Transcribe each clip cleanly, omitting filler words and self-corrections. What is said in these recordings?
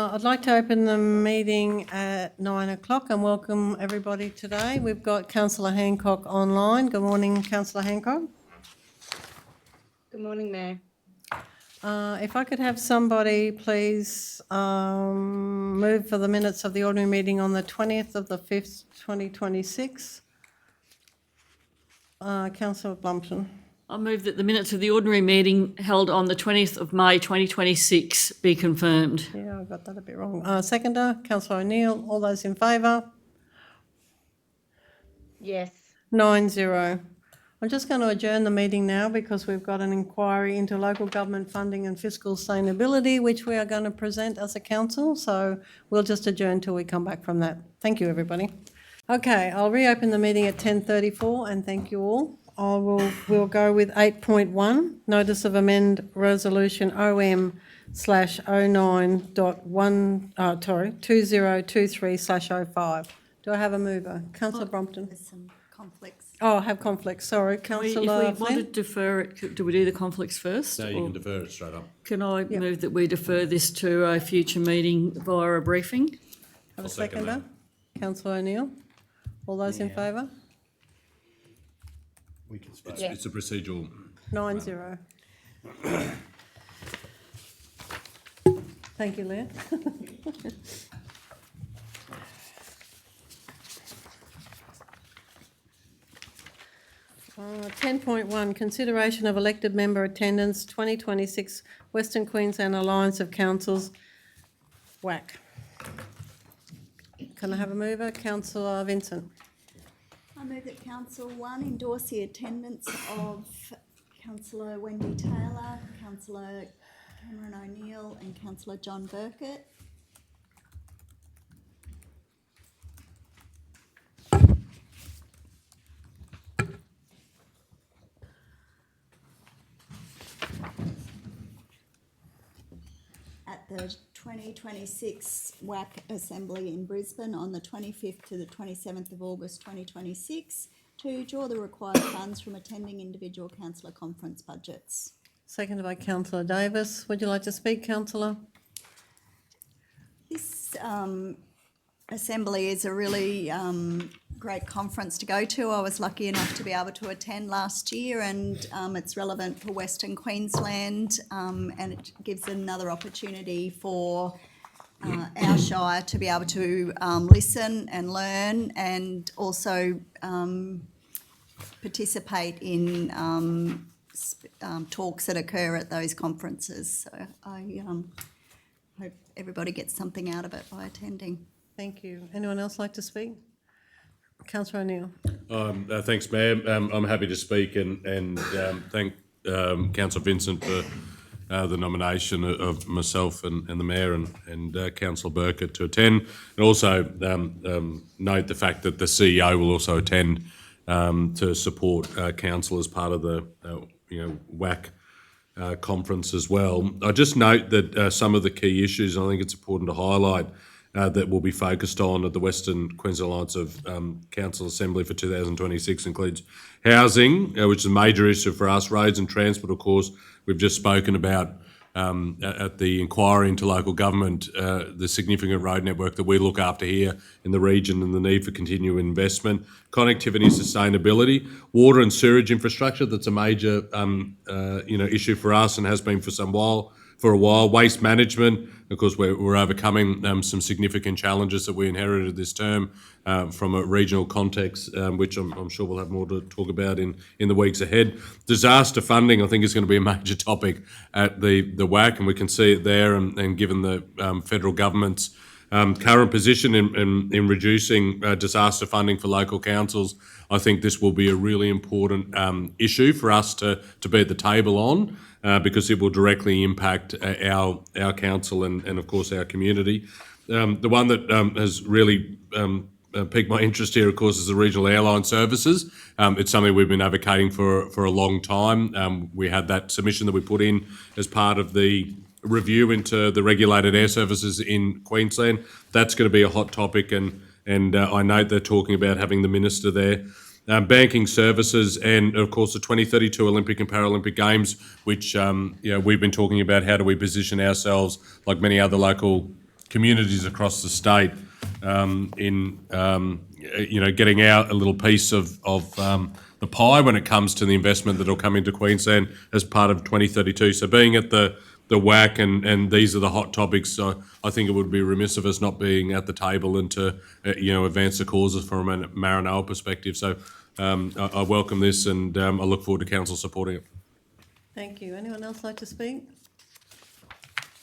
I'd like to open the meeting at 9 o'clock and welcome everybody today. We've got Councillor Hancock online. Good morning, Councillor Hancock. Good morning, Mayor. If I could have somebody please move for the minutes of the ordinary meeting on the 20th of the 5th, 2026. Councillor Blumpton. I move that the minutes of the ordinary meeting held on the 20th of May 2026 be confirmed. Yeah, I got that a bit wrong. Seconder, Councillor O'Neill. All those in favour? Yes. 9-0. I'm just going to adjourn the meeting now because we've got an inquiry into local government funding and fiscal sustainability, which we are going to present as a council. So we'll just adjourn until we come back from that. Thank you, everybody. Okay, I'll reopen the meeting at 10:34 and thank you all. We'll go with 8.1, Notice of Amend Resolution OM/09.2023/05. Do I have a mover? Councillor Brompton. There's some conflicts. Oh, I have conflicts, sorry. If Councillor we want to defer it, do we do the conflicts first? No, you can defer it straight up. Can I move that we defer this to a future meeting via a briefing? Have a I'll second seconder? Councillor O'Neill. All those in favour? We can It's a procedural. 9-0. Thank you, Leah. 10.1, consideration of elected member attendance 2026 Western Queensland Alliance of Councils, WQAC. Can I have a mover? Councillor Vincent. I move that Council 1 endorse the attendance of Councillor Wendy Taylor, Councillor Cameron O'Neill and Councillor John Birkett. At the 2026 WQAC Assembly in Brisbane on the 25th to the 27th of August 2026 to draw the required funds from attending individual councillor conference budgets. Seconded by Councillor Davis. Would you like to speak, Councillor? This assembly is a really great conference to go to. I was lucky enough to be able to attend last year, and it's relevant for Western Queensland, and it gives another opportunity for our shire to be able to listen and learn and also participate in talks that occur at those conferences. So I hope everybody gets something out of it by attending. Thank you. Anyone else like to speak? Councillor O'Neill. Thanks, Mayor. I'm happy to speak and thank Councillor Vincent for the nomination of myself and the Mayor and Councillor Birkett to attend. And also note the fact that the CEO will also attend to support Council as part of the WQAC conference as well. I just note that some of the key issues, I think it's important to highlight, that will be focused on at the Western Queensland Alliance of Council Assembly for 2026 includes housing, which is a major issue for us, roads and transport, of course. We've just spoken about at the inquiry into local government, the significant road network that we look after here in the region and the need for continued investment, connectivity and sustainability, water and sewerage infrastructure, that's a major issue for us and has been for a while, waste management. Of course, we're overcoming some significant challenges that we inherited this term from a regional context, which I'm sure we'll have more to talk about in the weeks ahead. Disaster funding, I think, is going to be a major topic at the WQAC, and we can see it there. And given the federal government's current position in reducing disaster funding for local councils, I think this will be a really important issue for us to be at the table on. Because it will directly impact our council and of course our community. The one that has really piqued my interest here, of course, is the regional airline services. It's something we've been advocating for a long time. We had that submission that we put in as part of the review into the regulated air services in Queensland. That's going to be a hot topic, and I note they're talking about having the minister there. Banking services, and of course the 2032 Olympic and Paralympic Games, which we've been talking about. How do we position ourselves, like many other local communities across the state in getting out a little piece of the pie when it comes to the investment that will come into Queensland as part of 2032. So being at the WQAC and these are the hot topics, I think it would be remiss of us not being at the table and to advance the causes from a Maranoa perspective. So I welcome this and I look forward to council supporting it. Thank you. Anyone else like to speak?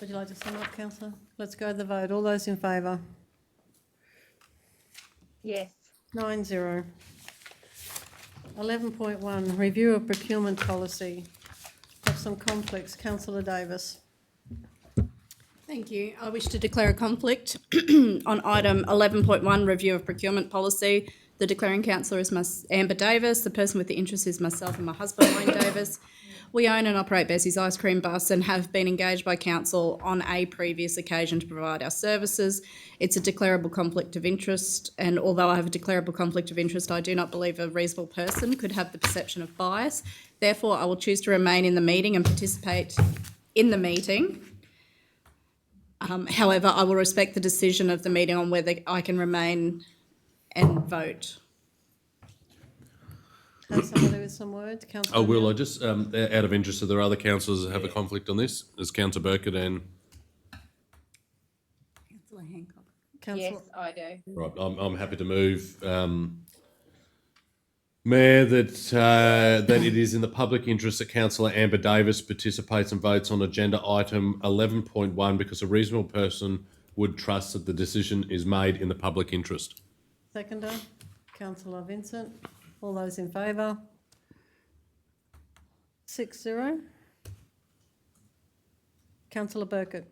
Would you like to sum up, councillor? Let's go to the vote. All those in favour? Yes. 9-0. 11.1, review of procurement policy. Have some conflicts. Councillor Davis. Thank you. I wish to declare a conflict on item 11.1, review of procurement policy. The declaring councillor is Amber Davis. The person with the interest is myself and my husband, Wayne Davis. We own and operate Bessie's Ice Cream Bus and have been engaged by council on a previous occasion to provide our services. It's a declarable conflict of interest, and although I have a declarable conflict of interest, I do not believe a reasonable person could have the perception of bias. Therefore, I will choose to remain in the meeting and participate in the meeting. However, I will respect the decision of the meeting on whether I can remain and vote. Have somebody with some words? Councillor Oh, Will, O'Neill? I just, out of interest, are there other councillors that have a conflict on this? There's Councillor Birkett and... Councillor Hancock. Councillor- Yes, I do. Right, I'm happy to move, Mayor, that it is in the public interest that Councillor Amber Davis participates and votes on agenda item 11.1 because a reasonable person would trust that the decision is made in the public interest. Seconder, Councillor Vincent. All those in favour? 6-0. Councillor Birkett.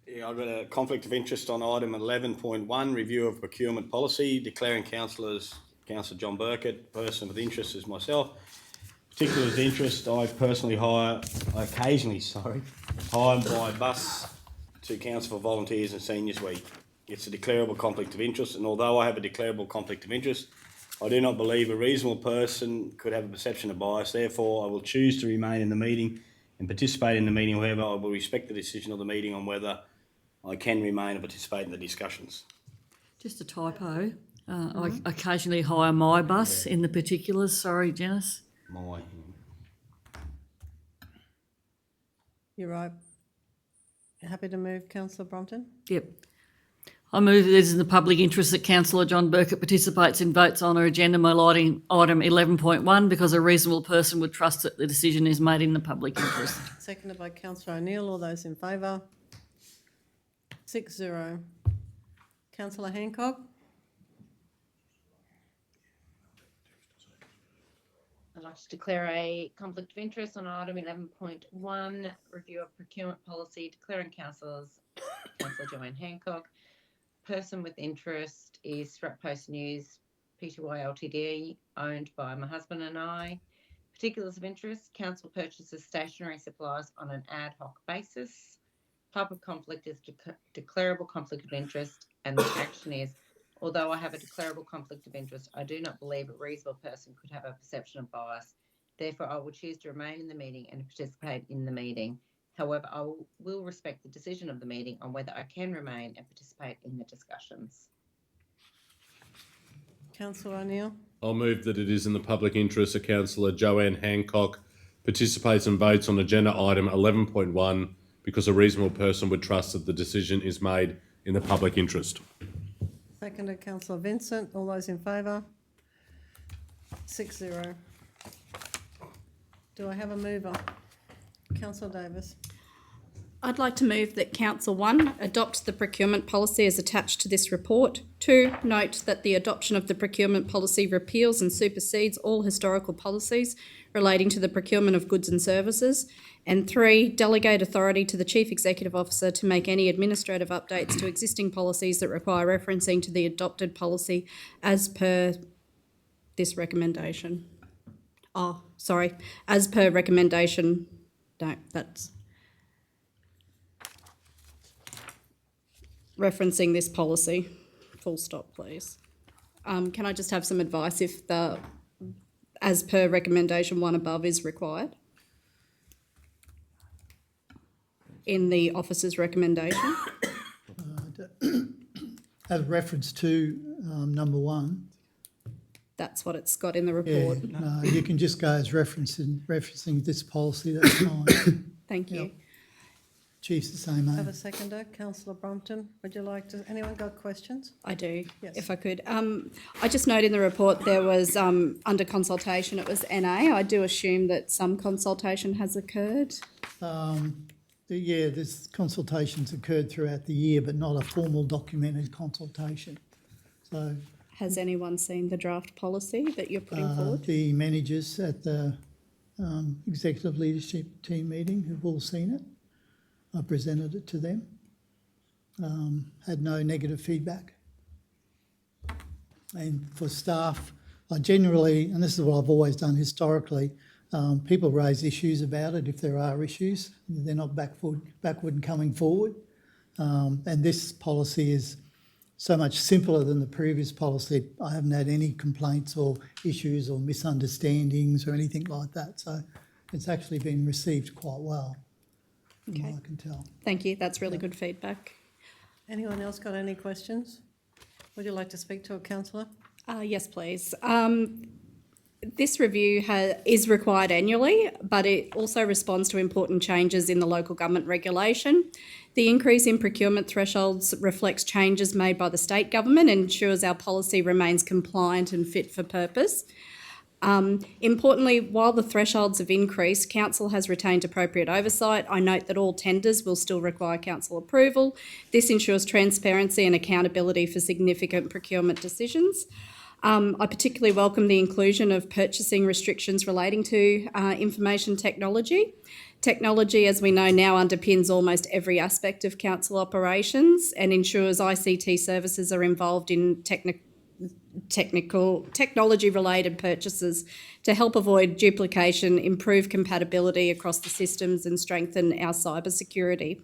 Yeah, I've got a conflict of interest on item 11.1, review of procurement policy, declaring Councillor John Birkett, person with interest is myself. Particular with interest, I occasionally hire by bus to council for volunteers and seniors week. It's a declarable conflict of interest, and although I have a declarable conflict of interest, I do not believe a reasonable person could have a perception of bias. Therefore, I will choose to remain in the meeting and participate in the meeting. However, I will respect the decision of the meeting on whether I can remain and participate in the discussions. Just a typo. I occasionally hire my bus in the particulars. Sorry, Janice. You're right. Happy to move, Councillor Brompton? Yep. I move that it is in the public interest that Councillor John Birkett participates in votes on or agenda item 11.1 because a reasonable person would trust that the decision is made in the public interest. Seconded by Councillor O'Neill. All those in favour? 6-0. Councillor Hancock. I'd like to declare a conflict of interest on item 11.1, review of procurement policy, declaring Councillor Joanne Hancock. Person with interest is Strat Post News Pty Ltd, owned by my husband and I. Particulars of interest, council purchases stationery supplies on an ad hoc basis. Type of conflict is declarable conflict of interest, and the action is, although I have a declarable conflict of interest, I do not believe a reasonable person could have a perception of bias. Therefore, I will choose to remain in the meeting and participate in the meeting. However, I will respect the decision of the meeting on whether I can remain and participate in the discussions. Councillor O'Neill. I'll move that it is in the public interest that Councillor Joanne Hancock participates and votes on agenda item 11.1 because a reasonable person would trust that the decision is made in the public interest. Seconded, Councillor Vincent. All those in favour? 6-0. Do I have a mover? Councillor Davis. I'd like to move that Council 1 adopt the procurement policy as attached to this report. 2, note that the adoption of the procurement policy repeals and supersedes all historical policies relating to the procurement of goods and services. And 3, delegate authority to the Chief Executive Officer to make any administrative updates to existing policies that require referencing to the adopted policy as per this recommendation. As per recommendation. No, that's referencing this policy. Full stop, please. Can I just have some advice if the as per recommendation 1 above is required in the officer's recommendation? has reference to number one. That's what it's got in the Yeah, report. no, you can just go as referencing this policy, that's fine. Thank you. Yep. Chief's the same, Have a mate. seconder, councillor Brompton. Would you like to, anyone got questions? I do, Yes. if I could. I just note in the report there was, under consultation, it was NA. I do assume that some consultation has occurred. Yeah, this consultations occurred throughout the year, but not a formal documented consultation. So Has anyone seen the draft policy that you're putting forward? the managers at the executive leadership team meeting have all seen it. I presented it to them. Had no negative feedback. And for staff, I generally, and this is what I've always done historically, people raise issues about it if there are issues. They're not backward and coming forward. And this policy is so much simpler than the previous policy. I haven't had any complaints or issues or misunderstandings or anything like that. So it's actually been received quite well, from Okay. what I can tell. Thank you, that's really good feedback. Anyone else got any questions? Would you like to speak to a councillor? Yes, please. This review is required annually, but it also responds to important changes in the local government regulation. The increase in procurement thresholds reflects changes made by the state government and ensures our policy remains compliant and fit for purpose. Importantly, while the thresholds have increased, council has retained appropriate oversight. I note that all tenders will still require council approval. This ensures transparency and accountability for significant procurement decisions. I particularly welcome the inclusion of purchasing restrictions relating to information technology. Technology, as we know now, underpins almost every aspect of council operations and ensures ICT services are involved in technology-related purchases to help avoid duplication, improve compatibility across the systems and strengthen our cybersecurity,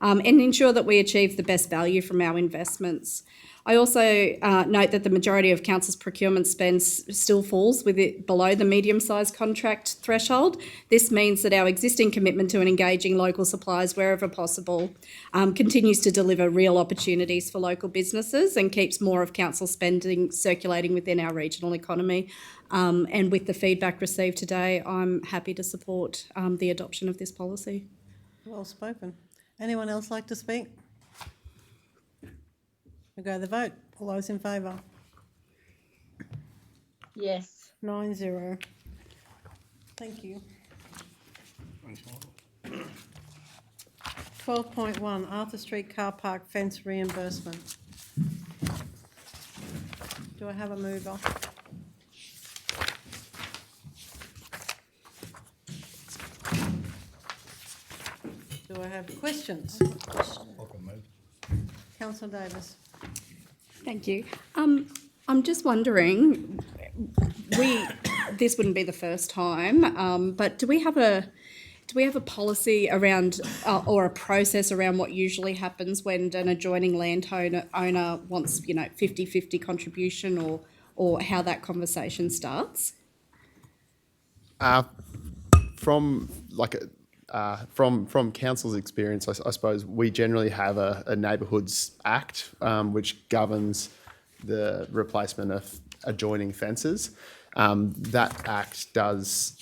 and ensure that we achieve the best value from our investments. I also note that the majority of council's procurement spend still falls below the medium-sized contract threshold. This means that our existing commitment to engaging local suppliers wherever possible continues to deliver real opportunities for local businesses and keeps more of council spending circulating within our regional economy. And with the feedback received today, I'm happy to support the adoption of this policy. Well spoken. Anyone else like to speak? We go to the vote. All those in favour? Yes. 9-0. Thank you. 12.1 Arthur Street Car Park Fence Reimbursement. Do I have a mover? Do I have questions? Councillor Davis. Thank you. I'm just wondering, this wouldn't be the first time, but do we have a policy around or a process around what usually happens when an adjoining landowner wants, 50-50 contribution or how that conversation starts? From council's experience, I suppose we generally have a Neighbourhoods Act which governs the replacement of adjoining fences. That act does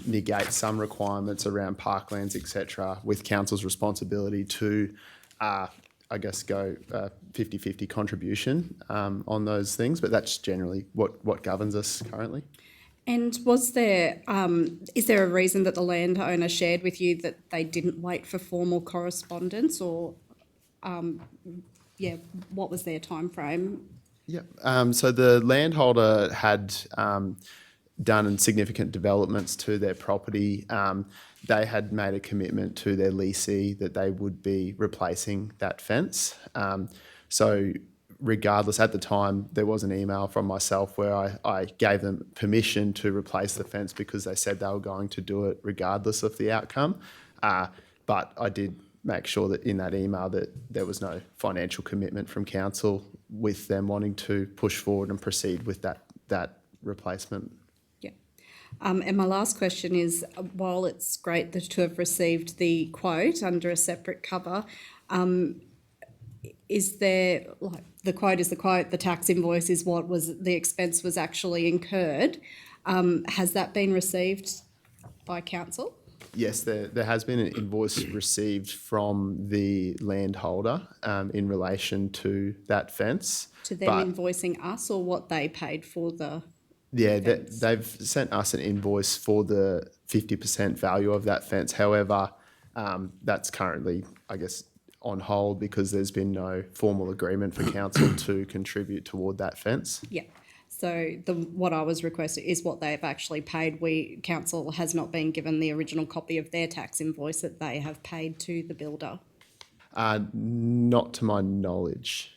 negate some requirements around parklands, etc., with council's responsibility to, go 50-50 contribution on those things. But that's generally what governs us currently. And is there a reason that the landowner shared with you that they didn't wait for formal correspondence, or, what was their time frame? Yep. So the landholder had done significant developments to their property. They had made a commitment to their leasee that they would be replacing that fence. So regardless, at the time, there was an email from myself where I gave them permission to replace the fence because they said they were going to do it regardless of the outcome. But I did make sure that in that email that there was no financial commitment from council with them wanting to push forward and proceed with that replacement. Yeah. And my last question is, while it's great to have received the quote under a separate cover, is there, like, the quote is the quote, the tax invoice is what was, the expense was actually incurred. Has that been received by council? Yes, there has been an invoice received from the landholder in relation to that fence. To them but- invoicing us, or what they paid for the, Yeah, fence. they've sent us an invoice for the 50% value of that fence. However, that's currently, I guess, on hold because there's been no formal agreement for council to contribute toward that fence. yeah. So what I was requesting is what they've actually paid. Council has not been given the original copy of their tax invoice that they have paid to the builder. Not to my knowledge.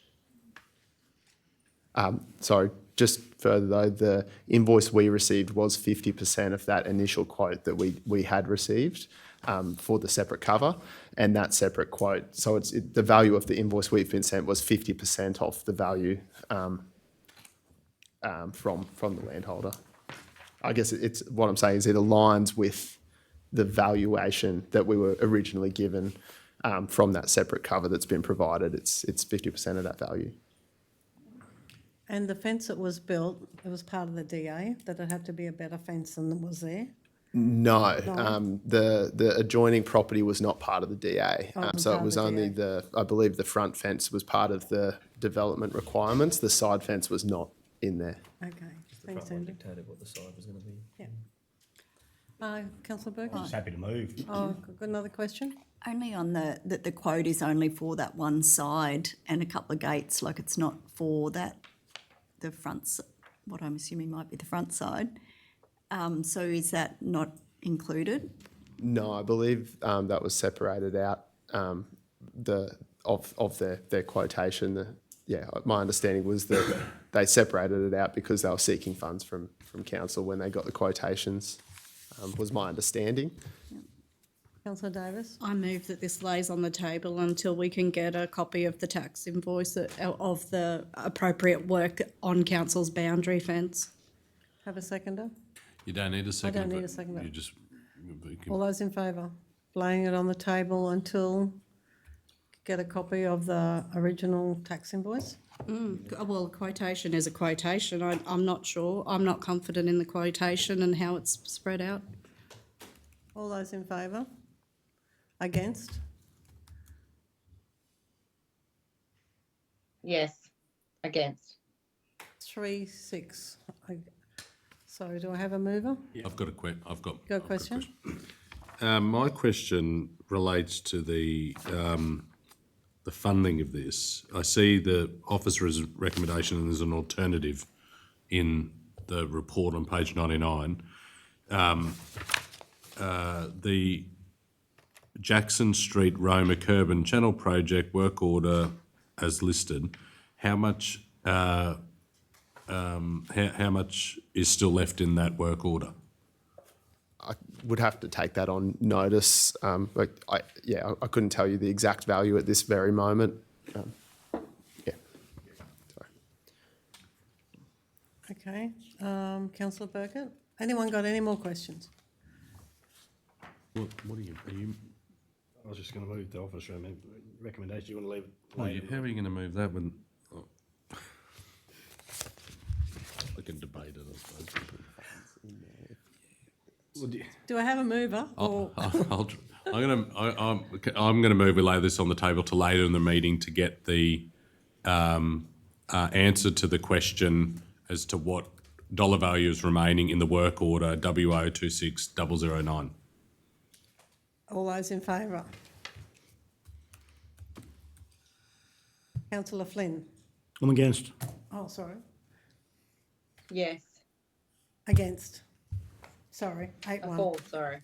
Sorry, just further though, the invoice we received was 50% of that initial quote that we had received for the separate cover, and that separate quote. So the value of the invoice we've been sent was 50% off the value from the landholder. I guess it's what I'm saying is it aligns with the valuation that we were originally given from that separate cover that's been provided. It's 50% of that value. And the fence that was built, it was part of the DA, that it had to be a better fence than was there? No, the adjoining property was not part of the DA. So part it of was the only DA. I believe the front fence was part of the development requirements. The side fence was not in there. Okay, thanks, Andy. Dictated what the side was going to be. Yeah. Councillor Birkett? Just happy to move. Oh, got another question? Only on that the quote is only for that one side and a couple of gates, like it's not for the front, what I'm assuming might be the front side. So is that not included? No, I believe that was separated out of their quotation. My understanding was that they separated it out because they were seeking funds from council when they got the quotations. Was my understanding. Councillor Davis? I move that this lays on the table until we can get a copy of the tax invoice of the appropriate work on council's boundary fence. Have a seconder? You don't need a second. don't need a seconder. You just, you can- All those in favour? Laying it on the table until get a copy of the original tax invoice? Well, a quotation is a quotation. I'm not sure. I'm not confident in the quotation and how it's spread out. All those in favour? Against? Yes, against. 3-6. So do I have a mover? I've got a I've got Got a question? My question relates to the funding of this. I see the officer's recommendation and there's an alternative in the report on page 99. The Jackson Street Roma Curb and Channel Project work order as listed, how much is still left in that work order? I would have to take that on notice. I couldn't tell you the exact value at this very moment. Sorry. Okay. Councillor Birkett? Anyone got any more questions? What are you I was just going to move the officer recommendation. You want to leave it? how are you going to move that when? Oh. We can debate it, I suppose. Do I have a mover? Or I'm gonna move. We lay this on the table to later in the meeting to get the answer to the question as to what dollar value is remaining in the work order WO 26009. all those in favour? Councillor Flynn? I'm against. Oh, sorry. Yes, Against? Sorry, 8-1. full, sorry.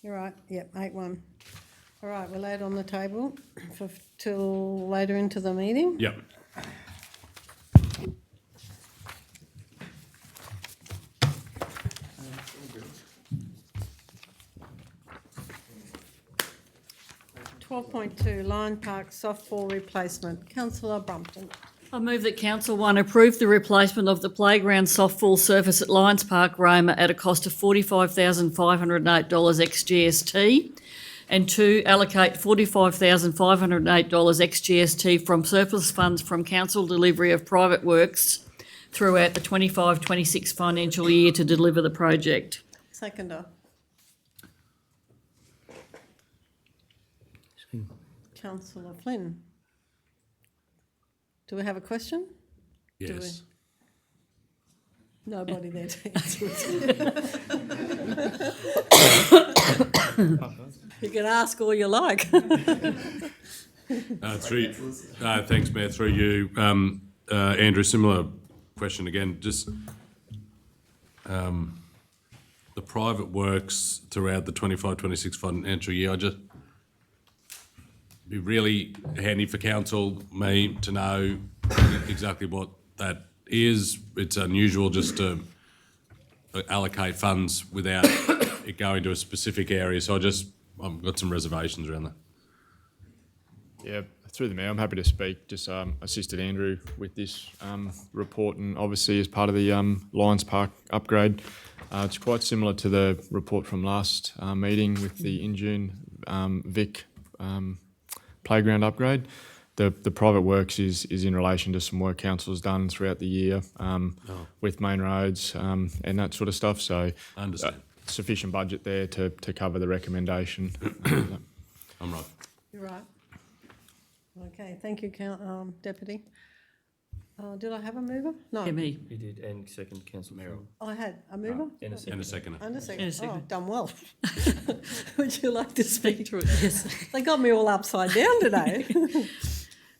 You're right, yep, 8-1. All right, we'll lay it on the table till later into the meeting. Yep. Twelve point two, Lion Park Softfall replacement. Councillor Brumpton. I move that Council 1 approve the replacement of the playground softball surface at Lions Park, Roma at a cost of $45,508 ex GST. And 2, allocate $45,508 ex-GST from surplus funds from council delivery of private works throughout the 25-26 financial year to deliver the project. Seconder. Councillor Flynn. Do we have a question? Yes. Nobody there to answer it. You can ask all you like. Thanks, Mayor. Through you, Andrew. Similar question again. Just the private works throughout the 25-26 financial year. Be really handy for council, me, to know exactly what that is. It's unusual just to allocate funds without it going to a specific area. So I've got some reservations around that. Yeah, through the Mayor, I'm happy to speak. Just assisted Andrew with this report, and obviously as part of the Lions Park upgrade. It's quite similar to the report from last meeting with the in-June Vic playground upgrade. The private works is in relation to some work council's done throughout the year with main roads and that sort of stuff. So I understand. Sufficient budget there to cover the recommendation. I'm right. You're right. Okay, thank you, Deputy. Did I have a mover? No. Yeah, me. You did, and second, Councillor Merrill. I had a mover? And a second. And a seconder. And a second. And a second. Oh, done well. Would you like to speak? Through it, yes. They got me all upside down today.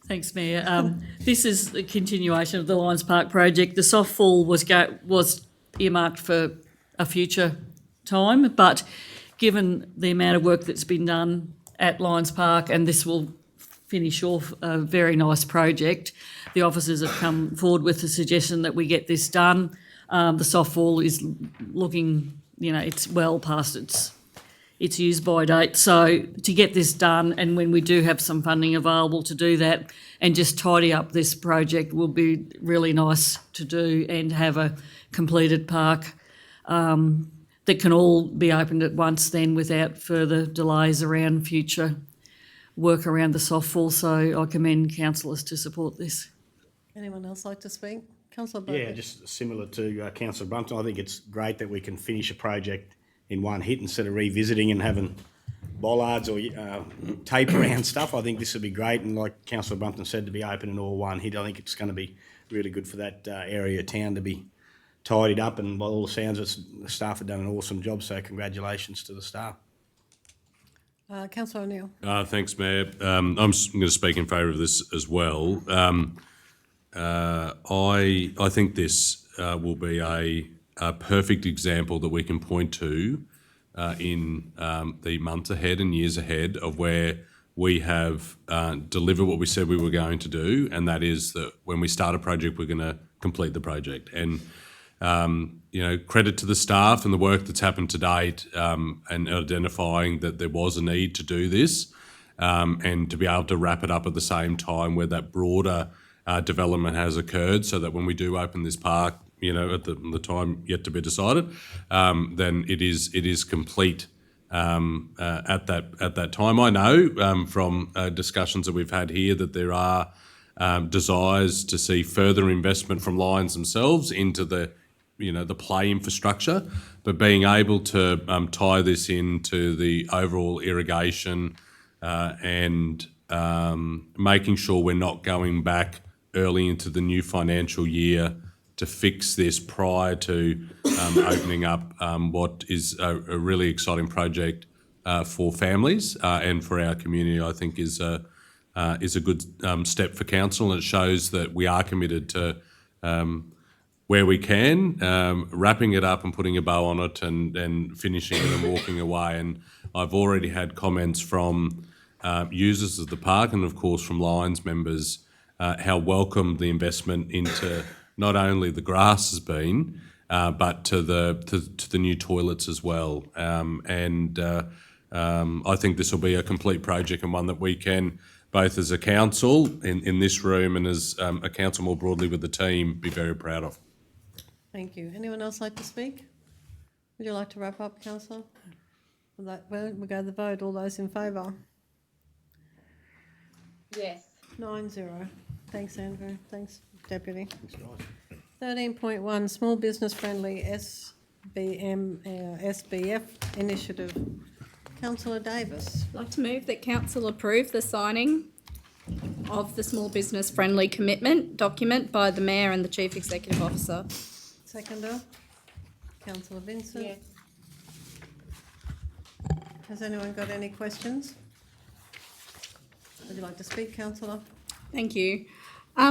Thanks, Mayor. This is a continuation of the Lions Park project. The Softfall was earmarked for a future time, but given the amount of work that's been done at Lions Park, and this will finish off a very nice project, the officers have come forward with the suggestion that we get this done. The Softfall is looking, it's well past its use by date. So to get this done, and when we do have some funding available to do that, and just tidy up this project will be really nice to do, and have a completed park that can all be opened at once then without further delays around future work around the Softfall. So I commend councillors to support this. Anyone else like to speak? Councillor Yeah, Birkett. just similar to Councillor Brumpton. I think it's great that we can finish a project in one hit instead of revisiting and having bollards or tape around stuff. I think this would be great, and like Councillor Brumpton said, to be open in all one hit. I think it's going to be really good for that area of town to be tidied up, and by all the sounds, the staff have done an awesome job, so congratulations to the staff. Councillor O'Neill. Thanks, Mayor. I'm going to speak in favour of this as well. I think this will be a perfect example that we can point to in the months ahead and years ahead of where we have delivered what we said we were going to do, and that is that when we start a project, we're going to complete the project. And credit to the staff and the work that's happened to date, and identifying that there was a need to do this, and to be able to wrap it up at the same time where that broader development has occurred, so that when we do open this park, at the time yet to be decided, then it is complete at that time. I know from discussions that we've had here that there are desires to see further investment from Lions themselves into the play infrastructure, but being able to tie this into the overall irrigation and making sure we're not going back early into the new financial year to fix this prior to opening up what is a really exciting project for families and for our community, I think is a good step for council, and it shows that we are committed to where we can, wrapping it up and putting a bow on it and finishing it and walking away. And I've already had comments from users of the park and, of course, from Lions members how welcome the investment into not only the grass has been, but to the new toilets as well. I think this will be a complete project, and one that we can, both as a council in this room and as a council more broadly with the team, be very proud of. Thank you. Anyone else like to speak? Would you like to wrap up, Councillor? Well, we go to the vote. All those in favour? Yes. 9-0. Thanks, Andrew. Thanks, Deputy. 13.1, Small Business Friendly SBF Initiative. Councillor Davis. I'd like to move that council approve the signing of the small business friendly commitment document by the Mayor and the Chief Executive Officer. Seconder. Councillor Vincent. Yes. Has anyone got any questions? Would you like to speak, councillor? Thank you.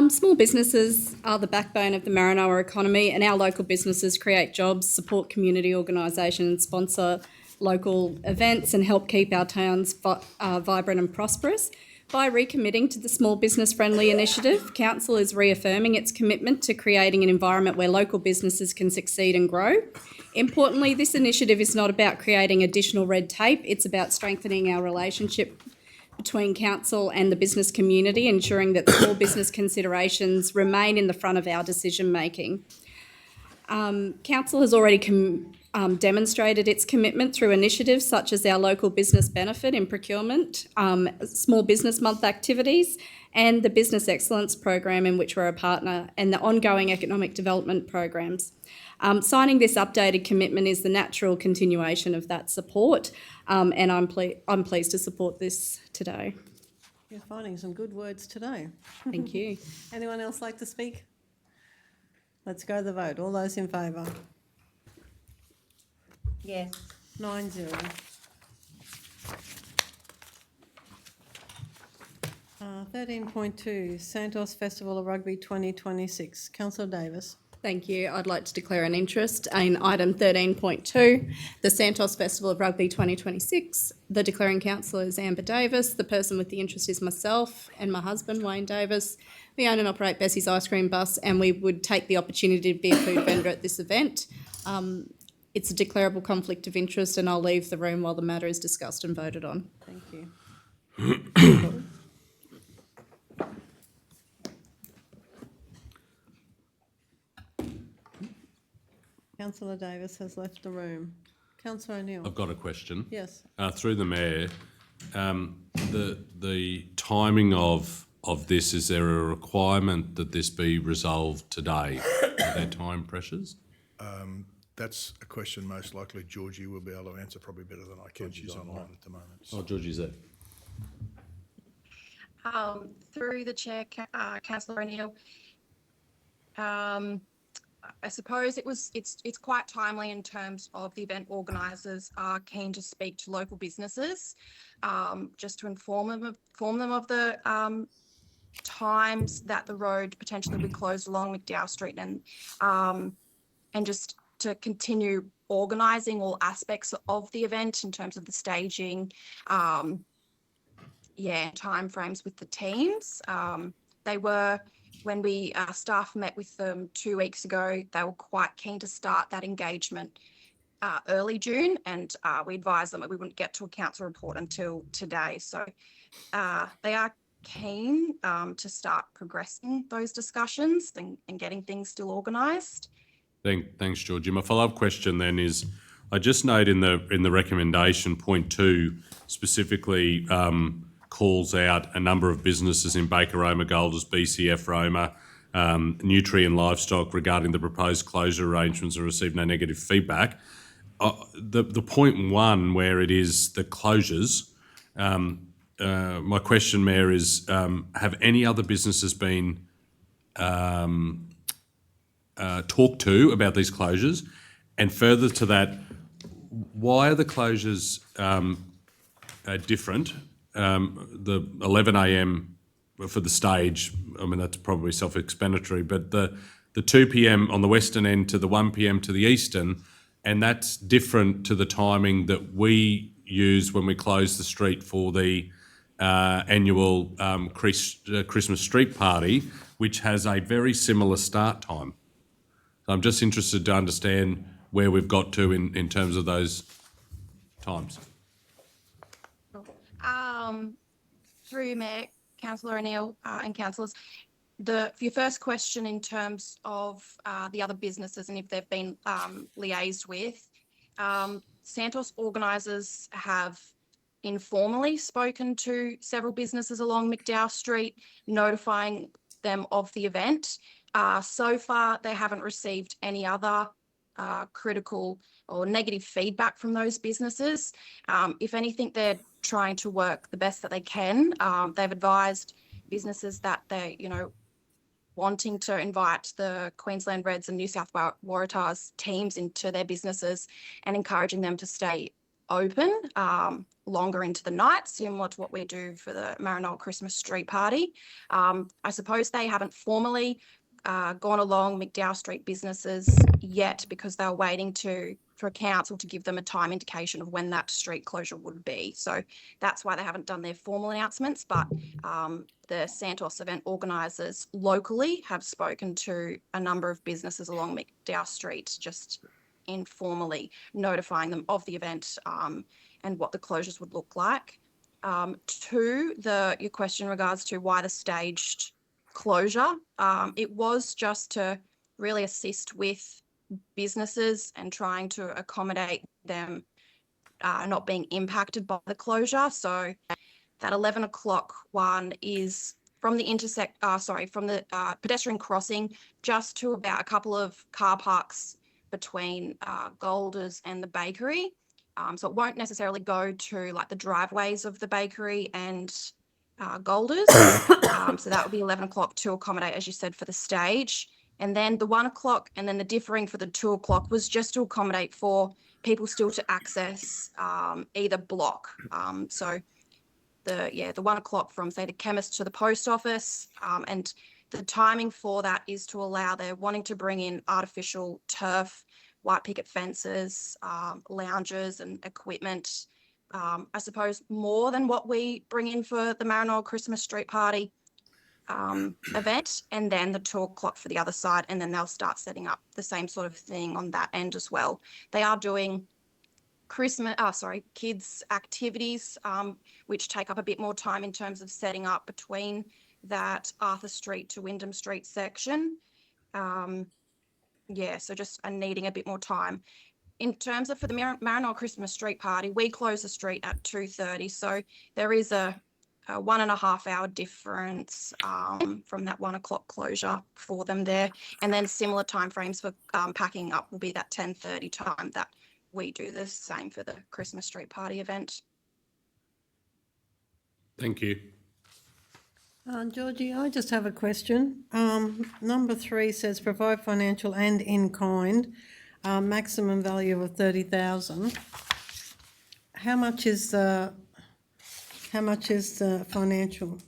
Small businesses are the backbone of the Maranoa economy, and our local businesses create jobs, support community organisations, sponsor local events and help keep our towns vibrant and prosperous. By recommitting to the Small Business Friendly Initiative, Council is reaffirming its commitment to creating an environment where local businesses can succeed and grow. Importantly, this initiative is not about creating additional red tape, it's about strengthening our relationship between council and the business community, ensuring that small business considerations remain in the front of our decision making. Council has already demonstrated its commitment through initiatives such as our local business benefit in procurement, Small Business Month activities, and the Business Excellence Program in which we're a partner, and the ongoing economic development programs. Signing this updated commitment is the natural continuation of that support, and I'm pleased to support this today. You're finding some good words today. Thank you. Anyone else like to speak? Let's go to the vote. All those in favour? Yes. 9-0. 13.2, Santos Festival of Rugby 2026. Councillor Davis. Thank you. I'd like to declare an interest in item 13.2, the Santos Festival of Rugby 2026. The declaring councillor is Amber Davis. The person with the interest is myself and my husband, Wayne Davis. We own and operate Bessie's Ice Cream Bus, and we would take the opportunity to be a food vendor at this event. It's a declarable conflict of interest, and I'll leave the room while the matter is discussed and voted on. Thank you. Councillor Davis has left the room. Councillor O'Neill. I've got a question. Yes. Through the Mayor, the timing of this, is there a requirement that this be resolved today? Are there time pressures? That's a question most likely Georgie will be able to answer probably better than I can. She's online at the moment. Oh, Georgie's there. Through the chair, Councillor O'Neill, I suppose it's quite timely in terms of the event organisers are keen to speak to local businesses, just to inform them of the times that the road potentially will be closed along McDowell Street, and just to continue organising all aspects of the event in terms of the staging, timeframes with the teams. They were, when we staff met with them 2 weeks ago, they were quite keen to start that engagement early June, and we advised them that we wouldn't get to a council report until today. So they are keen to start progressing those discussions and getting things still organised. Thanks, Georgie. My follow-up question then is, I just note in the recommendation, point 2, specifically calls out a number of businesses in Baker Roma, Golders, BCF Roma, Nutri and Livestock regarding the proposed closure arrangements and received no negative feedback. The point 1 where it is the closures, my question, Mayor, is have any other businesses been talked to about these closures? And further to that, why are the closures different? The 11 a.m. for the stage, I mean, that's probably self-explanatory, but the 2 p.m. on the western end to the 1 p.m. to the eastern, and that's different to the timing that we use when we close the street for the annual Christmas street party, which has a very similar start time. So I'm just interested to understand where we've got to in terms of those times. Through Mayor, Councillor O'Neill and councillors, for your first question in terms of the other businesses and if they've been liaised with, Santos organisers have informally spoken to several businesses along McDowell Street, notifying them of the event. So far, they haven't received any other critical or negative feedback from those businesses. If anything, they're trying to work the best that they can. They've advised businesses that they, wanting to invite the Queensland Reds and New South Waratahs teams into their businesses and encouraging them to stay open longer into the night, similar to what we do for the Maranoa Christmas Street Party. I suppose they haven't formally gone along McDowell Street businesses yet because they're waiting for council to give them a time indication of when that street closure would be. So that's why they haven't done their formal announcements, but the Santos event organisers locally have spoken to a number of businesses along McDowell Street, just informally notifying them of the event and what the closures would look like. Your question in regards to why the staged closure, it was just to really assist with businesses and trying to accommodate them not being impacted by the closure. So that 11 o'clock one is from the pedestrian crossing just to about a couple of car parks between Golders and the bakery. So it won't necessarily go to like the driveways of the bakery and Golders. So that would be 11 o'clock to accommodate, as you said, for the stage. And then the 1 o'clock and then the differing for the 2 o'clock was just to accommodate for people still to access either block. So the 1 o'clock from, say, the chemist to the post office. And the timing for that is to allow, they're wanting to bring in artificial turf, white picket fences, lounges and equipment. I suppose more than what we bring in for the Maranoa Christmas Street Party event, and then the 2 o'clock for the other side, and then they'll start setting up the same sort of thing on that end as well. They are doing kids activities, which take up a bit more time in terms of setting up between that Arthur Street to Wyndham Street section. So just needing a bit more time. In terms of for the Maranoa Christmas Street Party, we close the street at 2:30, so there is a 1.5 hour difference from that 1 o'clock closure for them there. And then similar timeframes for packing up will be that 10:30 time that we do the same for the Christmas Street Party event. Thank you. Georgie, I just have a question. Number 3 says provide financial and in-kind, maximum value of 30,000. How much is the financial?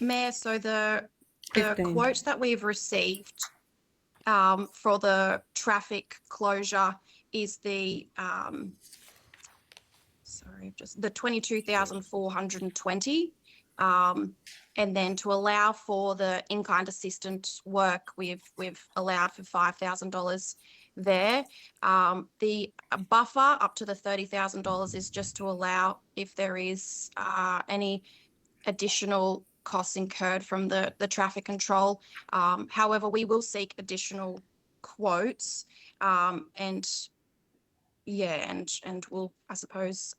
Mayor, so the 15. quote that we've received for the traffic closure is the 22,420. And then to allow for the in-kind assistance work, we've allowed for $5,000 there. The buffer up to the $30,000 is just to allow if there is any additional costs incurred from the traffic control. However, we will seek additional quotes and we'll, I suppose,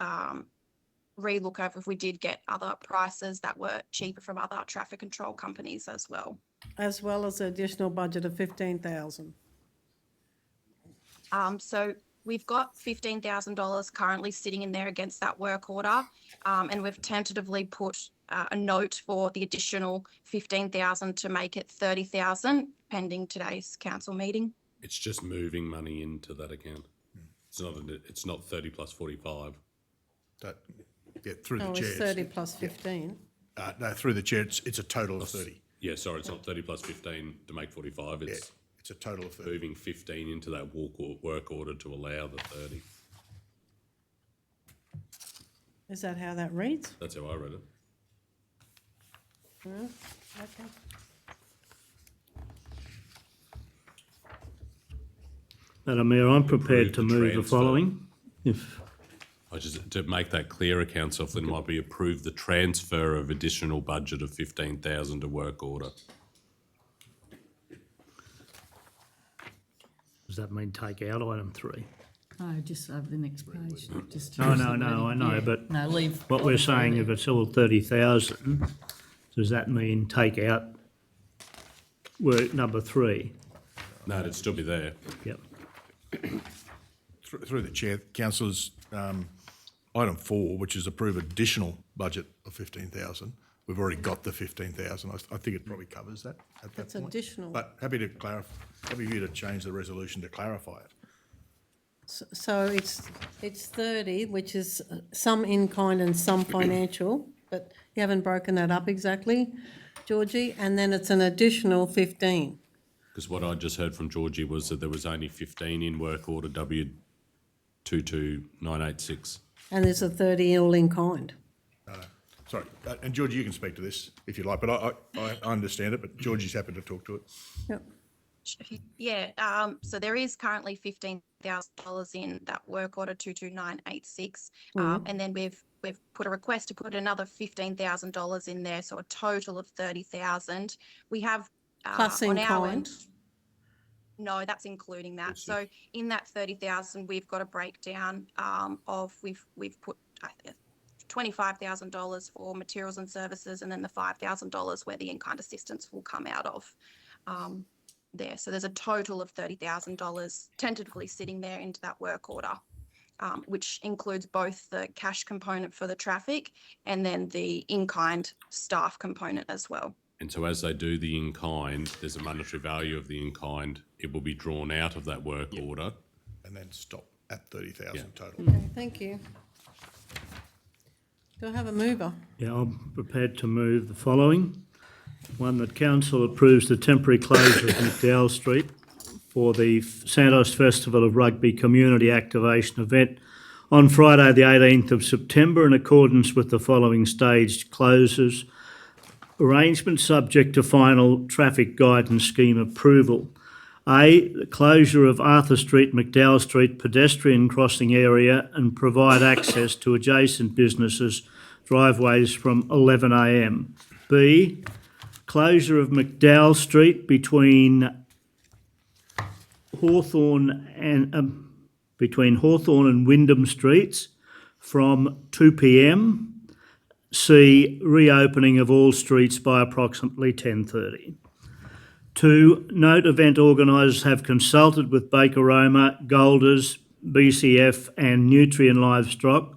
re-look over if we did get other prices that were cheaper from other traffic control companies as well. As well as the additional budget of 15,000. So we've got $15,000 currently sitting in there against that work order, and we've tentatively put a note for the additional 15,000 to make it 30,000 pending today's council meeting. It's just moving money into that account. It's not 30 plus 45. Through the chair. It's 30 plus 15. No, through the chair, it's a total of 30. Yeah, sorry, it's not 30 plus 15 to make 45. It's a total of 30. Moving 15 into that work order to allow the 30. Is that how that reads? That's how I read it. Okay. Madam Mayor, I'm prepared to Approve the move the transfer. following. To make that clearer, Councillor Flynn, might be approve the transfer of additional budget of 15,000 to work order. Does that mean take out item 3? No, just over the next page. Just No, I know, Yeah. but No, leave. what we're item three saying, there. if it's all 30,000, does that mean take out work number 3? No, it'd still be there. Yep. Through the chair, councillors, item 4, which is approve additional budget of 15,000. We've already got the 15,000. I think it probably covers that at that That's point. additional. But happy to happy for you to change the resolution to clarify it. So it's 30, which is some in-kind and some financial, but you haven't broken that up exactly, Georgie, and then it's an additional 15. Because what I just heard from Georgie was that there was only 15 in work order W22986. And there's a 30 all in kind. Sorry, and Georgie, you can speak to this if you like, but I understand it, but Georgie's happy to talk to it. Yep. Yeah, so there is currently $15,000 in that work order 22986. And then we've put a request to put another $15,000 in there, so a total of 30,000. We have Plus in on our kind? end. No, that's including that. So in that 30,000, we've got a breakdown of we've put $25,000 for materials and services, and then the $5,000 where the in-kind assistance will come out of there. So there's a total of $30,000 tentatively sitting there into that work order, which includes both the cash component for the traffic and then the in-kind staff component as well. And so as they do the in-kind, there's a monetary value of the in-kind. It will be drawn out of that work order. And then stop at 30,000 total. Okay, thank you. Do I have a mover? Yeah, I'm prepared to move the following. One, that council approves the temporary closure of McDowell Street for the Santos Festival of Rugby Community Activation event on Friday the 18th of September in accordance with the following staged closes. Arrangement subject to final traffic guidance scheme approval. A, the closure of Arthur Street, McDowell Street pedestrian crossing area and provide access to adjacent businesses' driveways from 11 a.m. B, closure of McDowell Street between Hawthorne and Wyndham Streets from 2 p.m. C, reopening of all streets by approximately 10:30. 2, note event organisers have consulted with Baker Roma, Golders, BCF and Nutrient Livestock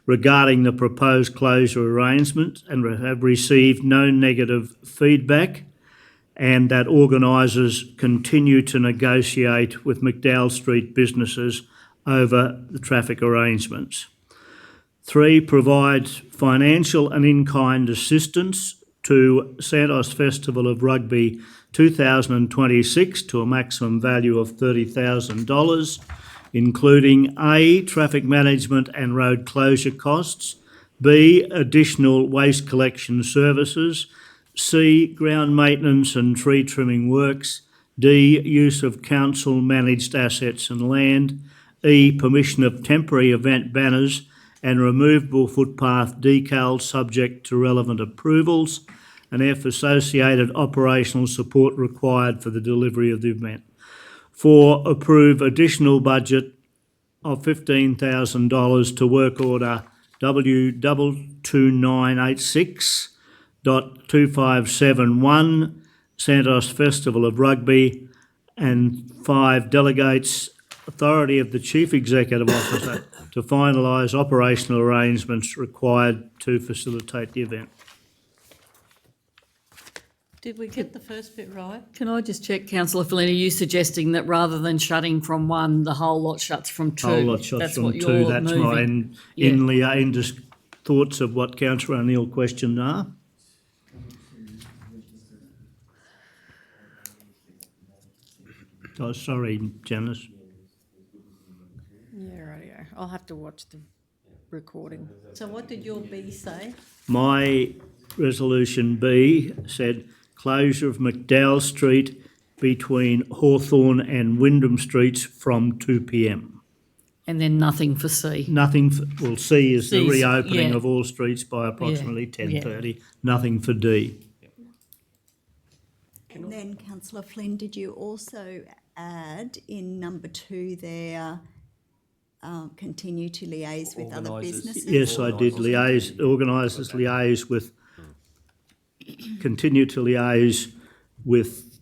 regarding the proposed closure arrangement and have received no negative feedback, and that organisers continue to negotiate with McDowell Street businesses over the traffic arrangements. 3, provide financial and in-kind assistance to Santos Festival of Rugby 2026 to a maximum value of $30,000, including A, traffic management and road closure costs, B, additional waste collection services, C, ground maintenance and tree trimming works, D, use of council managed assets and land, E, permission of temporary event banners and removable footpath decals subject to relevant approvals, and F, associated operational support required for the delivery of the event. 4, approve additional budget of $15,000 to work order W22986.2571 Santos Festival of Rugby, and 5, delegates authority of the Chief Executive Officer to finalise operational arrangements required to facilitate the event. Did we get the first bit right? Can I just check, councillor Fellini, are you suggesting that rather than shutting from 1, the whole lot shuts from 2? Whole lot shots That's from what 2, you're that's moving? my thoughts of what councillor O'Neill questioned are. Oh, sorry, Janice. Yeah, rightio. I'll have to watch the recording. So what did your B say? My resolution B said closure of McDowell Street between Hawthorne and Wyndham Streets from 2 p.m. And then nothing for C? Nothing, C is the C's, reopening yeah. of all streets by approximately Yeah, 10:30. Nothing for D. And then councillor Flynn, did you also add in number 2 there, continue to liaise with other Organisers. businesses? Yes, I did organisers liaise with, continue to liaise with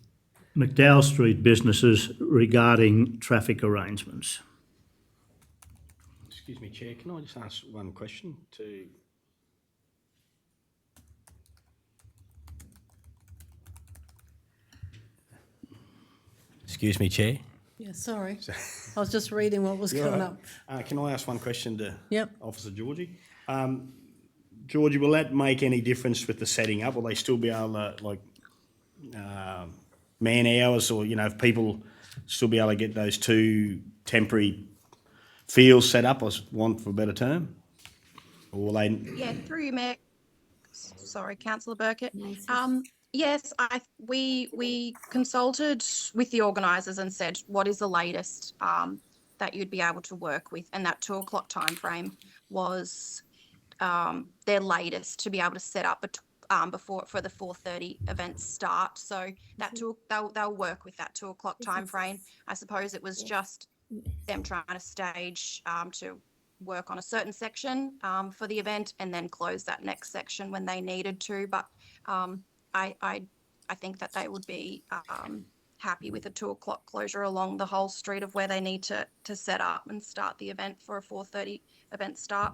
McDowell Street businesses regarding traffic arrangements. Excuse me, Chair, can I just ask one question to... Excuse me, Chair. Yeah, sorry. I was just reading what was coming up. Can I ask one question to Yep. Officer Georgie? Georgie, will that make any difference with the setting up? Will they still be able to, like, man hours, or, you know, if people still be able to get those 2 temporary fields set up, I want for a better term? Or will they... Yeah, through you, Mayor. Sorry, Councillor Birkett. Yes, we consulted with the organisers and said, what is the latest that you'd be able to work with? And that 2 o'clock timeframe was their latest to be able to set up before for the 4:30 events start. So that they'll work with that 2 o'clock timeframe. I suppose it was just them trying to stage to work on a certain section for the event and then close that next section when they needed to. But I think that they would be happy with a 2 o'clock closure along the whole street of where they need to set up and start the event for a 4:30 event start.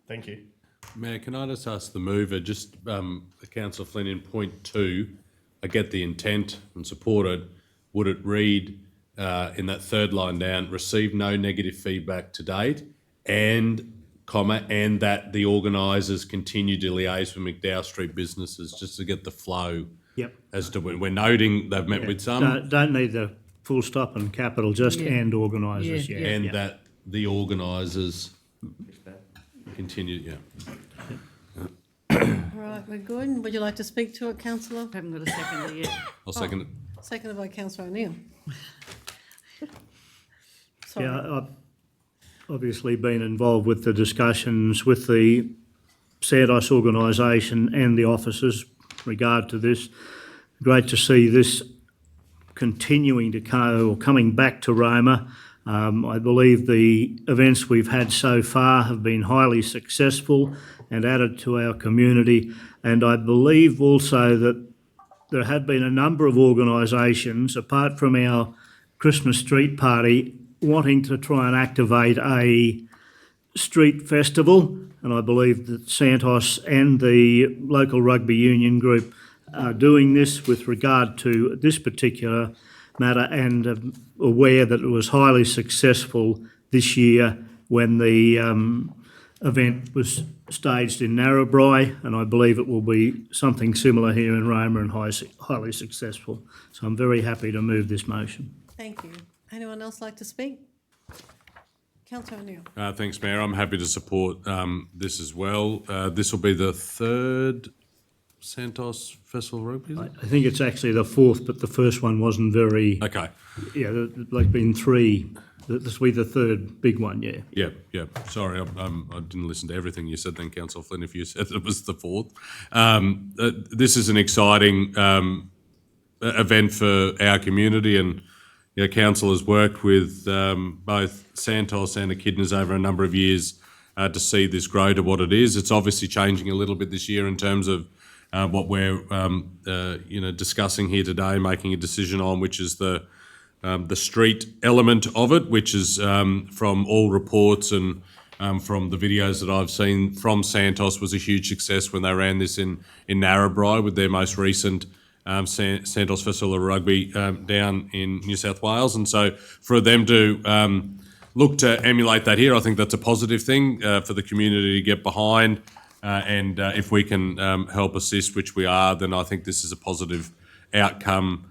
Thank you. Mayor, can I just ask the mover, just Councillor Flynn, in point 2, I get the intent and support it. Would it read in that third line down, receive no negative feedback to date, and that the organisers continue to liaise with McDowell Street businesses, just to get the flow? Yep. As to when we're noting they've met with some. Don't need the full stop and capital, just and organisers, Yeah. yeah. And that the organisers continue, yeah. All right, we're good. Would you like to speak to it, councillor? Haven't got a seconder yet. I'll second it. Seconded by councillor O'Neill. Sorry. Yeah, I've obviously been involved with the discussions with the Santos organisation and the officers regard to this. Great to see this continuing to go, or coming back to Roma. I believe the events we've had so far have been highly successful and added to our community. And I believe also that there have been a number of organisations, apart from our Christmas street party, wanting to try and activate a street festival. And I believe that Santos and the local rugby union group are doing this with regard to this particular matter, and aware that it was highly successful this year when the event was staged in Narrabri, and I believe it will be something similar here in Roma and highly successful. So I'm very happy to move this motion. Thank you. Anyone else like to speak? Councillor O'Neill. Thanks, Mayor. I'm happy to support this as well. This will be the third Santos Festival Rugby, is it? I think it's actually the fourth, but the first one wasn't very... Okay. Yeah, like been 3. This will be the third big one, yeah. Yeah. Sorry, I didn't listen to everything you said then, Councillor Flynn, if you said it was the fourth. This is an exciting event for our community, and council has worked with both Santos and Echidnas over a number of years to see this grow to what it is. It's obviously changing a little bit this year in terms of what we're discussing here today, making a decision on, which is the street element of it, which is from all reports and from the videos that I've seen from Santos, was a huge success when they ran this in Narrabri with their most recent Santos Festival of Rugby down in New South Wales. And so for them to look to emulate that here, I think that's a positive thing for the community to get behind. And if we can help assist, which we are, then I think this is a positive outcome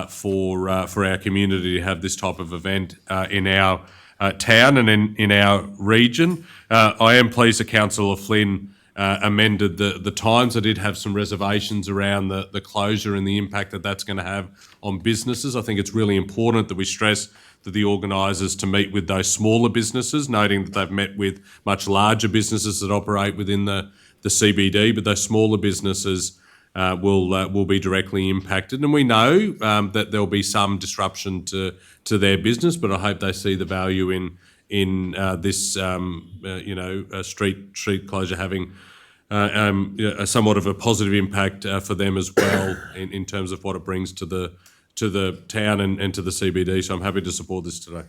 for our community to have this type of event in our town and in our region. I am pleased that Councillor Flynn amended the times. I did have some reservations around the closure and the impact that that's going to have on businesses. I think it's really important that we stress that the organisers to meet with those smaller businesses, noting that they've met with much larger businesses that operate within the CBD, but those smaller businesses will be directly impacted. And we know that there'll be some disruption to their business, but I hope they see the value in this street closure having somewhat of a positive impact for them as well in terms of what it brings to the town and to the CBD. So I'm happy to support this today.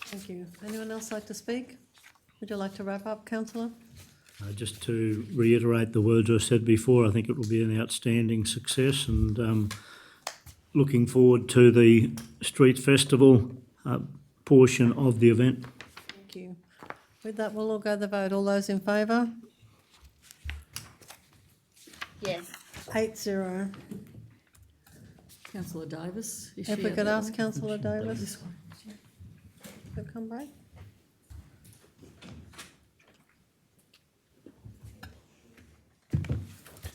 Thank you. Anyone else like to speak? Would you like to wrap up, councillor? Just to reiterate the words I said before, I think it will be an outstanding success, and looking forward to the street festival portion of the event. Thank you. With that, we'll all go to the vote. All those in favour? Yes. 8-0. Councillor Davis. is If she we at could that ask one? councillor Davis This one. to come back.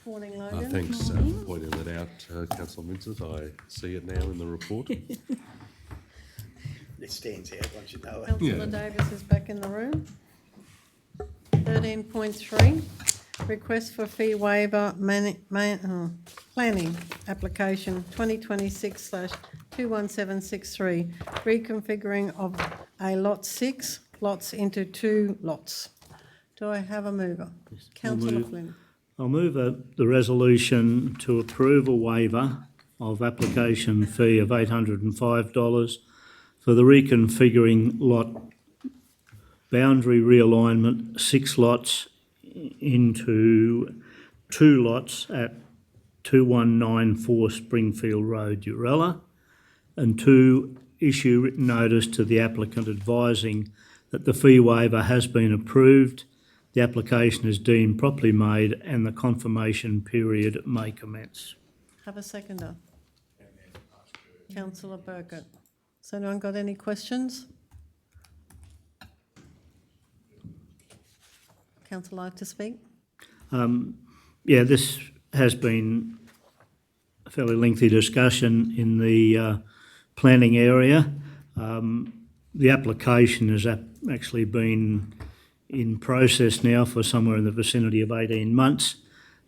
Morning, Logan. Thanks for pointing that out, Councillor Vincent. I see it now in the report. It stands out once you know it. Councillor Davis is back in the room. 13.3, request for fee waiver planning application 2026/21763, reconfiguring of a lot 6 lots into 2 lots. Do I have a mover? Councillor move. Flynn. I'll move the resolution to approve a waiver of application fee of $805 for the reconfiguring lot boundary realignment 6 lots into 2 lots at 2194 Springfield Road, Urella, and 2, issue written notice to the applicant advising that the fee waiver has been approved, the application is deemed properly made, and the confirmation period may commence. Have a seconder. Councillor Birkett. Has anyone got any questions? Councillor like to speak? Yeah, this has been a fairly lengthy discussion in the planning area. The application has actually been in process now for somewhere in the vicinity of 18 months.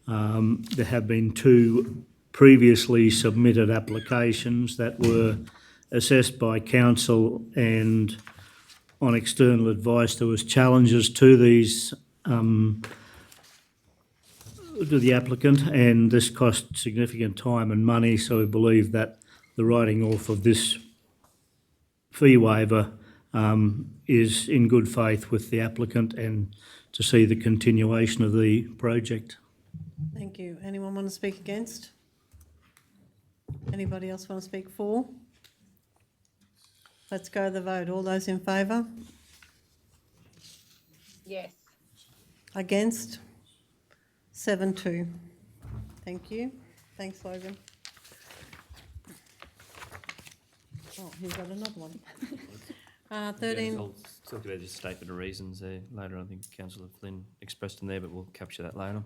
There have been 2 previously submitted applications that were assessed by council, and on external advice there was challenges to these to the applicant, and this cost significant time and money, so we believe that the writing off of this fee waiver is in good faith with the applicant and to see the continuation of the project. Thank you. Anyone want to speak against? Anybody else want to speak for? Let's go to the vote. All those in favour? Yes. Against? 7-2. Thank you. Thanks, Logan. Oh, you've got another one. 13. I'll talk about this statement of reasons there later. I think Councillor Flynn expressed them there, but we'll capture that later.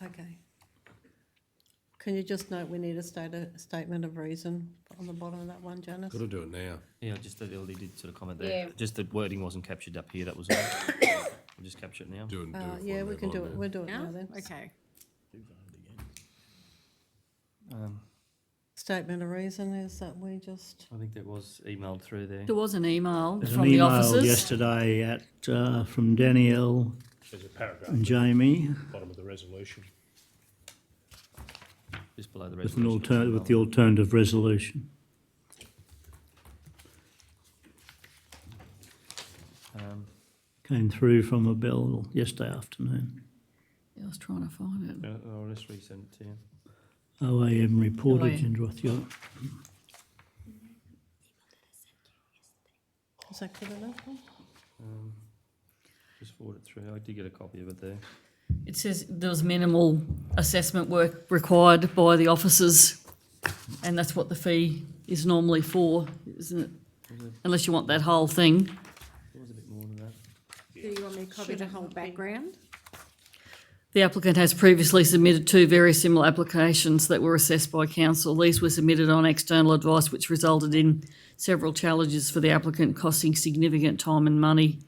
Okay. Can you just note we need a statement of reason on the bottom of that one, Janice? Got to do it now. Yeah, just that Ellie did sort of comment there. Yeah. Just the wording wasn't captured up here, that was all. We'll just capture it now. Do it. Yeah, we can do it. We'll do it now then. Okay. Statement of reason is that we just, I think that was emailed through there. There was an email There's from an the email officers. yesterday from Danielle There's a paragraph and Jamie bottom of the resolution. Just below the with an resolution. with the alternative resolution. Came through from a bill yesterday afternoon. Yeah, I was trying to find it. I'll just resend it to you. OAM reported, OAM. Jindrothia. is that good enough? Just forward it through. I did get a copy of it there. It says there was minimal assessment work required by the officers, and that's what the fee is normally for, isn't it? Unless you want that whole thing. There was a bit more than that. Do you want me to copy the whole background? The applicant has previously submitted 2 very similar applications that were assessed by council. These were submitted on external advice, which resulted in several challenges for the applicant, costing significant time and money.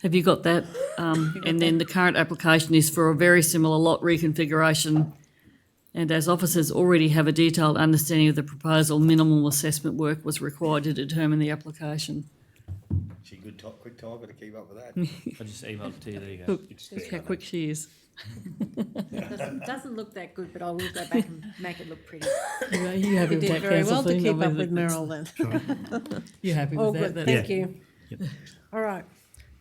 Have you got that? And then the current application is for a very similar lot reconfiguration. And as officers already have a detailed understanding of the proposal, minimal assessment work was required to determine the application. She quick typer to keep up with that. I just emailed it to you, there you go. Look how quick she is. Doesn't look that good, but I will go back and make it look pretty. You happy You with did that, very well to Councillor keep Flynn? up with Merrill then. You happy All with good, that? thank you. All right.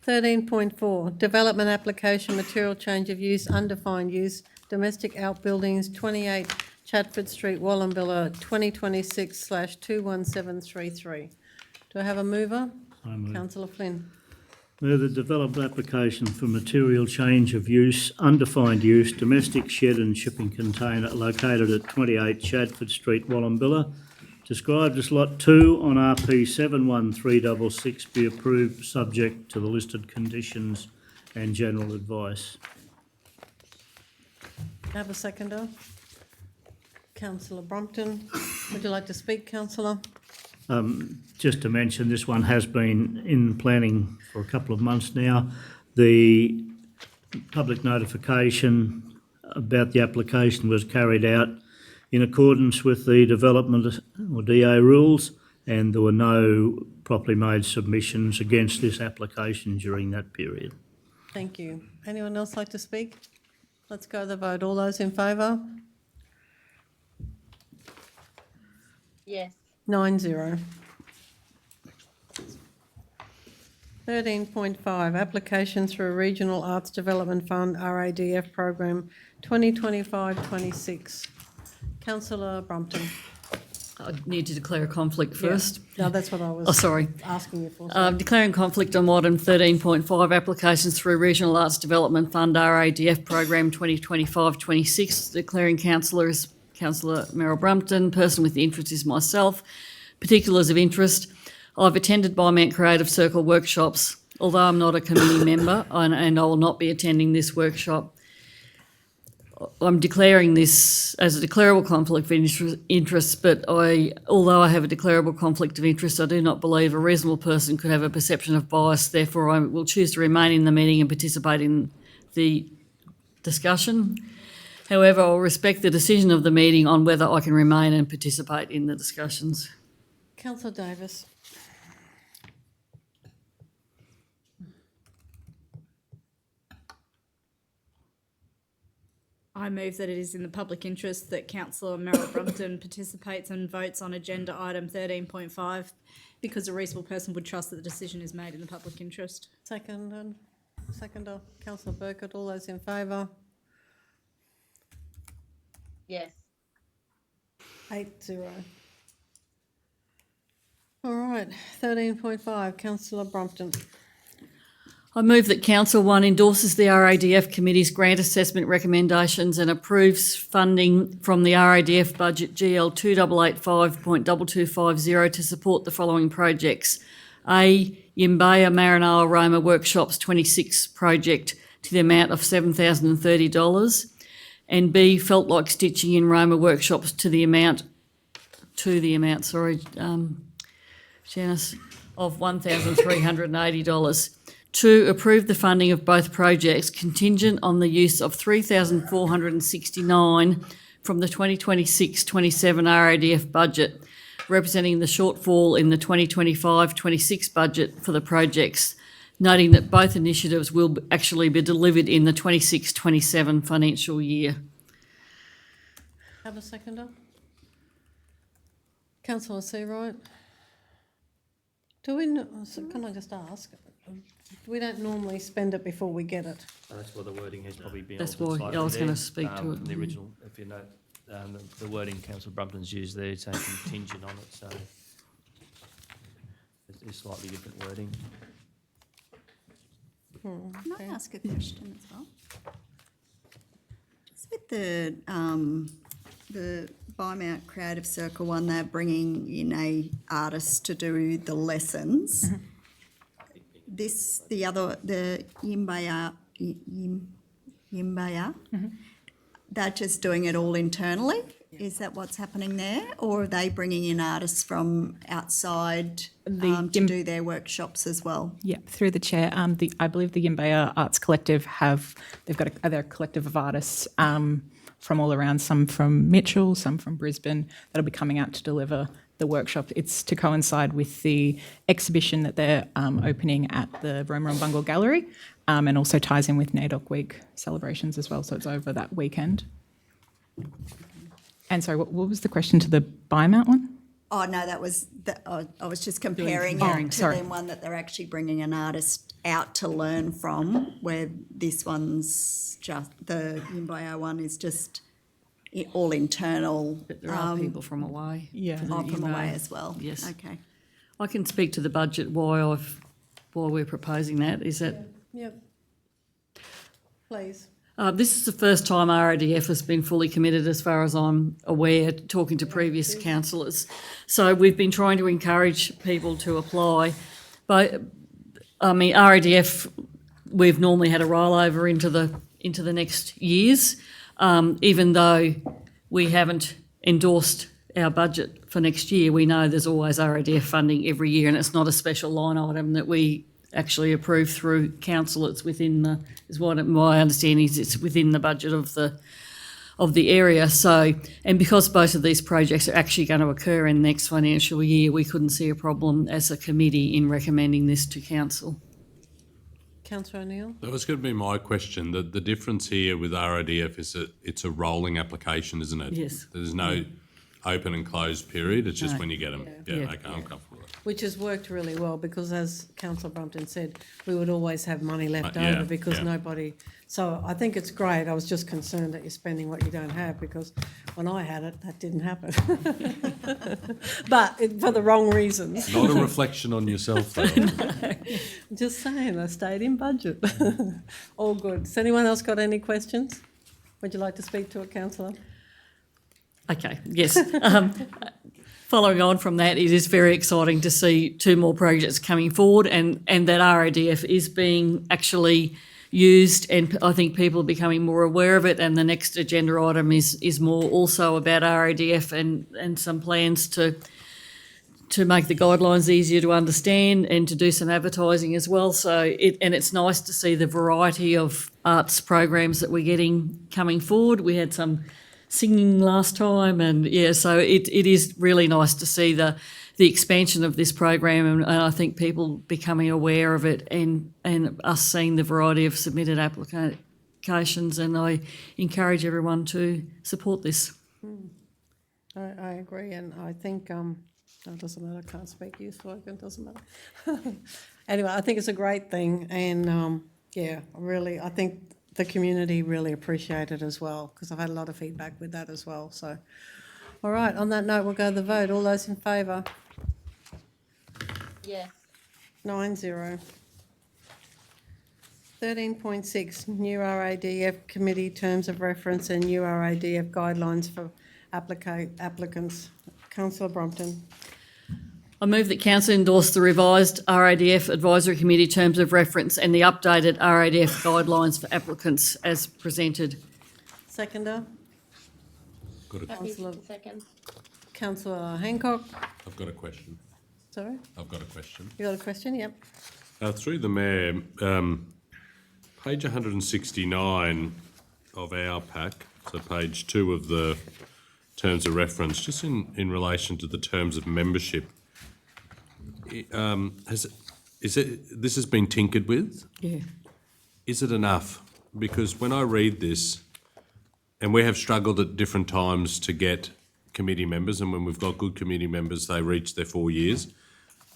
13.4, development application, material change of use, undefined use, domestic outbuildings, 28 Chatford Street, Wallumbilla, 2026/21733. Do I have a mover? I move. Councillor Flynn. Move the development application for material change of use, undefined use, domestic shed and shipping container located at 28 Chadford Street, Wallumbilla, described as Lot 2 on RP 71366 be approved subject to the listed conditions and general advice. Have a seconder? Councillor Brompton. Would you like to speak, councillor? Just to mention, this one has been in planning for a couple of months now. The public notification about the application was carried out in accordance with the development or DA rules, and there were no properly made submissions against this application during that period. Thank you. Anyone else like to speak? Let's go to the vote. All those in favour? Yes. 9-0. 13.5, application through Regional Arts Development Fund RADF program 2025-26. Councillor Brompton. I need to declare a conflict first. No, that's what I was sorry. asking you for. Declaring conflict on item 13.5, applications through Regional Arts Development Fund RADF program 2025-26. Declaring councillor is Councillor Merrill Brumpton. Person with the interest is myself. Particulars of interest. I've attended Bimant Creative Circle workshops. Although I'm not a committee member and I will not be attending this workshop, I'm declaring this as a declarable conflict of interest, but although I have a declarable conflict of interest, I do not believe a reasonable person could have a perception of bias. Therefore, I will choose to remain in the meeting and participate in the discussion. However, I will respect the decision of the meeting on whether I can remain and participate in the discussions. Councillor Davis. I move that it is in the public interest that Councillor Merrill Brumpton participates and votes on agenda item 13.5 because a reasonable person would trust that the decision is made in the public interest. Seconder, Councillor Birkett. All those in favour? Yes. 8-0. All right, 13.5, Councillor Brompton. I move that Council 1 endorses the RADF Committee's grant assessment recommendations and approves funding from the RADF budget GL 2885.2250 to support the following projects. A, Yimbaya Maranoa Roma Workshops 26 project to the amount of $7,030, and B, Felt Like Stitching in Roma Workshops to the amount, Janice, of $1,380. 2, approve the funding of both projects contingent on the use of $3,469 from the 2026-27 RADF budget, representing the shortfall in the 2025-26 budget for the projects, noting that both initiatives will actually be delivered in the 26-27 financial year. Have a seconder? Councillor Seawright. Do we, can I just ask? We don't normally spend it before we get it. That's why the wording has probably been That's altered why slightly I was going to there, speak to it. from the original, if you note, the wording Councillor Brumpton's used there, saying contingent on it, so it's slightly different wording. Can I ask a question as well? Just with the Bimount Creative Circle one, they're bringing in a artist to do the lessons. The Yimbaya, they're just doing it all internally? Is that what's happening there? Or are they bringing in artists from outside to do their workshops as well? Yeah, through the chair, I believe the Yimbaya Arts Collective they've got a collective of artists from all around, some from Mitchell, some from Brisbane, that'll be coming out to deliver the workshop. It's to coincide with the exhibition that they're opening at the Roma and Bungle Gallery, and also ties in with NAIDOC Week celebrations as well, so it's over that weekend. And sorry, what was the question to the Bymount one? Oh, no, that was, I was just comparing it to the one that they're actually bringing an artist out to learn from, where this one's just, the Yimbaya one is just all internal. But there are people from away. Yeah. From away as well. Yes. Okay. I can speak to the budget why we're proposing that. Is that Yep. Please. this is the first time RADF has been fully committed, as far as I'm aware, talking to previous councillors. So we've been trying to encourage people to apply. But I mean, RADF, we've normally had a rollover into the next years, even though we haven't endorsed our budget for next year. We know there's always RADF funding every year, and it's not a special line item that we actually approve through council. It's within my understanding is it's within the budget of the area. So, and because both of these projects are actually going to occur in the next financial year, we couldn't see a problem as a committee in recommending this to council. Councillor O'Neill? That was going to be my question. The difference here with RADF is that it's a rolling application, isn't it? Yes. There's no open and closed period. It's just No. when you get them. Yeah. Okay, I'm comfortable with that. Which has worked really well, because as Councillor Brumpton said, we would always have money left Yeah, over because yeah. nobody, so I think it's great. I was just concerned that you're spending what you don't have, because when I had it, that didn't happen. But for the wrong reasons. Not a reflection on yourself, though. Just saying, I stayed in budget. All good. Has anyone else got any questions? Would you like to speak to it, councillor? Okay, yes. Following on from that, it is very exciting to see two more projects coming forward, and that RADF is being actually used, and I think people are becoming more aware of it. And the next agenda item is more also about RADF and some plans to make the guidelines easier to understand and to do some advertising as well. So it's nice to see the variety of arts programs that we're getting coming forward. We had some singing last time, and so it is really nice to see the expansion of this program, and I think people becoming aware of it, and us seeing the variety of submitted applications, and I encourage everyone to support this. I agree, and I think, it doesn't matter, I can't speak youth slogan, doesn't matter. Anyway, I think it's a great thing, and I think the community really appreciate it as well, because I've had a lot of feedback with that as well. So, all right, on that note, we'll go to the vote. All those in favour? Yes. 9-0. 13.6, new RADF committee terms of reference and new RADF guidelines for applicants. Councillor Brumpton. I move that Council endorse the revised RADF Advisory Committee terms of reference and the updated RADF guidelines for applicants as presented. Seconder. Second. Councillor Hancock. I've got a question. Sorry? I've got a question. You got a question? Yep. Through the Mayor, page 169 of our pack, so page 2 of the terms of reference, just in relation to the terms of membership, this has been tinkered with? Yeah. Is it enough? Because when I read this, and we have struggled at different times to get committee members, and when we've got good committee members, they reach their 4 years.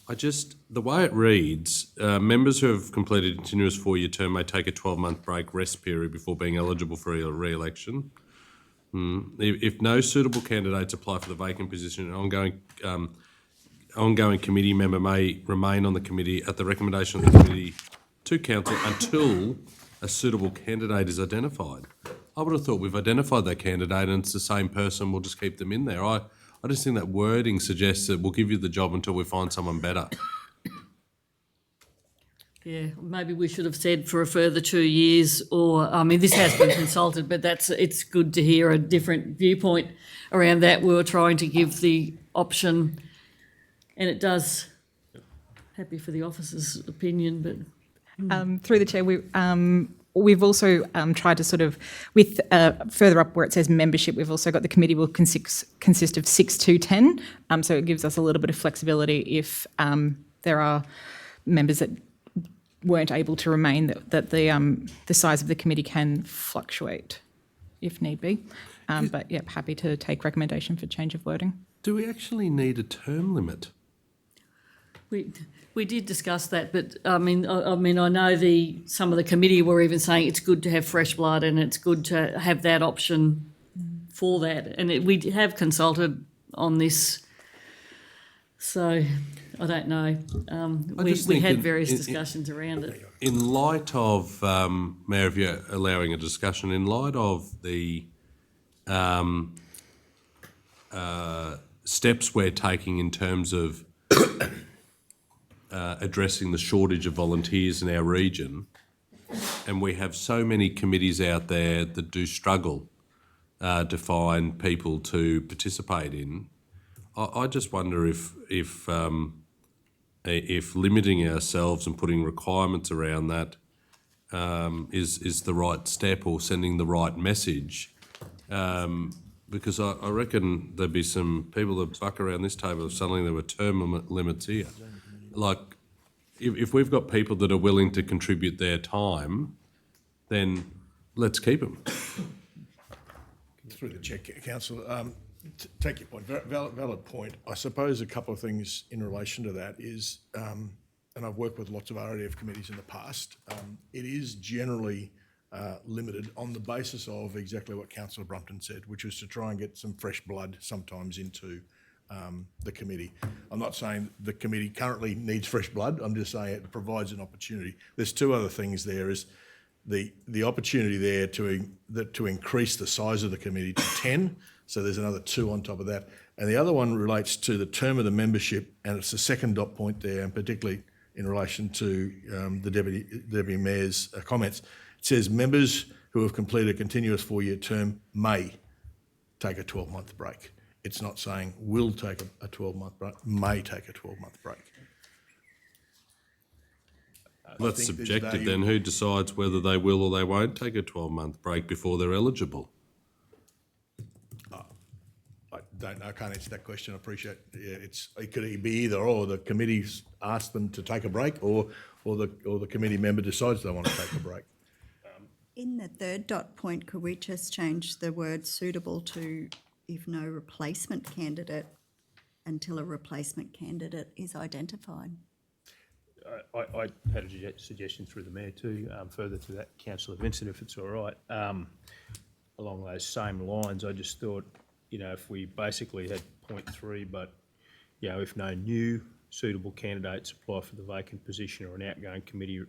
The way it reads, members who have completed a continuous 4-year term may take a 12-month break rest period before being eligible for re-election. If no suitable candidates apply for the vacant position, an ongoing committee member may remain on the committee at the recommendation of the committee to council until a suitable candidate is identified. I would have thought we've identified that candidate and it's the same person, we'll just keep them in there. I just think that wording suggests that we'll give you the job until we find someone better. Yeah, maybe we should have said for a further 2 years, or, I mean, this has been consulted, but it's good to hear a different viewpoint around that. We were trying to give the option, and it does, happy for the officer's opinion, but Through the chair, we've also tried to sort of, with further up where it says membership, we've also got the committee will consist of 6 to 10. So it gives us a little bit of flexibility if there are members that weren't able to remain, that the size of the committee can fluctuate if need be. But yeah, happy to take recommendation for change of wording. Do we actually need a term limit? we did discuss that, but I mean, I know some of the committee were even saying it's good to have fresh blood and it's good to have that option for that. And we have consulted on this, so I don't know. We had various discussions around it. In light of, Mayor, if you're allowing a discussion, in light of the steps we're taking in terms of addressing the shortage of volunteers in our region, and we have so many committees out there that do struggle to find people to participate in, I just wonder if limiting ourselves and putting requirements around that is the right step, or sending the right message. Because I reckon there'd be some people that buck around this table if suddenly there were term limits here. Like, if we've got people that are willing to contribute their time, then let's keep them. Through the chair, Councillor, take your point, valid point. I suppose a couple of things in relation to that is, and I've worked with lots of RADF committees in the past, it is generally limited on the basis of exactly what Councillor Brumpton said, which was to try and get some fresh blood sometimes into the committee. I'm not saying the committee currently needs fresh blood, I'm just saying it provides an opportunity. There's two other things there, is the opportunity there to increase the size of the committee to 10, so there's another 2 on top of that. And the other one relates to the term of the membership, and it's the second dot point there, and particularly in relation to the Deputy Mayor's comments. It says members who have completed a continuous 4-year term may take a 12-month break. It's not saying will take a 12-month break, may take a 12-month break. That's subjective then. Who decides whether they will or they won't take a 12-month break before they're eligible? I don't know, I can't answer that question. I appreciate it could be either or. The committee's asked them to take a break, or the committee member decides they want to take a break. In the third dot point, could we just change the word suitable to if no replacement candidate until a replacement candidate is identified? I had a suggestion through the Mayor too, further to that, Councillor Vincent, if it's all right. Along those same lines, I just thought, if we basically had point 3, but, if no new suitable candidates apply for the vacant position, or an outgoing committee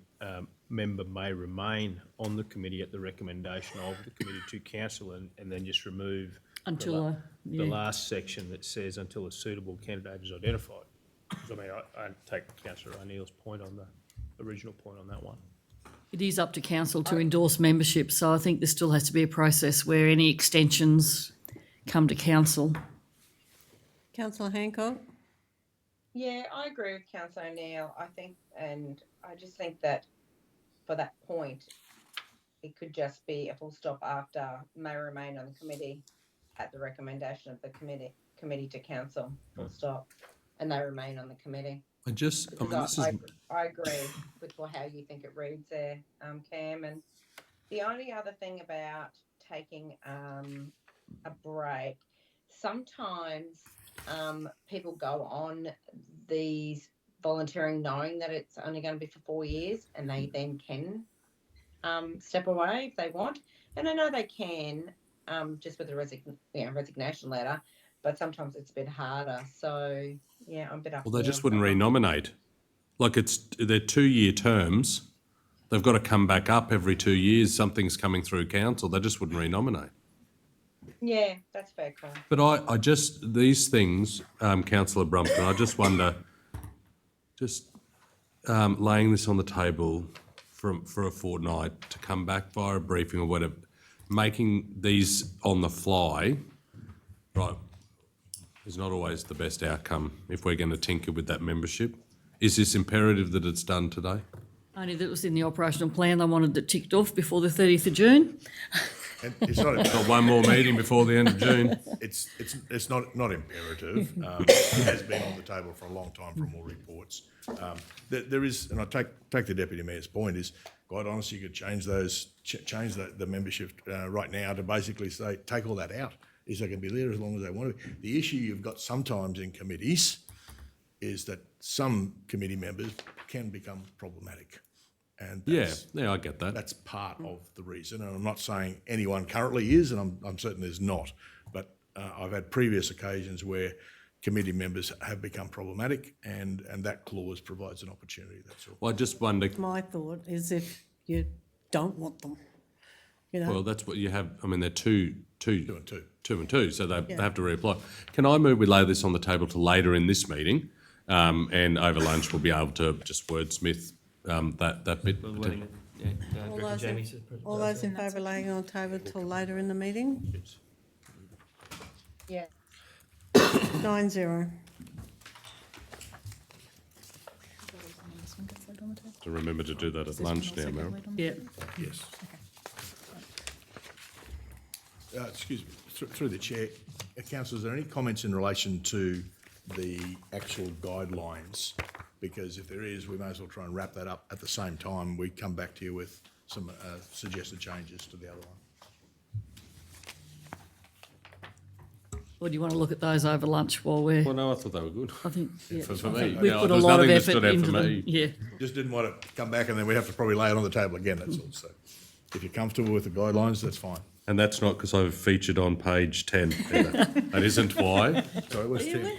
member may remain on the committee at the recommendation of the committee to council, and then just remove until the last section that says until a suitable candidate is identified. I mean, I take Councillor O'Neill's point on the original point on that one. It is up to council to endorse membership, so I think there still has to be a process where any extensions come to council. Councillor Hancock? Yeah, I agree with Councillor O'Neill. I just think that for that point, it could just be a full stop after may remain on the committee at the recommendation of the committee to council, full stop, and they remain on the committee. I agree with how you think it reads there, Cam. And the only other thing about taking a break, sometimes people go on these volunteering knowing that it's only going to be for 4 years, and they then can step away if they want. And I know they can just with a resignation letter, but sometimes it's a bit harder. So yeah, I'm a bit up. Well, they just wouldn't renominate. Like, they're 2-year terms. They've got to come back up every 2 years. Something's coming through council. They just wouldn't renominate. Yeah, that's fair call. But I just, these things, Councillor Brumpton, I just wonder, laying this on the table for a fortnight to come back via a briefing or whatever, making these on the fly, right, is not always the best outcome if we're going to tinker with that membership. Is this imperative that it's done today? Only that it was in the operational plan. They wanted it ticked off before the 30th of June. And it's not. Got one more meeting before the end of June. It's not imperative. It has been on the table for a long time from all reports. There is, and I take the deputy mayor's point, is quite honestly, you could change the membership right now to basically say take all that out. Is they can be there as long as they want to be. The issue you've got sometimes in committees is that some committee members can become problematic. And Yeah, I get that. that's part of the reason. And I'm not saying anyone currently is, and I'm certain there's not. But I've had previous occasions where committee members have become problematic, and that clause provides an opportunity. That's all. Well, I just wonder. My thought is if you don't want them, you know. Well, that's what you have. I mean, they're two and two, so they Yeah. have to reapply. Can I move? We lay this on the table to later in this meeting, and over lunch we'll be able to just wordsmith that bit. All those in favour of laying on the table till later in the meeting? Yeah. 9-0. To remember to do that at lunch now, Mary. Yeah. Yes. Excuse me, through the chair, councillor, is there any comments in relation to the actual guidelines? Because if there is, we may as well try and wrap that up at the same time. We come back to you with some suggested changes to the other one. Or do you want to look at those over lunch while we're? Well, no, I thought they were good. I think yeah, For I me, think we've yeah, put a there's lot of nothing that effort stood out into for them. me. Yeah. Just didn't want to come back and then we have to probably lay it on the table again, that's all. So if you're comfortable with the guidelines, that's fine. And that's not because I've featured on page 10 either. That isn't why. Sorry, where's Tim?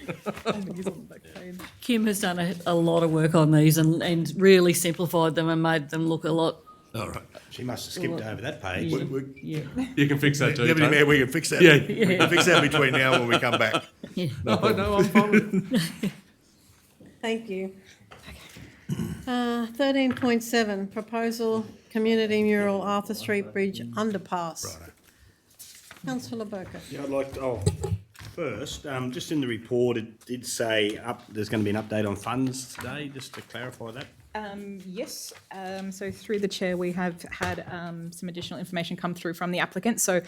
Kim has done a lot of work on these and really simplified them and made them look a lot. All right. She must have skipped over that page. Yeah. You can fix that too. Deputy Tony. Mayor, we can fix that. Yeah. We can fix that between now and when we come back. No, I'm fine with it. Thank you. 13.7, proposal community mural Arthur Street Bridge underpass. Councillor Birkett. Yeah, I'd like to, first, just in the report, it did say there's going to be an update on funds today, just to clarify that. Yes, so through the chair, we have had some additional information come through from the applicant. So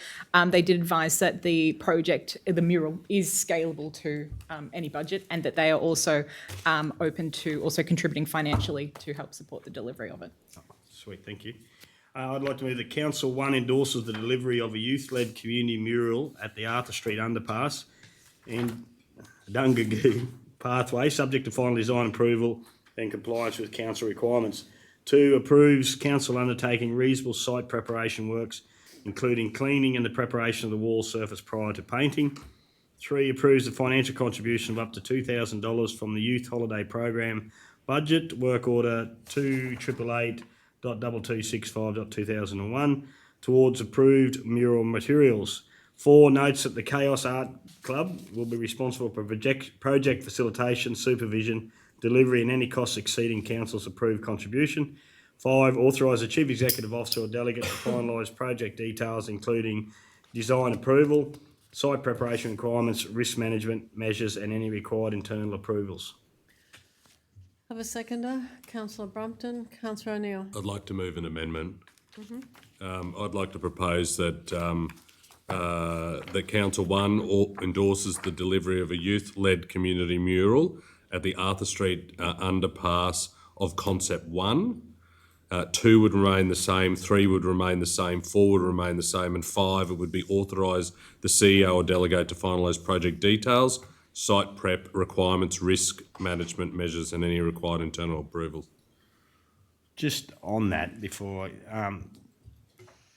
they did advise that the project, the mural, is scalable to any budget, and that they are also open to also contributing financially to help support the delivery of it. Sweet, thank you. I'd like to move that Council 1 endorses the delivery of a youth-led community mural at the Arthur Street underpass and Dungagoo pathway, subject to final design approval and compliance with council requirements. 2, approves council undertaking reasonable site preparation works, including cleaning and the preparation of the wall surface prior to painting. 3, approves the financial contribution of up to $2,000 from the Youth Holiday Program budget, work order 2888.2265.2001, towards approved mural materials. 4, notes that the Chaos Art Club will be responsible for project facilitation, supervision, delivery and any costs exceeding council's approved contribution. 5, authorise the Chief Executive Officer or delegate to finalise project details, including design approval, site preparation requirements, risk management measures and any required internal approvals. Have a seconder, Councillor Brumpton. Councillor O'Neill. I'd like to move an amendment. I'd like to propose that that Council 1 endorses the delivery of a youth-led community mural at the Arthur Street underpass of Concept 1. 2 would remain the same, 3 would remain the same, 4 would remain the same, and 5, it would be authorise the CEO or delegate to finalise project details, site prep requirements, risk management measures, and any required internal approvals. Just on that, before,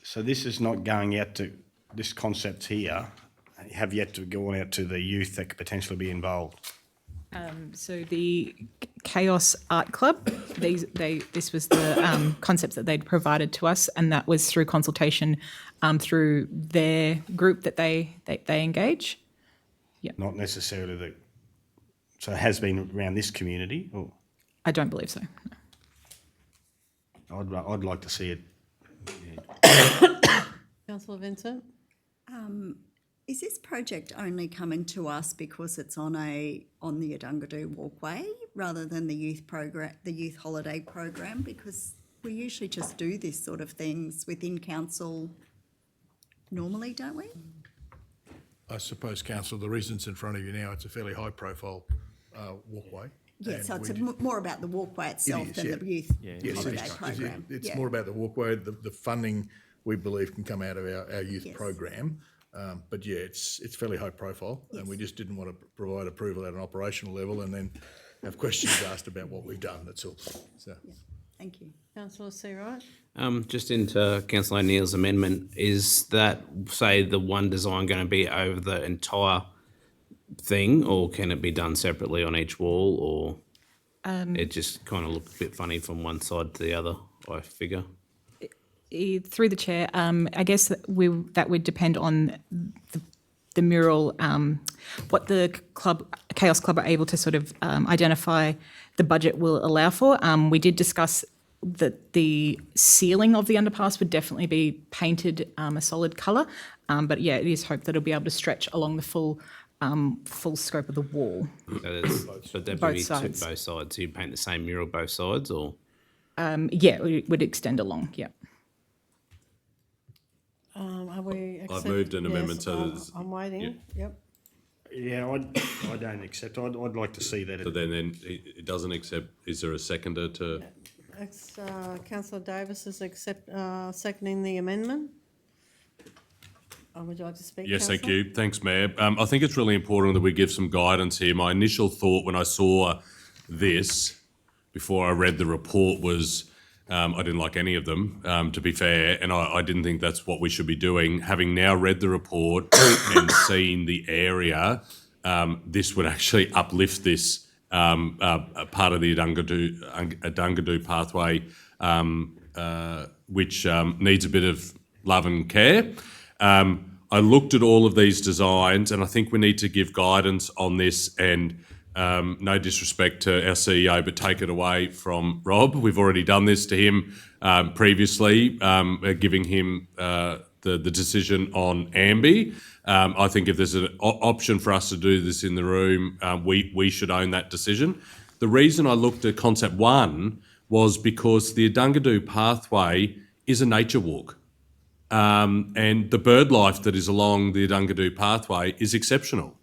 so this is not going out to, this concept here, have yet to go on out to the youth that could potentially be involved. So the Chaos Art Club, this was the concepts that they'd provided to us, and that was through consultation through their group that they engage. Yeah. Not necessarily so it has been around this community, or? I don't believe so. No. I'd like to see it. Councillor Vincent? Is this project only coming to us because it's on the Adungadoo walkway rather than the youth holiday program? Because we usually just do this sort of things within council normally, don't we? I suppose, Council, the reason it's in front of you now, it's a fairly high-profile walkway. Yeah, and so it's we more about the walkway itself is, than yeah. the youth Yes, holiday program. It's Yeah. more about the walkway. The funding, we believe, can come out of our youth Yes. program. But yeah, it's fairly high profile, and we just didn't want to provide approval at an operational level and then have questions asked about what we've done, that's all. So. Thank you. Councillor Seawright? Just into Councillor O'Neill's amendment, is that, say, the one design going to be over the entire thing, or can it be done separately on each wall, or it just kind of looked a bit funny from one side to the other, I figure? Through the chair, I guess that would depend on the mural, what the Chaos Club are able to sort of identify the budget will allow for. We did discuss that the ceiling of the underpass would definitely be painted a solid colour, but yeah, it is hoped that it'll be able to stretch along the full scope of the wall. So that'd Both be sides. both sides. So you paint the same mural both sides, or? Yeah, it would extend along, yeah. Are we? I've moved an amendment Yes, so there's. I'm waiting, yep. Yeah, I don't accept. I'd like to see that. So then it doesn't accept, is there a seconder to? It's, Councillor Davis is seconding the amendment. Would you like to speak, Yes, thank Councillor? you. Thanks, Mayor. I think it's really important that we give some guidance here. My initial thought when I saw this, before I read the report, was I didn't like any of them, to be fair, and I didn't think that's what we should be doing. Having now read the report and seen the area, this would actually uplift this part of the Adungadoo pathway, which needs a bit of love and care. I looked at all of these designs, and I think we need to give guidance on this, and no disrespect to our CEO, but take it away from Rob. We've already done this to him previously, giving him the decision on Amby. I think if there's an option for us to do this in the room, we should own that decision. The reason I looked at concept one was because the Adungadoo pathway is a nature walk. And the bird life that is along the Adungadoo pathway is exceptional.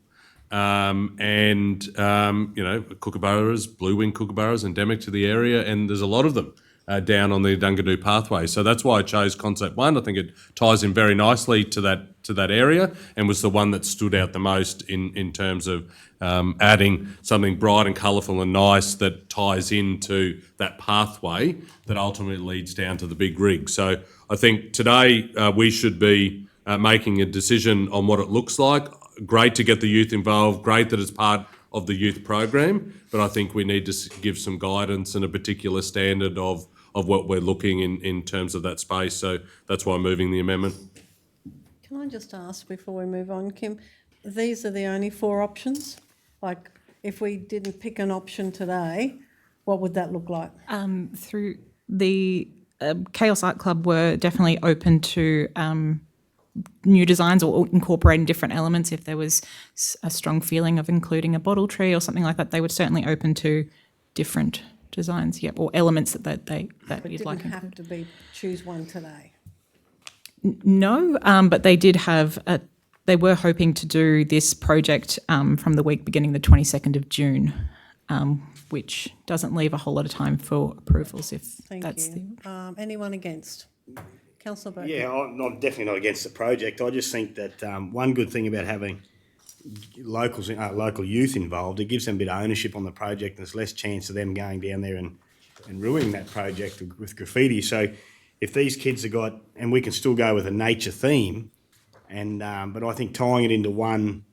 Kookaburras, blue-winged kookaburras, endemic to the area, and there's a lot of them down on the Adungadoo pathway. So that's why I chose concept one. I think it ties in very nicely to that area, and was the one that stood out the most in terms of adding something bright and colourful and nice that ties into that pathway that ultimately leads down to the big rig. So I think today we should be making a decision on what it looks like. Great to get the youth involved, great that it's part of the youth program, but I think we need to give some guidance and a particular standard of what we're looking in terms of that space. So that's why I'm moving the amendment. Can I just ask before we move on, Kim, these are the only 4 options? Like, if we didn't pick an option today, what would that look like? Through the Chaos Art Club were definitely open to new designs or incorporating different elements. If there was a strong feeling of including a bottle tree or something like that, they were certainly open to different designs, yep, or elements that you'd like. It didn't have to choose one today. No, but they did have they were hoping to do this project from the week beginning the 22nd of June, which doesn't leave a whole lot of time for approvals if Thank that's you. Anyone against? Councillor Birkett. Yeah, I'm definitely not against the project. I just think that one good thing about having local youth involved, it gives them a bit of ownership on the project, and there's less chance of them going down there and ruining that project with graffiti. So if these kids have got, and we can still go with a nature theme, and but I think tying it into one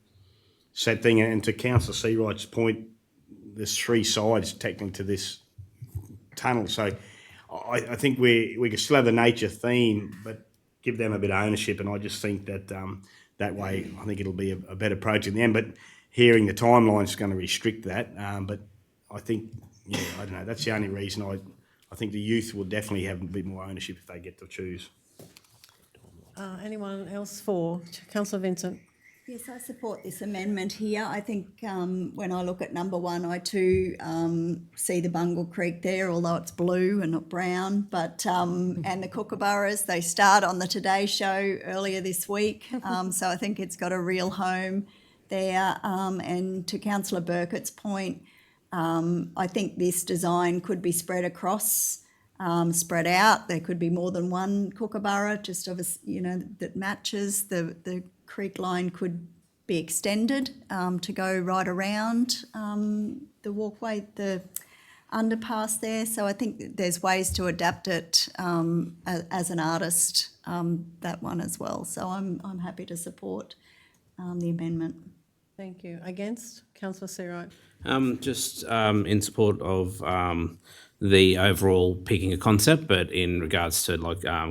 set thing, and to Councillor Seawright's point, there's 3 sides technically to this tunnel. So I think we can still have the nature theme, but give them a bit of ownership, and I just think that that way I think it'll be a better project in the end. But hearing the timeline is going to restrict that. But I think, I don't know, that's the only reason I think the youth will definitely have a bit more ownership if they get to choose. Anyone else for? Councillor Vincent? Yes, I support this amendment here. I think when I look at number 1, I too see the Bungle Creek there, although it's blue and not brown. But and the kookaburras, they start on the Today Show earlier this week, so I think it's got a real home there. And to Councillor Birkett's point, I think this design could be spread across, spread out. There could be more than one kookaburra, just of a, that matches. The creek line could be extended to go right around the walkway, the underpass there. So I think there's ways to adapt it as an artist, that one as well. So I'm happy to support the amendment. Thank you. Against? Councillor Searight. Just in support of the overall picking a concept, but in regards to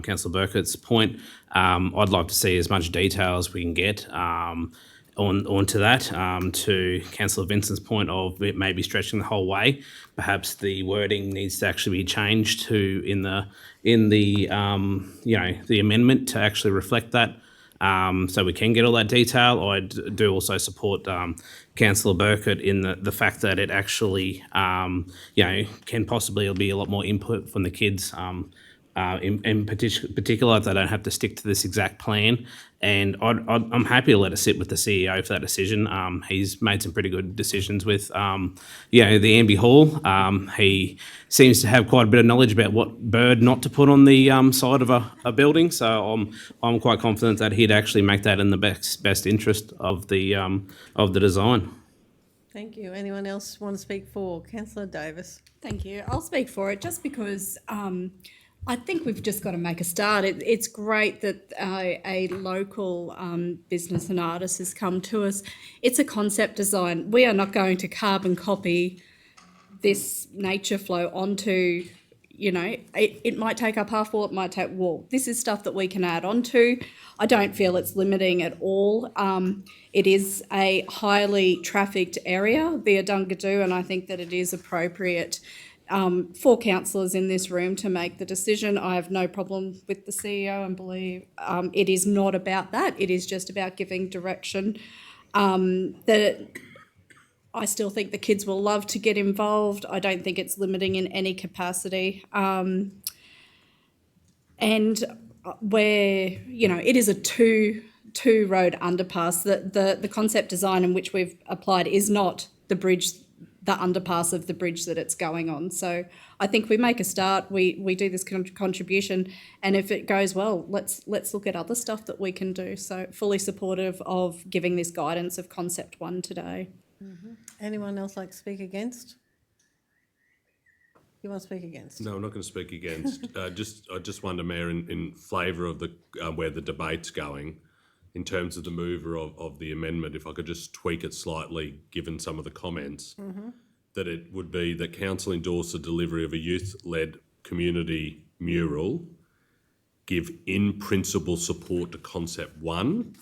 Councillor Birkett's point, I'd like to see as much detail as we can get onto that. To Councillor Vincent's point of it maybe stretching the whole way, perhaps the wording needs to actually be changed to in the amendment to actually reflect that. So we can get all that detail. I do also support Councillor Birkett in the fact that it actually, can possibly be a lot more input from the kids, in particular if they don't have to stick to this exact plan. And I'm happy to let it sit with the CEO for that decision. He's made some pretty good decisions with, the Amby Hall. He seems to have quite a bit of knowledge about what bird not to put on the side of a building. So I'm quite confident that he'd actually make that in the best interest of the design. Thank you. Anyone else want to speak for? Councillor Davis. Thank you. I'll speak for it just because I think we've just got to make a start. It's great that a local business and artist has come to us. It's a concept design. We are not going to carbon copy this nature flow onto, it might take up half wall, it might take wall. This is stuff that we can add onto. I don't feel it's limiting at all. It is a highly trafficked area, the Adungadoo, and I think that it is appropriate for councillors in this room to make the decision. I have no problem with the CEO and believe it is not about that. It is just about giving direction. That I still think the kids will love to get involved. I don't think it's limiting in any capacity. And where, it is a two-road underpass. The concept design in which we've applied is not the bridge, the underpass of the bridge that it's going on. So I think we make a start, we do this contribution, and if it goes well, let's look at other stuff that we can do. So fully supportive of giving this guidance of concept 1 today. Mm-hmm. Anyone else like to speak against? You want to speak against? No, I'm not going to speak against. I just wonder, Mayor, in flavour of the where the debate's going, in terms of the mover of the amendment, if I could just tweak it slightly, given some of the comments, that it would be that council endorse the delivery of a youth-led community mural, give in principle support to concept 1,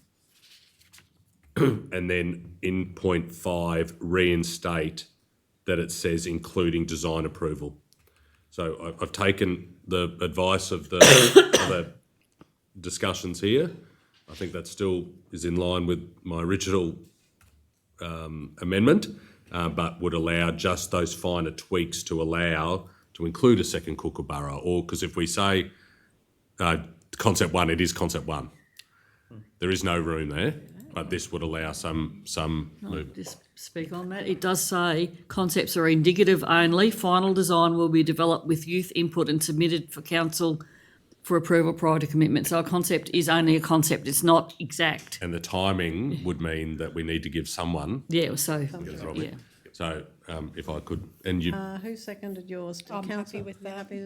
and then in point 5 reinstate that it says including design approval. So I've taken the advice of the discussions here. I think that still is in line with my original amendment, but would allow just those finer tweaks to include a second kookaburra, or because if we say concept 1, it is concept 1. There is no room there, but this would allow some move. Just speak on that. It does say concepts are indicative only. Final design will be developed with youth input and submitted for council for approval prior to commitment. So a concept is only a concept. It's not exact. And the timing would mean that we need to give someone. Yeah. So yeah. So if I could, and you. Who seconded yours? I'm happy with that. Happy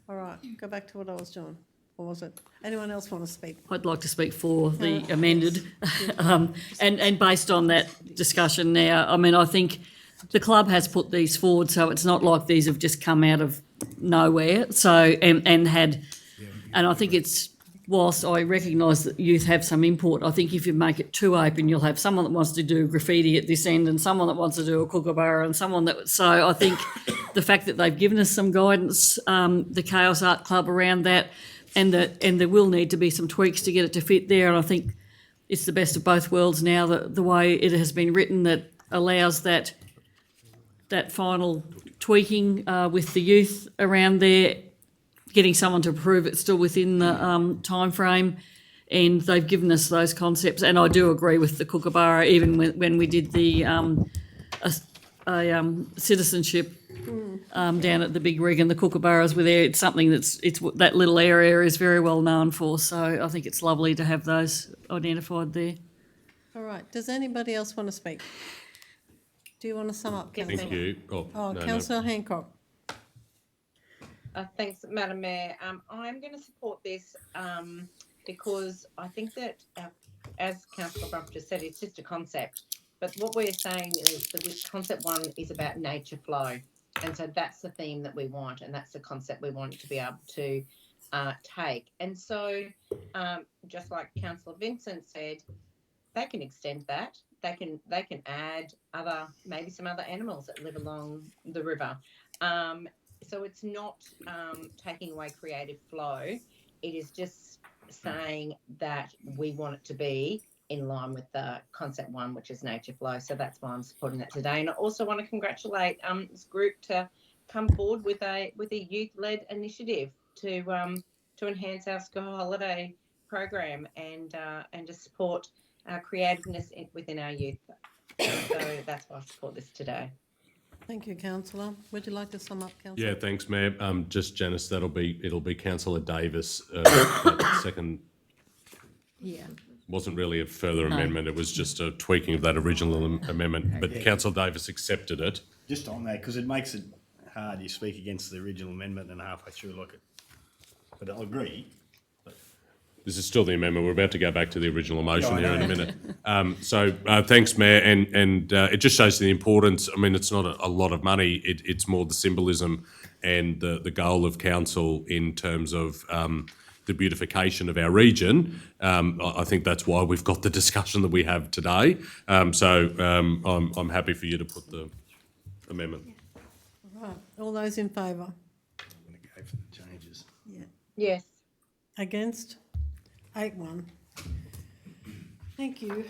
all right. Go back to what I was doing. Or was it? Anyone else want to speak? I'd like to speak for the amended. And based on that discussion now, I mean, I think the club has put these forward, so it's not like these have just come out of nowhere. So, and I think it's whilst I recognise that youth have some input, I think if you make it too open, you'll have someone that wants to do graffiti at this end and someone that wants to do a kookaburra and someone that... So I think the fact that they've given us some guidance, the Chaos Art Club around that, and there will need to be some tweaks to get it to fit there, and I think it's the best of both worlds now, the way it has been written, that allows that final tweaking with the youth around there, getting someone to approve it still within the time frame, and they've given us those concepts. And I do agree with the kookaburra, even when we did the citizenship down at the big rig and the kookaburras were there. It's something that little area is very well known for, so I think it's lovely to have those identified there. All right, does anybody else want to speak? Do you want to sum up, Councillor? Thank you. Councillor Hancock. Thanks, Madam Mayor. I'm going to support this because I think that, as Councillor Bruff just said, it's just a concept. But what we're saying is that concept one is about nature flow. And so that's the theme that we want, and that's the concept we want to be able to take. And so, just like Councillor Vincent said, they can extend that. They can add maybe some other animals that live along the river. So it's not taking away creative flow. It is just saying that we want it to be in line with the concept one, which is nature flow. So that's why I'm supporting that today. And I also want to congratulate this group to come forward with a youth-led initiative to enhance our school holiday program and to support creativeness within our youth. So that's why I support this today. Thank you, Councillor. Would you like to sum up, Councillor? Yeah, thanks, Mayor. Just Janice, it'll be Councillor Davis. That second wasn't really a further amendment. It was just a tweaking of that original amendment. But Councillor Davis accepted it. Just on that, because it makes it hard. You speak against the original amendment and halfway through but I agree. This is still the amendment. We're about to go back to the original motion here in a minute. So thanks, Mayor, and it just shows the importance. I mean, it's not a lot of money. It's more the symbolism and the goal of council in terms of the beautification of our region. I think that's why we've got the discussion that we have today. So I'm happy for you to put the amendment. All right. All those in favour? I'm going to go for the changes. Yeah. Yes. Against? 8-1. Thank you.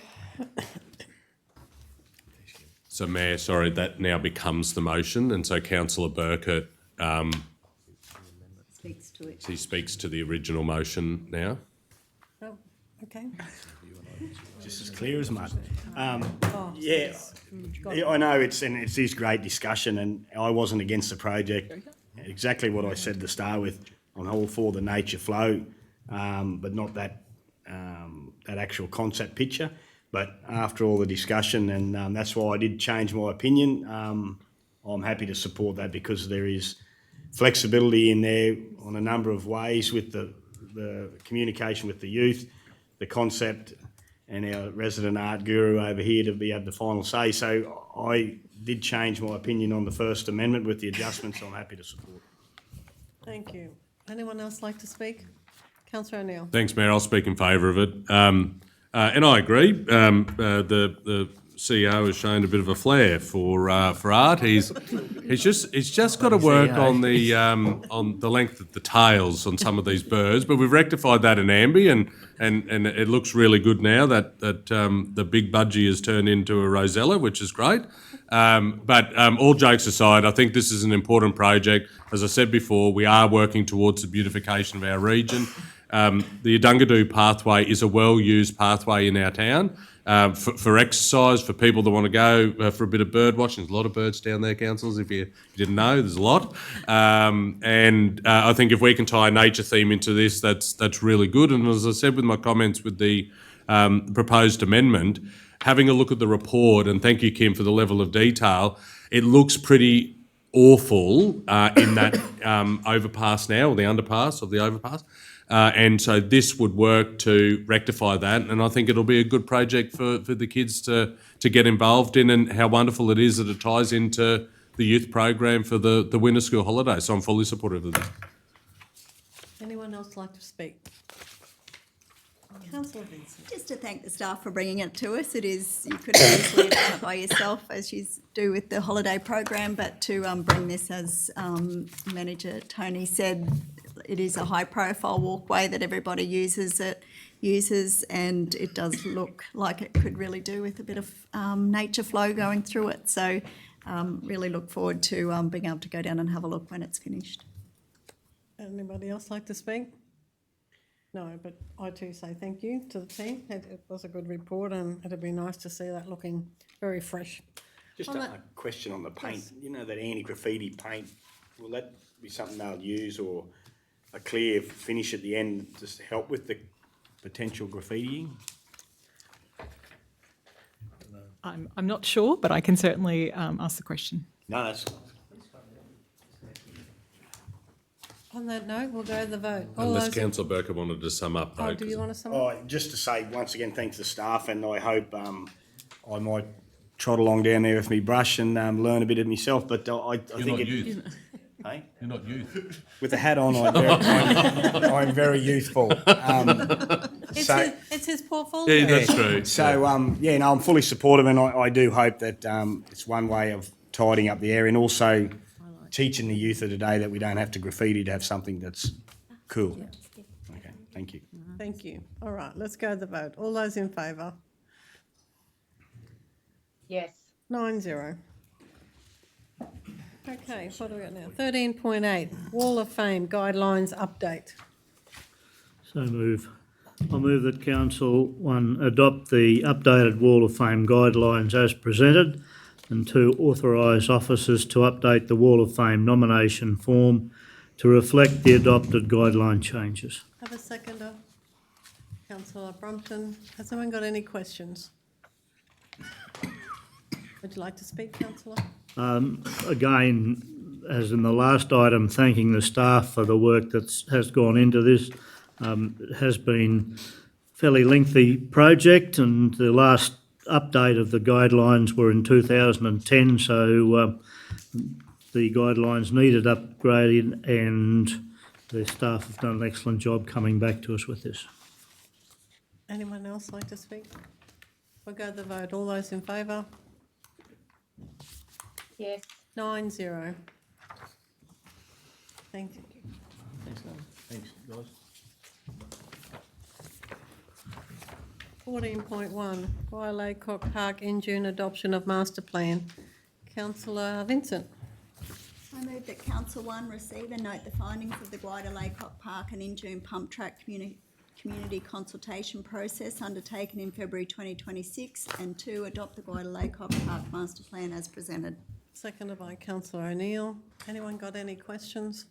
So, Mayor, sorry, that now becomes the motion, and so Councillor Birkett Speaks to it. he speaks to the original motion now. Oh, okay. Just as clear as mud. Got I know it's this great discussion, and I wasn't against the project. Exactly what I said to start with. I'm all for the nature flow, but not that actual concept picture. But after all the discussion, and that's why I did change my opinion. I'm happy to support that because there is flexibility in there on a number of ways with the communication with the youth, the concept, and our resident art guru over here to be able the final say. So I did change my opinion on the First Amendment with the adjustments. I'm happy to support. Thank you. Anyone else like to speak? Councillor O'Neill. Thanks, Mayor. I'll speak in favour of it. And I agree. The CEO has shown a bit of a flair for art. He's just got to work on the length of the tails on some of these birds. But we've rectified that in Ambi, and it looks really good now that the big budgie has turned into a rosella, which is great. But all jokes aside, I think this is an important project. As I said before, we are working towards the beautification of our region. The Adungadoo pathway is a well-used pathway in our town for exercise, for people that want to go for a bit of bird watching. There's a lot of birds down there, councillors, if you didn't know, there's a lot. And I think if we can tie a nature theme into this, that's really good. And as I said with my comments with the proposed amendment, having a look at the report, and thank you, Kim, for the level of detail, it looks pretty awful in that overpass now, or the underpass of the overpass. And so this would work to rectify that, and I think it'll be a good project for the kids to get involved in, and how wonderful it is that it ties into the youth program for the winter school holidays. So I'm fully supportive of this. Anyone else like to speak? Councillor Vincent. Just to thank the staff for bringing it to us. It is, you could have easily have done it by yourself, as you do with the holiday program, but to bring this, as Manager Tony said, it is a high-profile walkway that everybody uses, and it does look like it could really do with a bit of nature flow going through it. So really look forward to being able to go down and have a look when it's finished. Anybody else like to speak? No, but I too say thank you to the team. It was a good report, and it'd be nice to see that looking very fresh. Just On a that- question on the paint. Yes. You know, that anti-graffiti paint, will that be something they'll use, or a clear finish at the end just to help with the potential graffitiing? I'm not sure, but I can certainly ask the question. No, that's... On that note, we'll go to the vote. All Unless those in- Councillor Birkett wanted to sum up though. Oh, do you 'cause- want to sum up? Oh, just to say, once again, thanks to the staff, and I hope I might trot along down there with me brush and learn a bit of myself, but I think not it... youth. Hey? You're not youth. With the hat on, I'm very youthful. It's his portfolio. Yeah, that's true. So, I'm fully supportive, and I do hope that it's one way of tidying up the area, and also teaching the youth of today that we don't have to graffiti to have something that's cool. Okay, thank you. Thank you. All right, let's go to the vote. All those in favour? Yes. 9-0. Okay, what do we got now? 13.8, Wall of Fame Guidelines Update. So move. I move that Council, 1, adopt the updated Wall of Fame guidelines as presented, and 2, authorise officers to update the Wall of Fame nomination form to reflect the adopted guideline changes. Have a seconder. Councillor Brompton. Has anyone got any questions? Would you like to speak, councillor? Again, as in the last item, thanking the staff for the work that has gone into this. It has been a fairly lengthy project, and the last update of the guidelines were in 2010, so the guidelines needed upgrading, and the staff have done an excellent job coming back to us with this. Anyone else like to speak? We'll go to the vote. All those in favour? Yes. 9-0. Thank you. Thanks, guys. 14.1, Laycock Park in June adoption of master plan. Councillor Vincent. I move that Council 1 receive and note the findings of the Laycock Park and in-June pump track community consultation process undertaken in February 2026, and 2, adopt the Laycock Park master plan as presented. Seconded by Councillor O'Neill. Anyone got any questions?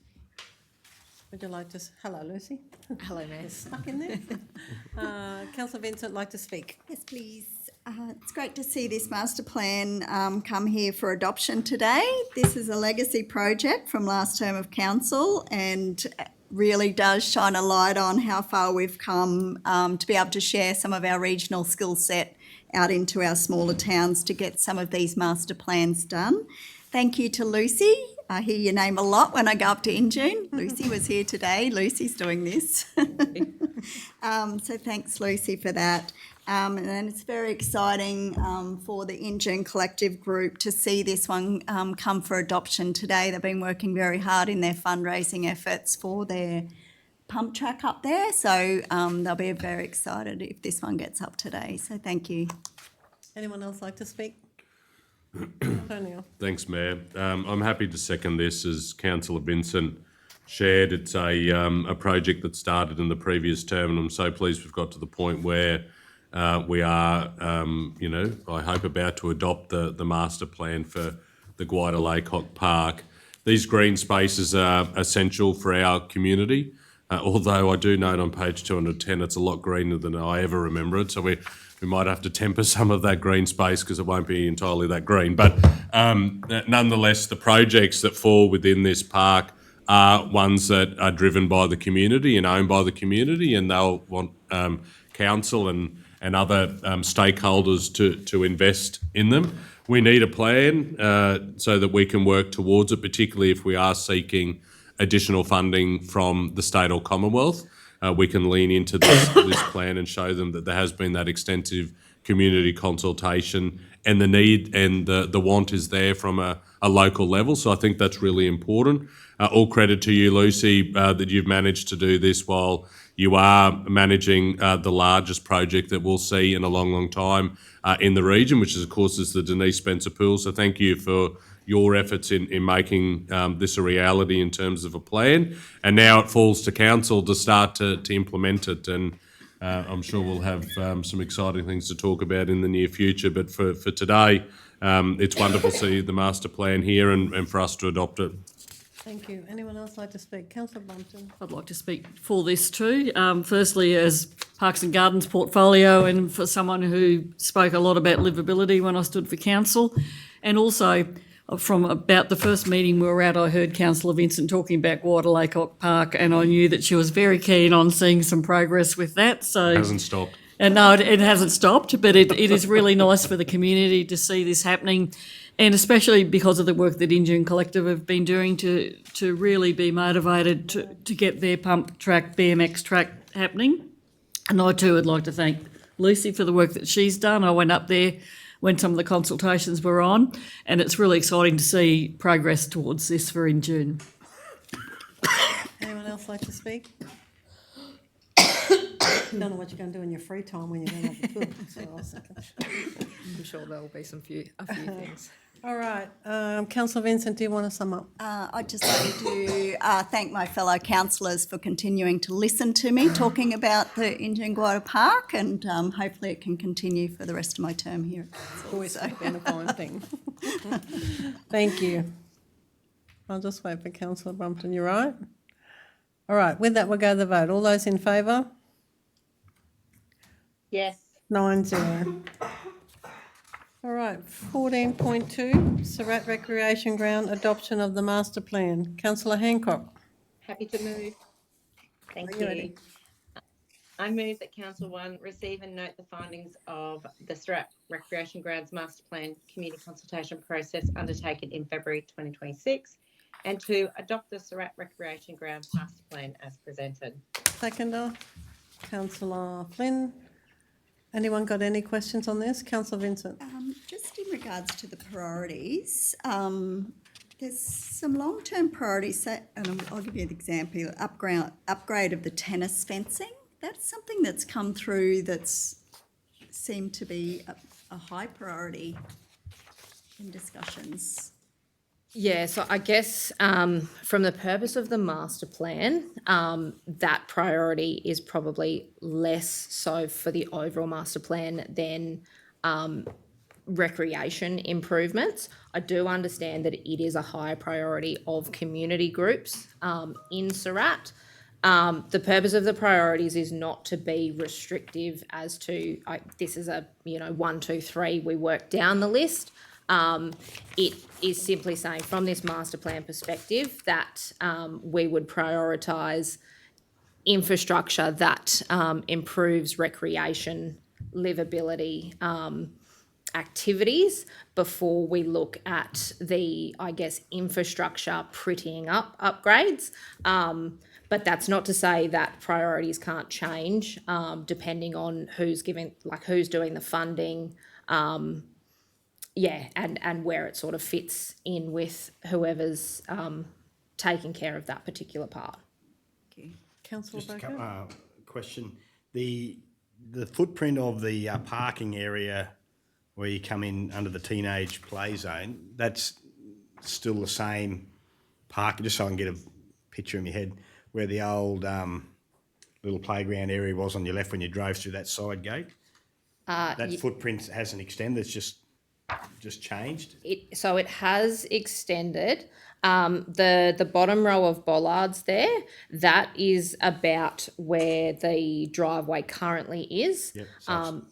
Would you like to, hello Lucy. Hello, Mayor. Stuck in there. Councillor Vincent, like to speak. Yes, please. It's great to see this master plan come here for adoption today. This is a legacy project from last term of council, and really does shine a light on how far we've come to be able to share some of our regional skill set out into our smaller towns to get some of these master plans done. Thank you to Lucy. I hear your name a lot when I go up to Injune. Lucy was here today. Lucy's doing this. So thanks, Lucy, for that. And it's very exciting for the Injune Collective Group to see this one come for adoption today. They've been working very hard in their fundraising efforts for their pump track up there. So they'll be very excited if this one gets up today. So thank you. Anyone else like to speak? O'Neill. Thanks, Mayor. I'm happy to second this, as Councillor Vincent shared. It's a project that started in the previous term, and I'm so pleased we've got to the point where we are, I hope about to adopt the master plan for the Laycock Park. These green spaces are essential for our community, although I do note on page 210 it's a lot greener than I ever remember it, so we might have to temper some of that green space because it won't be entirely that green. But nonetheless, the projects that fall within this park are ones that are driven by the community and owned by the community, and they'll want council and other stakeholders to invest in them. We need a plan so that we can work towards it, particularly if we are seeking additional funding from the state or Commonwealth. we can lean into this plan and show them that there has been that extensive community consultation and the need and the want is there from a local level. So I think that's really important. All credit to you, Lucy, that you've managed to do this while you are managing the largest project that we'll see in a long, long time in the region, which is, of course, is the Denise Spencer Pool. So thank you for your efforts in making this a reality in terms of a plan. And now it falls to council to start to implement it. And I'm sure we'll have some exciting things to talk about in the near future. But for today, it's wonderful to see the master plan here and for us to adopt it. Thank you. Anyone else like to speak? Councillor Bumpton. I'd like to speak for this too. Firstly, as Parks and Gardens portfolio and for someone who spoke a lot about livability when I stood for council. And also from about the first meeting we were at, I heard Councillor Vincent talking about Laycock Park and I knew that she was very keen on seeing some progress with that. So It hasn't stopped. And no, it hasn't stopped, but it is really nice for the community to see this happening. And especially because of the work that Injune Collective have been doing to really be motivated to get their pump track, BMX track happening. And I too would like to thank Lucy for the work that she's done. I went up there when some of the consultations were on, and it's really exciting to see progress towards this for Injune. Anyone else like to speak? Don't know what you're going to do in your free time when you don't have the pool. So I was thinking. I'm sure there will be a few things. All right. Councillor Vincent, do you want to sum up? I'd just like to thank my fellow councillors for continuing to listen to me talking about the Injune Park, and hopefully it can continue for the rest of my term here. Always been a fine thing. Thank you. I'll just wait for Councillor Bumpton. You're right? All right. With that, we'll go to the vote. All those in favour? Yes. 9-0. All right, 14.2, Surat Recreation Ground, adoption of the master plan. Councillor Hancock. Happy to move. Thank Are you you. ready? I move that Council 1 receive and note the findings of the Surat Recreation Grounds Master Plan community consultation process undertaken in February 2026, and 2, adopt the Surat Recreation Grounds Master Plan as presented. Seconder, Councillor Flynn. Anyone got any questions on this? Councillor Vincent. Just in regards to the priorities, there's some long-term priorities, and I'll give you an example, upgrade of the tennis fencing. That's something that's come through that's seemed to be a high priority in discussions. Yeah, so I guess from the purpose of the master plan, that priority is probably less so for the overall master plan than recreation improvements. I do understand that it is a high priority of community groups in Surat. The purpose of the priorities is not to be restrictive as to this is a 1, 2, 3. We work down the list. It is simply saying from this master plan perspective that we would prioritise infrastructure that improves recreation, livability, activities before we look at the, infrastructure prettying up upgrades. But that's not to say that priorities can't change depending on who's doing the funding, and where it sort of fits in with whoever's taking care of that particular part. Thank you. Councillor Just a Birkett. question. The footprint of the parking area where you come in under the teenage play zone, that's still the same park, just so I can get a picture in my head, where the old little playground area was on your left when you drove through that side gate? That footprint hasn't extended, it's just changed? So it has extended. The bottom row of bollards there, that is about where the driveway currently is. Yep, so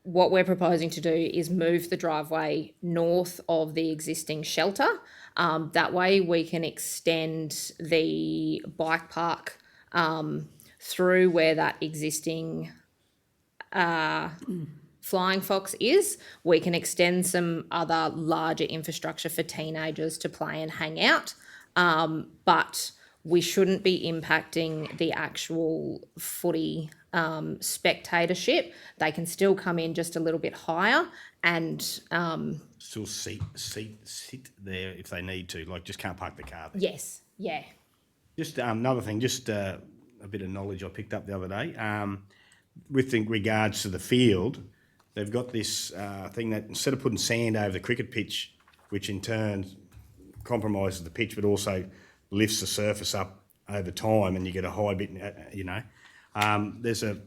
What we're proposing to do is move the driveway north of the existing shelter. That way we can extend the bike park through where that existing Flying Fox is. We can extend some other larger infrastructure for teenagers to play and hang out. But we shouldn't be impacting the actual footy spectatorship. They can still come in just a little bit higher and Still sit there if they need to, like just can't park the car there. yes, yeah. Just another thing, just a bit of knowledge I picked up the other day. With regards to the field, they've got this thing that instead of putting sand over the cricket pitch, which in turn compromises the pitch, but also lifts the surface up over time, and you get a high bit. There's a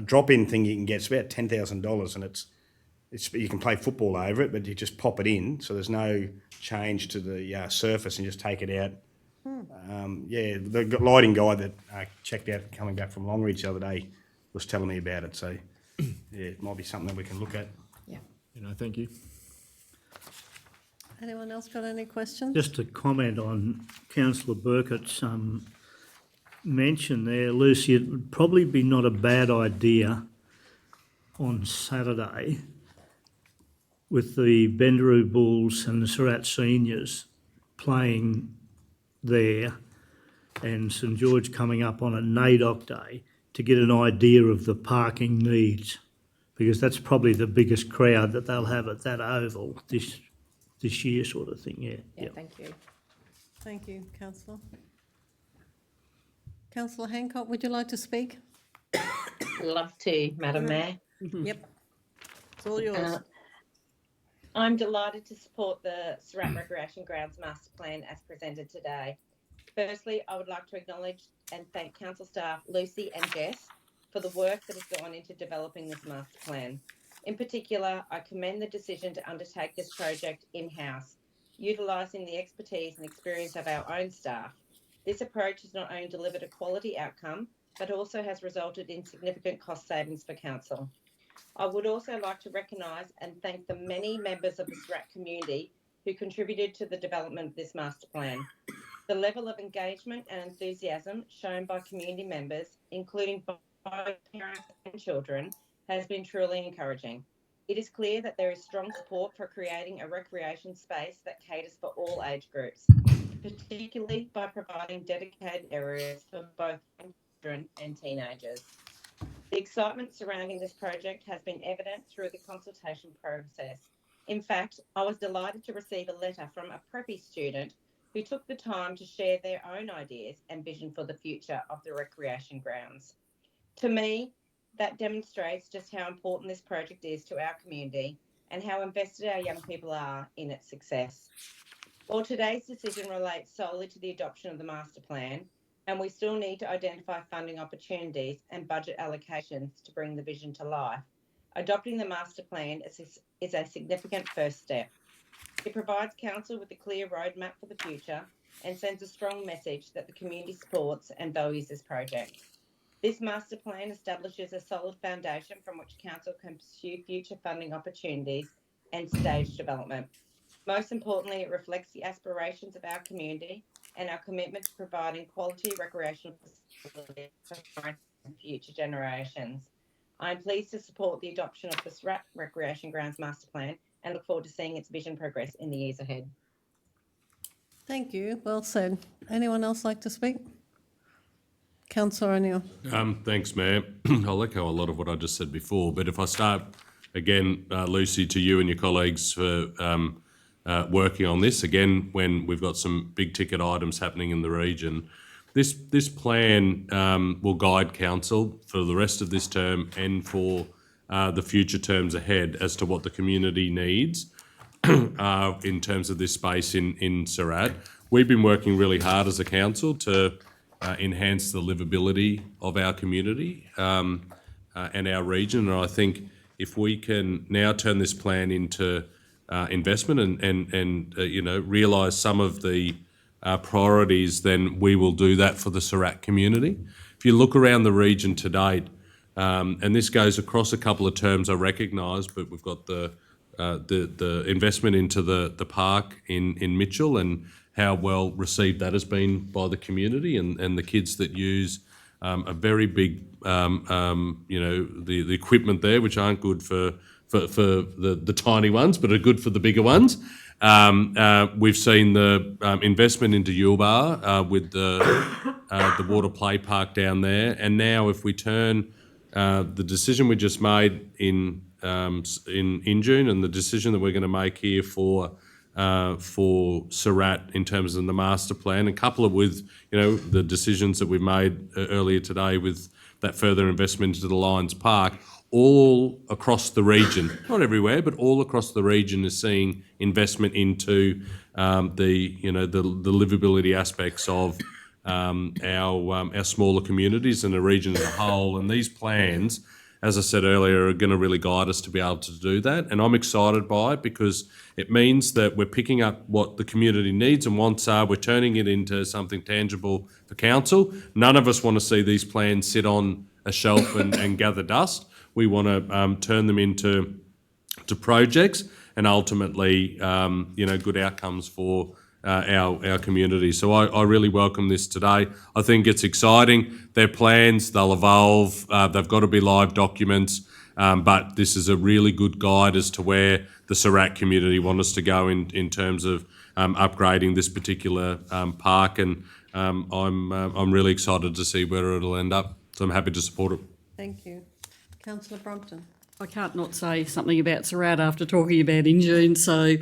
drop-in thing you can get. It's about $10,000, and it's you can play football over it, but you just pop it in, so there's no change to the surface, and just take it out. The lighting guy that checked out coming back from Longreach the other day was telling me about it. So, it might be something that we can look at. Yeah. Thank you. Anyone else got any questions? Just to comment on Councillor Birkett's mention there, Lucy, it would probably be not a bad idea on Saturday with the Bendaroo Bulls and the Surat Seniors playing there and St George coming up on a NAIDOC day to get an idea of the parking needs, because that's probably the biggest crowd that they'll have at that oval this year, sort of thing. Yeah, thank you. Thank you, Councillor. Councillor Hancock, would you like to speak? Love to, Madam Mayor. Yep. It's all yours. I'm delighted to support the Surat Recreation Grounds Master Plan as presented today. Firstly, I would like to acknowledge and thank council staff Lucy and Jess for the work that has gone into developing this master plan. In particular, I commend the decision to undertake this project in-house, utilising the expertise and experience of our own staff. This approach has not only delivered a quality outcome, but also has resulted in significant cost savings for council. I would also like to recognise and thank the many members of the Surat community who contributed to the development of this master plan. The level of engagement and enthusiasm shown by community members, including both parents and children, has been truly encouraging. It is clear that there is strong support for creating a recreation space that caters for all age groups, particularly by providing dedicated areas for both children and teenagers. The excitement surrounding this project has been evident through the consultation process. In fact, I was delighted to receive a letter from a preppy student who took the time to share their own ideas and vision for the future of the recreation grounds. To me, that demonstrates just how important this project is to our community and how invested our young people are in its success. While today's decision relates solely to the adoption of the master plan, and we still need to identify funding opportunities and budget allocations to bring the vision to life, adopting the master plan is a significant first step. It provides council with a clear roadmap for the future and sends a strong message that the community supports and values this project. This master plan establishes a solid foundation from which council can pursue future funding opportunities and stage development. Most importantly, it reflects the aspirations of our community and our commitment to providing quality recreational facilities for current and future generations. I am pleased to support the adoption of the Surat Recreation Grounds Master Plan and look forward to seeing its vision progress in the years ahead. Thank you. Well said. Anyone else like to speak? Councillor O'Neill. Thanks, Mayor. I'll echo a lot of what I just said before, but if I start again, Lucy, to you and your colleagues for working on this, again, when we've got some big ticket items happening in the region, this plan will guide council for the rest of this term and for the future terms ahead as to what the community needs in terms of this space in Surat. We've been working really hard as a council to enhance the livability of our community and our region. And I think if we can now turn this plan into investment and realise some of the priorities, then we will do that for the Surat community. If you look around the region to date, and this goes across a couple of terms I recognise, but we've got the investment into the park in Mitchell and how well received that has been by the community and the kids that use a very big, the equipment there, which aren't good for for the tiny ones, but are good for the bigger ones. We've seen the investment into Yulbar with the water play park down there, and now if we turn the decision we just made in June and the decision that we're going to make here for Surat in terms of the master plan, and couple it with the decisions that we've made earlier today with that further investment into the Lions Park, all across the region, not everywhere, but all across the region is seeing investment into the livability aspects of our smaller communities and the region as a whole. And these plans, as I said earlier, are going to really guide us to be able to do that. And I'm excited by it because it means that we're picking up what the community needs and wants are. We're turning it into something tangible for council. None of us want to see these plans sit on a shelf and gather dust. We want to turn them into projects and ultimately, good outcomes for our community. So I really welcome this today. I think it's exciting. They're plans, they'll evolve, they've got to be live documents, but this is a really good guide as to where the Surat community want us to go in terms of upgrading this particular park, and I'm really excited to see where it'll end up. So I'm happy to support it. Thank you. Councillor Brompton. I can't not say something about Surat after talking about Injune. So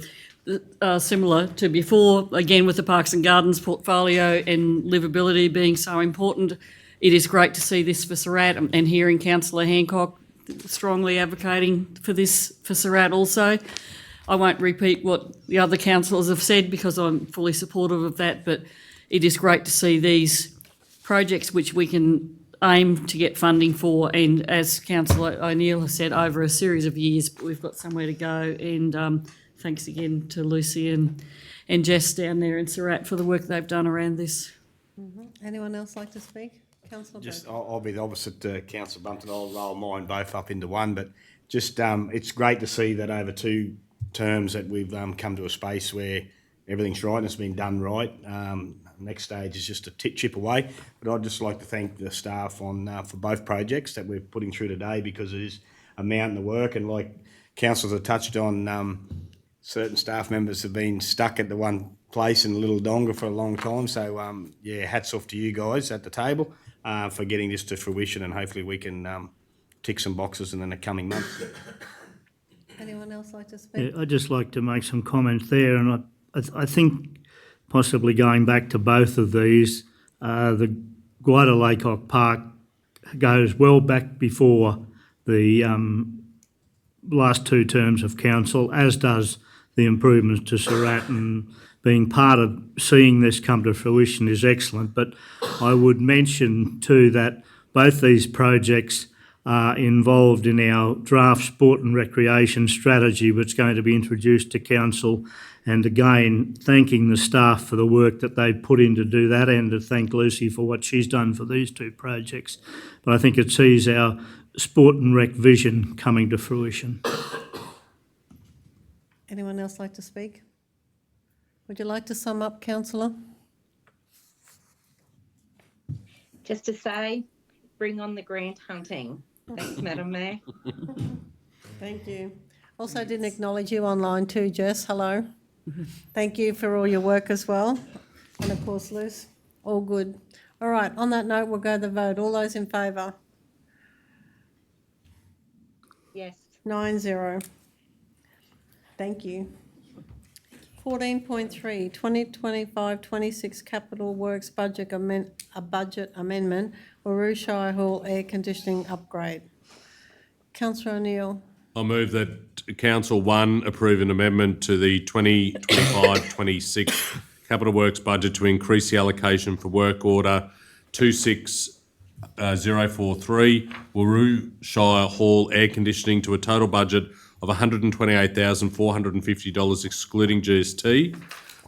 similar to before, again with the Parks and Gardens portfolio and livability being so important, it is great to see this for Surat and hearing Councillor Hancock strongly advocating for this for Surat also. I won't repeat what the other councillors have said because I'm fully supportive of that, but it is great to see these projects which we can aim to get funding for, and as Councillor O'Neill has said, over a series of years, but we've got somewhere to go, and thanks again to Lucy and Jess down there in Surat for the work they've done around this. Anyone else like to speak? Councillor Just, I'll be the opposite to Councillor Bumpton. I'll roll mine both up into one, but just it's great to see that over 2 terms that we've come to a space where everything's right and it's been done right. Next stage is just a chip away, but I'd just like to thank the staff on for both projects that we're putting through today, because it is a mountain of work, and like councillors have touched on, certain staff members have been stuck at the one place in a little donga for a long time. So hats off to you guys at the table for getting this to fruition, and hopefully we can tick some boxes in the coming months. Anyone else like to speak? Yeah, I'd just like to make some comments there, and I think possibly going back to both of these, the Guadalaycock Park goes well back before the last 2 terms of council, as does the improvements to Surat, and being part of seeing this come to fruition is excellent. But I would mention too that both these projects are involved in our draft sport and recreation strategy, which is going to be introduced to council. And again, thanking the staff for the work that they put in to do that, and to thank Lucy for what she's done for these 2 projects. But I think it sees our sport and rec vision coming to fruition. Anyone else like to speak? Would you like to sum up, councillor? Just to say, bring on the grant hunting. Thanks, Madam Mayor. Thank you. Also didn't acknowledge you online too, Jess. Hello. Thank you for all your work as well. And of course, Luce. All good. All right, on that note, we'll go to the vote. All those in favour? Yes. 9-0. Thank you. 14.3, 2025-26 Capital Works budget amendment, Waru Shire Hall air conditioning upgrade. Councillor O'Neill. I move that Council 1 approve an amendment to the 2025-26 Capital Works budget to increase the allocation for work order 26043, Waru Shire Hall air conditioning, to a total budget of $128,450 excluding GST.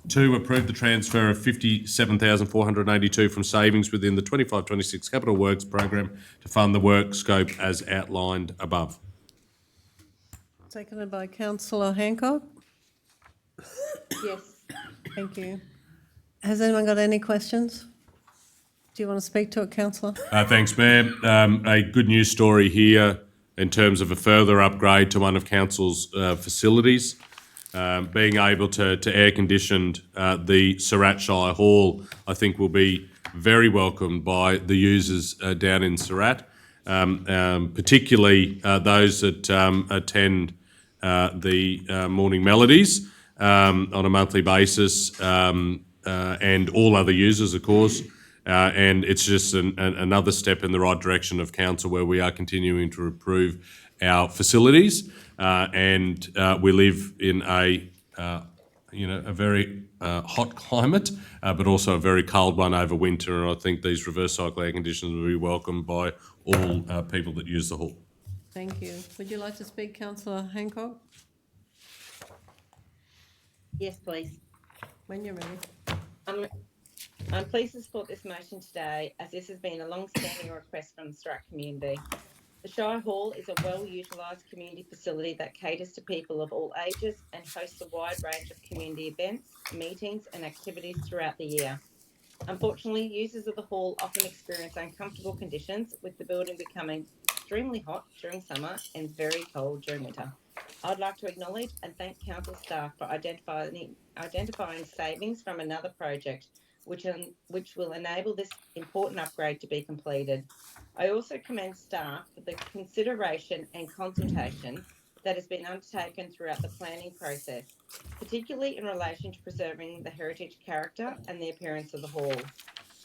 2, approve the transfer of $57,482 from savings within the 25-26 Capital Works program to fund the work scope as outlined above. Seconded by Councillor Hancock. Yes. Thank you. Has anyone got any questions? Do you want to speak to it, councillor? Thanks, Mayor. A good news story here in terms of a further upgrade to one of council's facilities. Being able to air conditioned the Surat Shire Hall, I think will be very welcomed by the users down in Surat, particularly those that attend the morning melodies on a monthly basis, and all other users, of course. And it's just another step in the right direction of council, where we are continuing to improve our facilities. And we live in a very hot climate, but also a very cold one over winter. And I think these reverse cycle air conditioners will be welcomed by all people that use the hall. Thank you. Would you like to speak, Councillor Hancock? Yes, please. When you're ready. I'm pleased to support this motion today, as this has been a long-standing request from the Surat community. The Shire Hall is a well-utilised community facility that caters to people of all ages and hosts a wide range of community events, meetings and activities throughout the year. Unfortunately, users of the hall often experience uncomfortable conditions, with the building becoming extremely hot during summer and very cold during winter. I'd like to acknowledge and thank council staff for identifying savings from another project, which will enable this important upgrade to be completed. I also commend staff for the consideration and consultation that has been undertaken throughout the planning process, particularly in relation to preserving the heritage character and the appearance of the hall.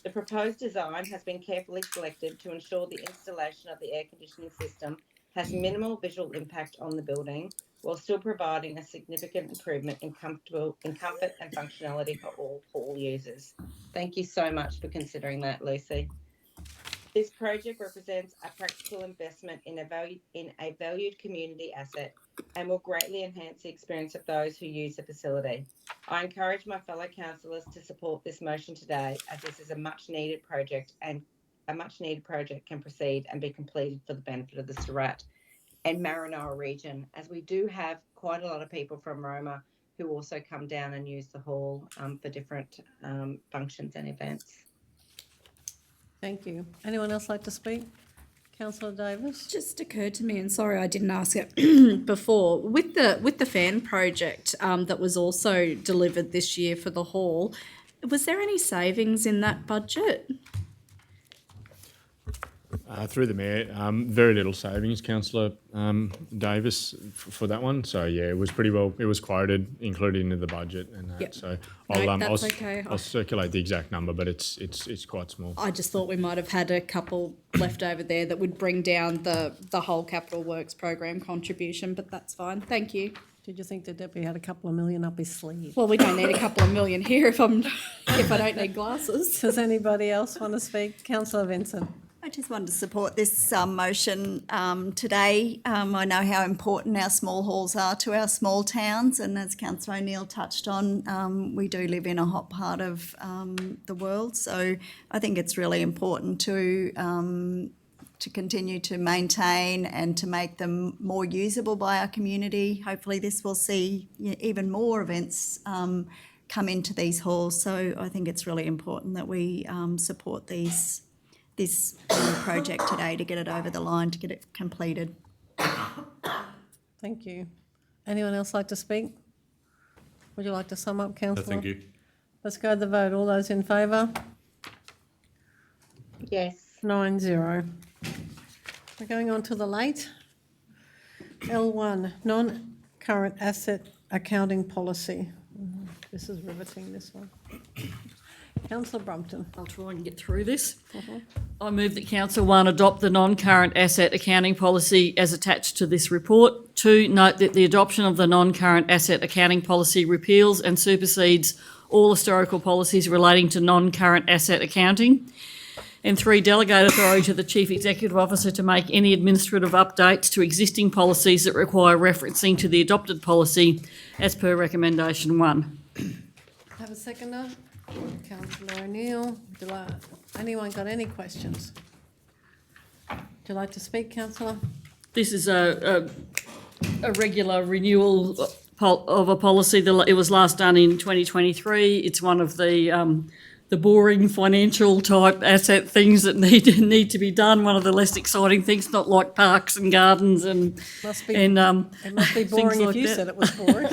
The proposed design has been carefully selected to ensure the installation of the air conditioning system has minimal visual impact on the building, while still providing a significant improvement in comfort and functionality for all hall users. Thank you so much for considering that, Lucy. This project represents a practical investment in a valued community asset and will greatly enhance the experience of those who use the facility. I encourage my fellow councillors to support this motion today, as this is a much needed project, and a much needed project can proceed and be completed for the benefit of the Surat and Maranoa region, as we do have quite a lot of people from Roma who also come down and use the hall for different functions and events. Thank you. Anyone else like to speak? Councillor Davis? Just occurred to me, and sorry I didn't ask it before, with the fan project that was also delivered this year for the hall, was there any savings in that budget? Through the Mayor, very little savings, Councillor Davis, for that one. So, yeah, it was pretty well, it was quoted, included into the budget and that. Yep. So That's okay. I'll circulate the exact number, but it's quite small. I just thought we might have had a couple left over there that would bring down the whole capital works program contribution, but that's fine. Thank you. Did you think the deputy had a couple of million up his sleeve? Well, we don't need a couple of million here if I don't need glasses. Does anybody else want to speak? Councillor Vincent? I just wanted to support this motion today. I know how important our small halls are to our small towns, and as Councillor O'Neill touched on, we do live in a hot part of the world. So I think it's really important to continue to maintain and to make them more usable by our community. Hopefully this will see even more events come into these halls. So I think it's really important that we support this project today to get it over the line, to get it completed. Thank you. Anyone else like to speak? Would you like to sum up, Councillor? Thank you. Let's go to the vote. All those in favour? Yes. 9-0. We're going on to the late. L1, non-current asset accounting policy. This is riveting, this one. Councillor Brumpton. I'll try and get through this. I move that Council 1 adopt the non-current asset accounting policy as attached to this report. 2, note that the adoption of the non-current asset accounting policy repeals and supersedes all historical policies relating to non-current asset accounting. And 3, delegate authority to the Chief Executive Officer to make any administrative updates to existing policies that require referencing to the adopted policy as per recommendation 1. Have a seconder? Councillor O'Neill. Anyone got any questions? Would you like to speak, Councillor? This is a regular renewal of a policy. It was last done in 2023. It's one of the the boring financial type asset things that need to be done. One of the less exciting things, not like parks and gardens and Must be, and it must be things boring if like you that. said it was boring.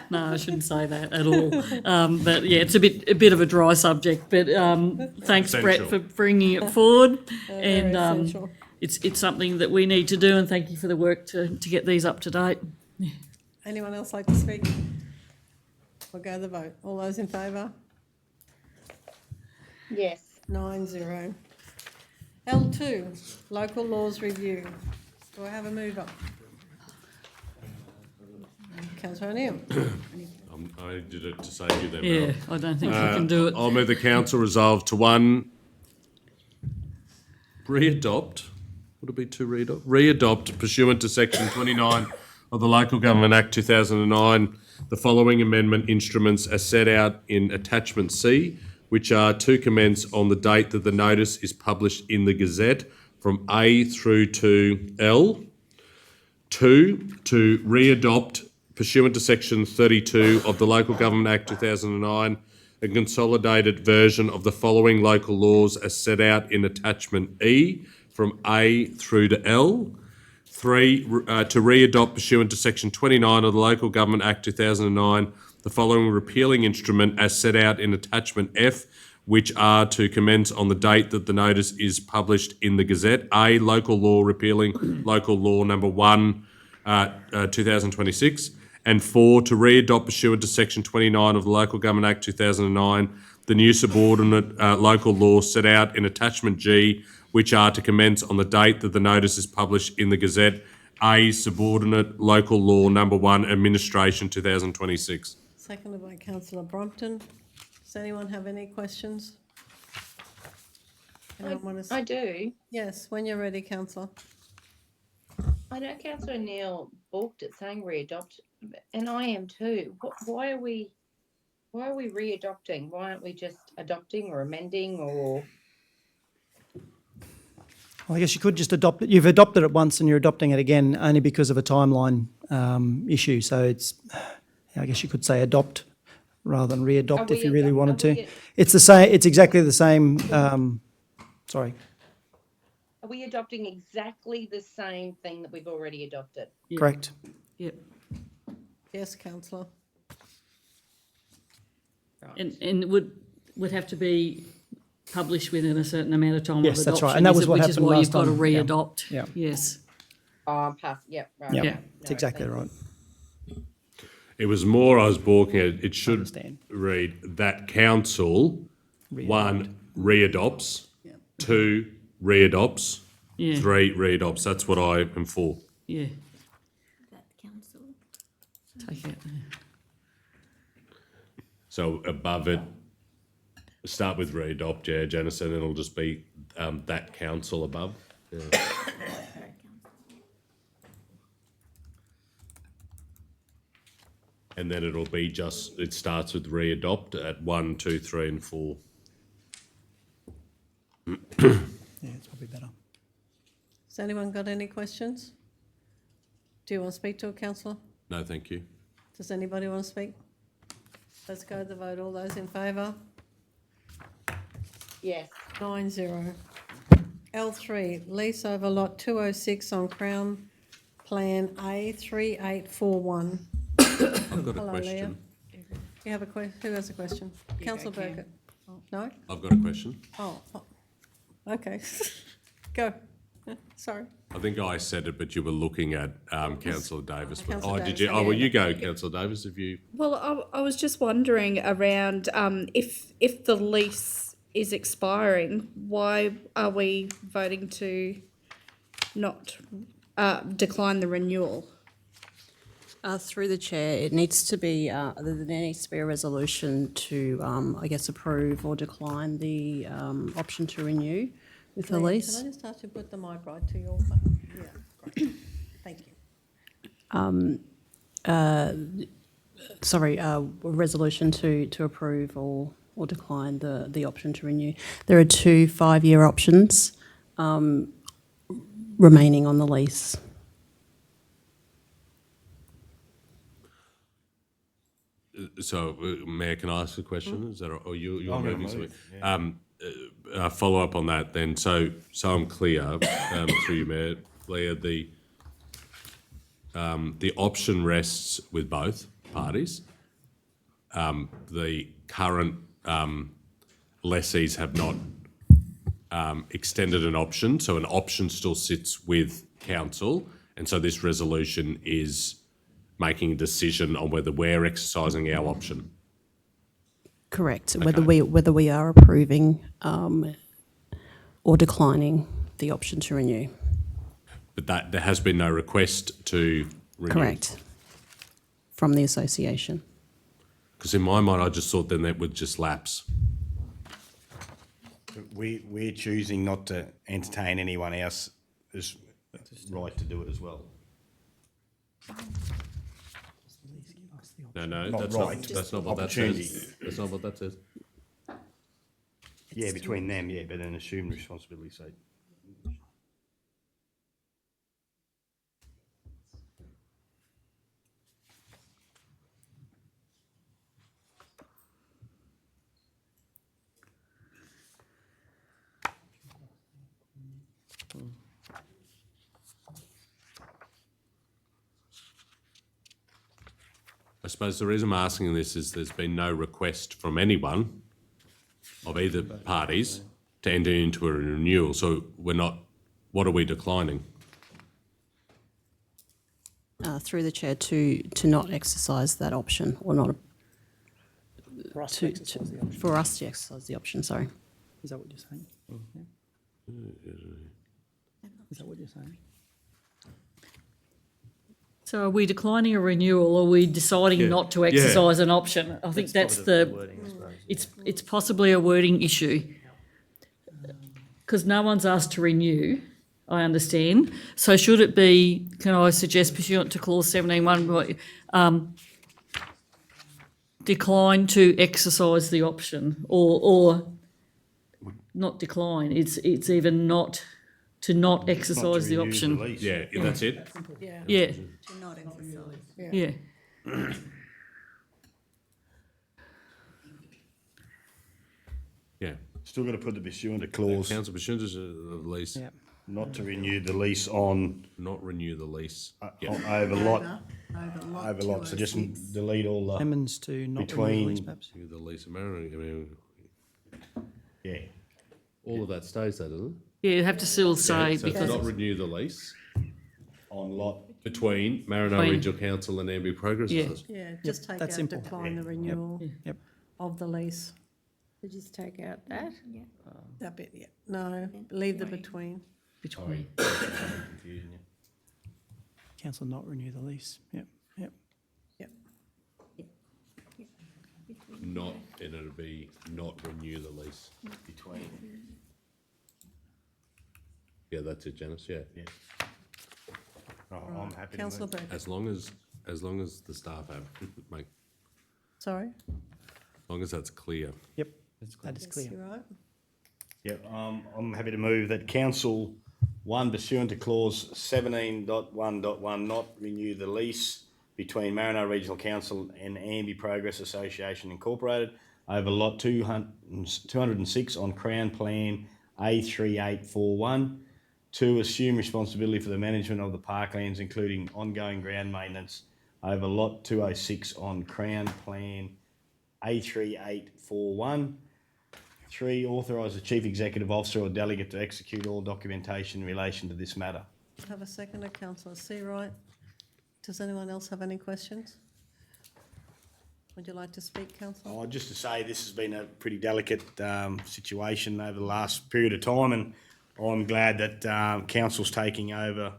No, I shouldn't say that at all. But yeah, it's a bit of a dry subject. But thanks, Brett, for bringing it forward. And essential. it's something that we need to do. And thank you for the work to get these up to date. Anyone else like to speak? We'll go to the vote. All those in favour? Yes. 9-0. L2, local laws review. Do I have a mover? Councillor O'Neill. I did it to save you then. Yeah, Mel. I don't think you can do it. I'll move the council resolve to re-adopt. Would it be to re-adopt? Re-adopt pursuant to section 29 of the Local Government Act 2009, the following amendment instruments as set out in attachment C, which are to commence on the date that the notice is published in the Gazette from A through to L. 2, to re-adopt pursuant to section 32 of the Local Government Act 2009, a consolidated version of the following local laws as set out in attachment E from A through to L. 3, to re-adopt pursuant to section 29 of the Local Government Act 2009, the following repealing instrument as set out in attachment F, which are to commence on the date that the notice is published in the Gazette. A, local law repealing local law number 1, 2026. And 4, to re-adopt pursuant to section 29 of the Local Government Act 2009, the new subordinate local laws set out in attachment G, which are to commence on the date that the notice is published in the Gazette. A, subordinate local law number 1, administration 2026. Seconded by councillor Brompton. Does anyone have any questions? Anyone want to? I do. Yes, when you're ready, councillor. I know Councillor Neil balked at saying re-adopt, and I am too. Why are we re-adopting? Why aren't we just adopting or amending or? Well, I guess you could just adopt it. You've adopted it once and you're adopting it again only because of a timeline issue. So it's, I guess you could say adopt rather than re-adopt if you really wanted to. It's the same. It's exactly the same. Sorry. Are we adopting exactly the same thing that we've already adopted? Yeah. Correct. Yep. Yes, councillor. And it would have to be published within a certain amount of time Yes, of that's adoption. right. And that was what which happened is why last you've got to time. Yeah. re-adopt. Yeah. Yes. Past. Yep. Right. Yep. Yeah. It's exactly right. It was more I was balking at. It should read that council, 1, re-adopts, 2, re-adopts, Yeah. 3, re-adopts. That's what I am for. Yeah. Take it. So above it, start with re-adopt, yeah, Janice, and it'll just be that council above. Yeah. And then it'll be just, it starts with re-adopt at 1, 2, 3 and 4. Yeah, it's probably better. Has anyone got any questions? Do you want to speak to a councillor? No, thank you. Does anybody want to speak? Let's go to the vote. All those in favour? Yes. 9-0. L3, lease over lot 206 on Crown Plan A3841. I've got a Hello, question. Leah. You have a who has a question? Councillor Birkett. No? I've got a question. Oh, okay. Go. Sorry. I think I said it, but you were looking at Councillor Davis. But, Councillor did Davis, you? Oh, well, yeah. you go, Councillor Davis, if you... Well, I was just wondering around if the lease is expiring, why are we voting to not decline the renewal? Through the chair, it needs to be there needs to be a resolution to I guess approve or decline the option to renew with the Leah, lease. Can I just ask you to put the mic right to your phone? Yeah, great. Thank you. Sorry, a resolution to approve or decline the option to renew. There are 2 5-year options remaining on the lease. Mayor, can I ask a question? Is that, or you're I'm gonna moving move, something? Follow up on that then. So I'm clear, through you, Mayor, Leah, the option rests with both parties. The current lessees have not extended an option, so an option still sits with council, and so this resolution is making a decision on whether we're exercising our option. Correct. Whether we are approving or declining the option to renew. But that there has been no request to renew. Correct. From the association. Because in my mind, I just thought then that would just lapse. We're choosing not to entertain anyone else's right to do it as well. No, Not that's right, not, that's not what that opportunity. says. That's not what that says. Yeah, between them, yeah, but an assumed responsibility, so. I suppose the reason I'm asking this is there's been no request from anyone of either parties to enter into a renewal, so we're not, what are we declining? Through the chair to not exercise that option or not. For us to exercise the option. For us to exercise the option, sorry. Is that what you're saying? Yeah. Is that what you're saying? So are we declining a renewal or are we deciding not to exercise an option? I think that's it's possibly a wording issue. Because no one's asked to renew, I understand. So should it be, can I suggest pursuant to clause 17(1), decline to exercise the option or not decline, it's even not to not exercise the option. Yeah, that's it? Yeah. To not exercise. Yeah. Yeah. Still got to put the pursuant to clause. Council pursuant to the lease. Yeah. Not to renew the lease on. Not renew the lease. Over lot, so just delete all the. Amendments to not renew the lease, Between, perhaps. The lease of Maranoa, yeah. all of that stays there, doesn't it? Yeah, you have to still say So because not renew the lease On lot. between Maranoa Regional Council and Amby Progress. Yeah. Yeah, just take that's out simple. decline the renewal Yep. of the lease. So just take out that? That bit, yeah. No, leave the between. between. Council not renew the lease. Yep. Yep. Not, and it'll be not renew the lease. Between. Yeah, that's it, Janice, yeah. I'm happy to Councillor move. Birkett. As long as the staff have, make, Sorry? as long as that's clear. Yep. That is Yes, clear. you're right. Yep, I'm happy to move that council, one, pursuant to clause 17.1.1, not renew the lease between Maranoa Regional Council and Amby Progress Association Incorporated over lot 206 on Crown Plan A3841. Two, assume responsibility for the management of the parklands, including ongoing ground maintenance over lot 206 on Crown Plan A3841. Three, authorise the Chief Executive Officer or delegate to execute all documentation in relation to this matter. Have a seconder, councillor Seawright. Does anyone else have any questions? Would you like to speak, councillor? Just to say, this has been a pretty delicate situation over the last period of time, and I'm glad that council's taking over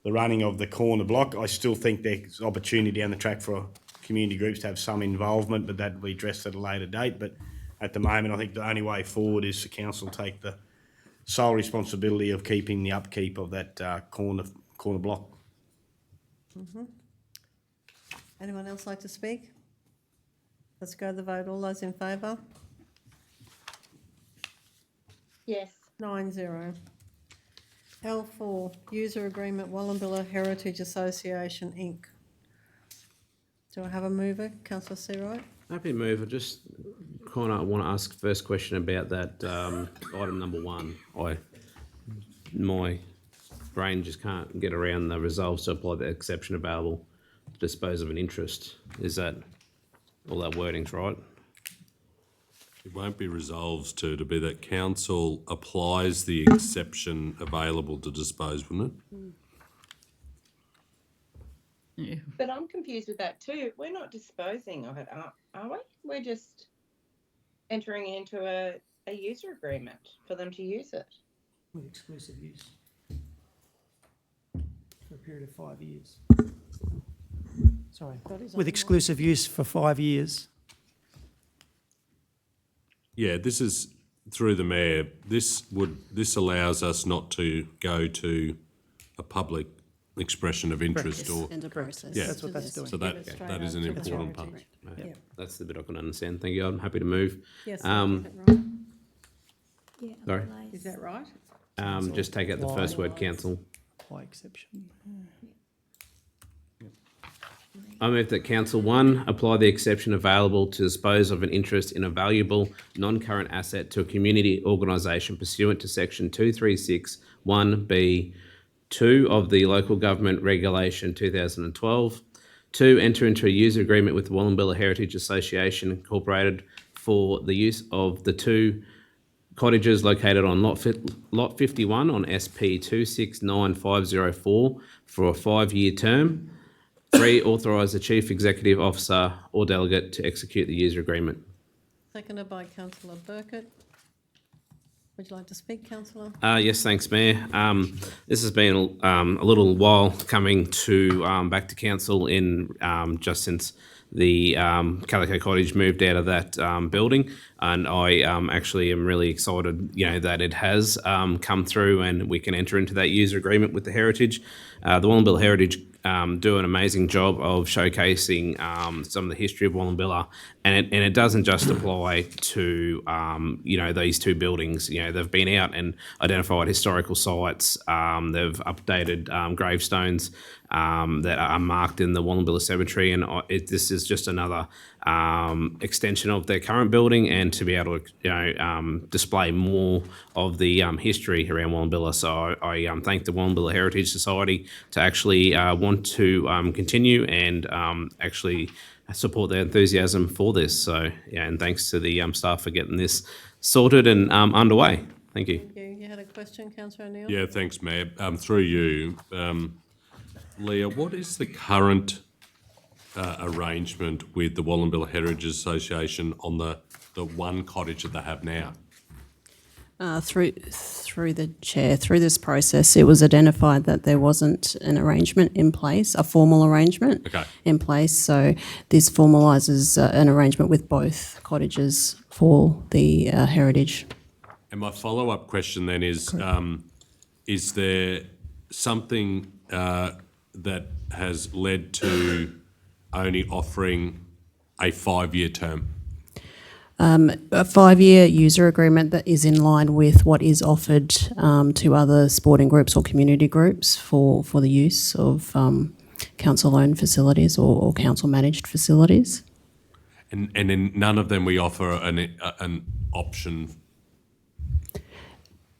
the running of the corner block. I still think there's opportunity down the track for community groups to have some involvement, but that will be addressed at a later date. But at the moment, I think the only way forward is for council to take the sole responsibility of keeping the upkeep of that corner block. Anyone else like to speak? Let's go to the vote. All those in favour? Yes. 9-0. L4, user agreement Wallumbilla Heritage Association, Inc. Do I have a mover? Councillor Seawright? Happy to move. I just kind of want to ask first question about that item number 1. My brain just can't get around the resolve to apply the exception available to dispose of an interest. Is that all that wording's right? It won't be resolved to be that council applies the exception available to dispose, wouldn't it? Yeah. But I'm confused with that too. We're not disposing of it, are we? We're just entering into a user agreement for them to use it. With exclusive use for a period of 5 years. Sorry, with exclusive use for 5 years. Yeah, this is through the mayor. This allows us not to go to a public expression of interest or End of process. yeah. That's what that's doing. So that is an important part. Okay. Yeah. That's the bit I can understand. Thank you. I'm happy to move. Yes, is that right? Sorry. Is that right? Just take out the first word, council. Apply exception. I move that Council 1 apply the exception available to dispose of an interest in a valuable non-current asset to a community organisation pursuant to Section 236(1)(b)(2) of the Local Government Regulation 2012. 2. Enter into a user agreement with the Wallumbilla Heritage Association Incorporated for the use of the 2 cottages located on Lot 51 on SP 269504 for a 5-year term. 3. Authorise the Chief Executive Officer or delegate to execute the user agreement. Seconded by councillor Birkett. Would you like to speak, councillor? Yes, thanks, Mayor. This has been a little while coming to back to council in just since the Calico Cottage moved out of that building, and I actually am really excited, that it has come through and we can enter into that user agreement with the Heritage. The Wallumbilla Heritage do an amazing job of showcasing some of the history of Wallumbilla, and it doesn't just apply to these 2 buildings. They've been out and identified historical sites. They've updated gravestones that are marked in the Wallumbilla Cemetery, and this is just another extension of their current building, and to be able to display more of the history around Wallumbilla. So I thank the Wallumbilla Heritage Society to actually want to continue and actually support their enthusiasm for this. So and thanks to the staff for getting this sorted and underway. Thank you. Thank you. You had a question, councillor O'Neill? Yeah, thanks, Mayor. Through you, Leah, what is the current arrangement with the Wallumbilla Heritage Association on the 1 cottage that they have now? Through the chair, through this process, it was identified that there wasn't an arrangement in place, a formal arrangement in place. So this formalises an arrangement with both cottages for the heritage. And my follow-up question then is there something that has led to only offering a 5-year term? A 5-year user agreement that is in line with what is offered to other sporting groups or community groups for the use of council-owned facilities or council-managed facilities. And in none of them we offer an option.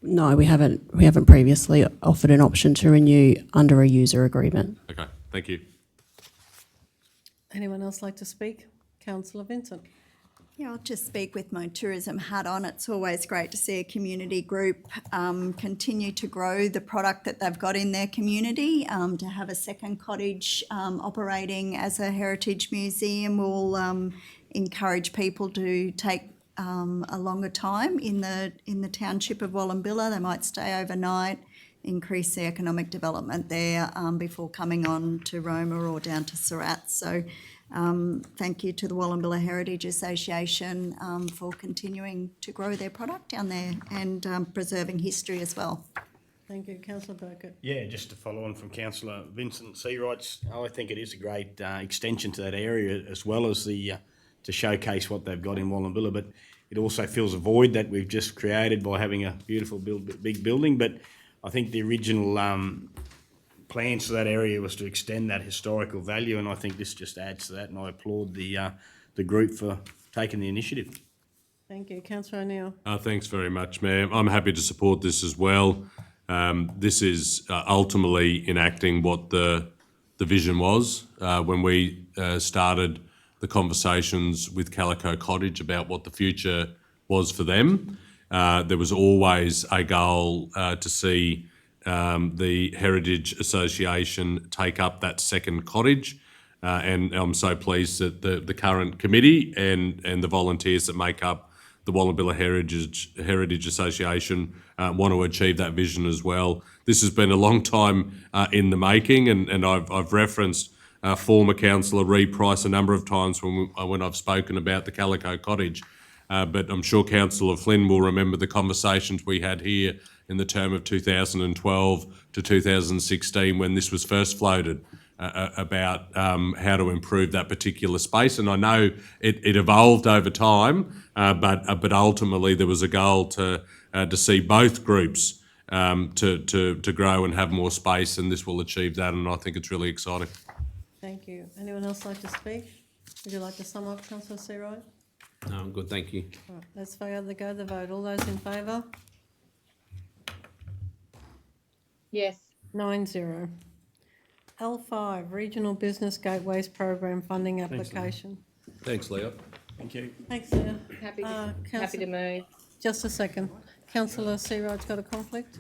No, we haven't previously offered an option to renew under a user agreement. Okay, thank you. Anyone else like to speak? Councillor Vincent. Yeah, I'll just speak with my tourism hat on. It's always great to see a community group continue to grow the product that they've got in their community. To have a second cottage operating as a heritage museum will encourage people to take a longer time in the township of Wallumbilla. They might stay overnight, increase the economic development there before coming on to Roma or down to Surat. So thank you to the Wallumbilla Heritage Association for continuing to grow their product down there and preserving history as well. Thank you. Councillor Birkett. Yeah, just to follow on from Councillor Vincent Seawrights, I think it is a great extension to that area as well as to showcase what they've got in Wallumbilla, but it also fills a void that we've just created by having a beautiful big building. But I think the original plans for that area was to extend that historical value, and I think this just adds to that, and I applaud the the group for taking the initiative. Thank you. Councillor O'Neill. Thanks very much, Mayor. I'm happy to support this as well. This is ultimately enacting what the vision was when we started the conversations with Calico Cottage about what the future was for them. There was always a goal to see the Heritage Association take up that second cottage. And I'm so pleased that the current committee and the volunteers that make up the Wallumbilla Heritage Association want to achieve that vision as well. This has been a long time in the making, and I've referenced former councillor Reid Price a number of times when I've spoken about the Calico Cottage. But I'm sure Councillor Flynn will remember the conversations we had here in the term of 2012 to 2016 when this was first floated about how to improve that particular space. And I know it evolved over time, but ultimately there was a goal to see both groups to grow and have more space, and this will achieve that, and I think it's really exciting. Thank you. Anyone else like to speak? Would you like to sum up, Councillor Seawright? No, I'm good, thank you. All right, let's go the vote. All those in favour? Yes. 9-0. L5, Regional Business Gateways Program Funding Application. Thanks, Leo. Thank you. Thanks, Leah. Happy to move. Just a second. Councillor Seawright's got a conflict?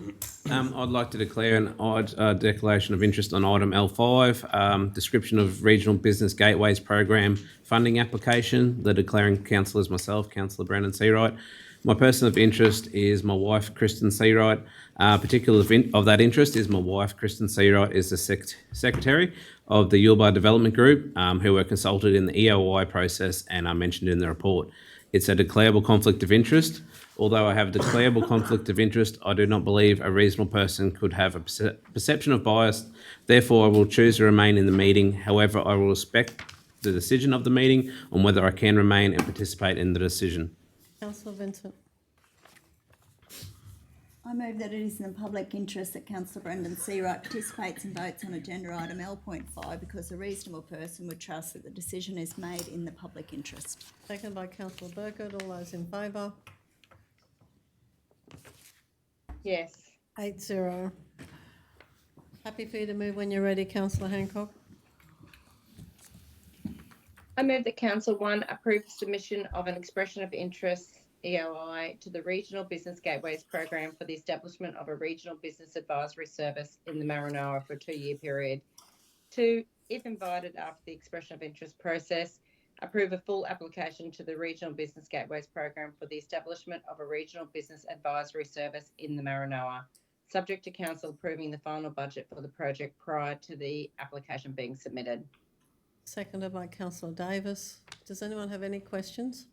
I'd like to declare an odd declaration of interest on item L5, description of Regional Business Gateways Program funding application. The declaring councillor is myself, Councillor Brandon Seawright. My person of interest is my wife, Kristen Seawright. Particular of that interest is my wife, Kristen Seawright, is the secretary of the Yulbar Development Group, who were consulted in the EOI process and are mentioned in the report. It's a declarable conflict of interest. Although I have a declarable conflict of interest, I do not believe a reasonable person could have a perception of bias. Therefore, I will choose to remain in the meeting. However, I will respect the decision of the meeting on whether I can remain and participate in the decision. Councillor Vincent. I move that it is in the public interest that Councillor Brendan Seawright participates and votes on agenda item L.5 because a reasonable person would trust that the decision is made in the public interest. Seconded by Councillor Birkett. All those in favour? Yes. 8-0. Happy for you to move when you're ready, Councillor Hancock. I move that Council 1 approve the submission of an expression of interest, EOI, to the Regional Business Gateways Program for the establishment of a Regional Business Advisory Service in the Maranoa for a 2-year period. 2, if invited after the expression of interest process, approve a full application to the Regional Business Gateways Program for the establishment of a Regional Business Advisory Service in the Maranoa, subject to Council approving the final budget for the project prior to the application being submitted. Seconded by Councillor Davis. Does anyone have any questions?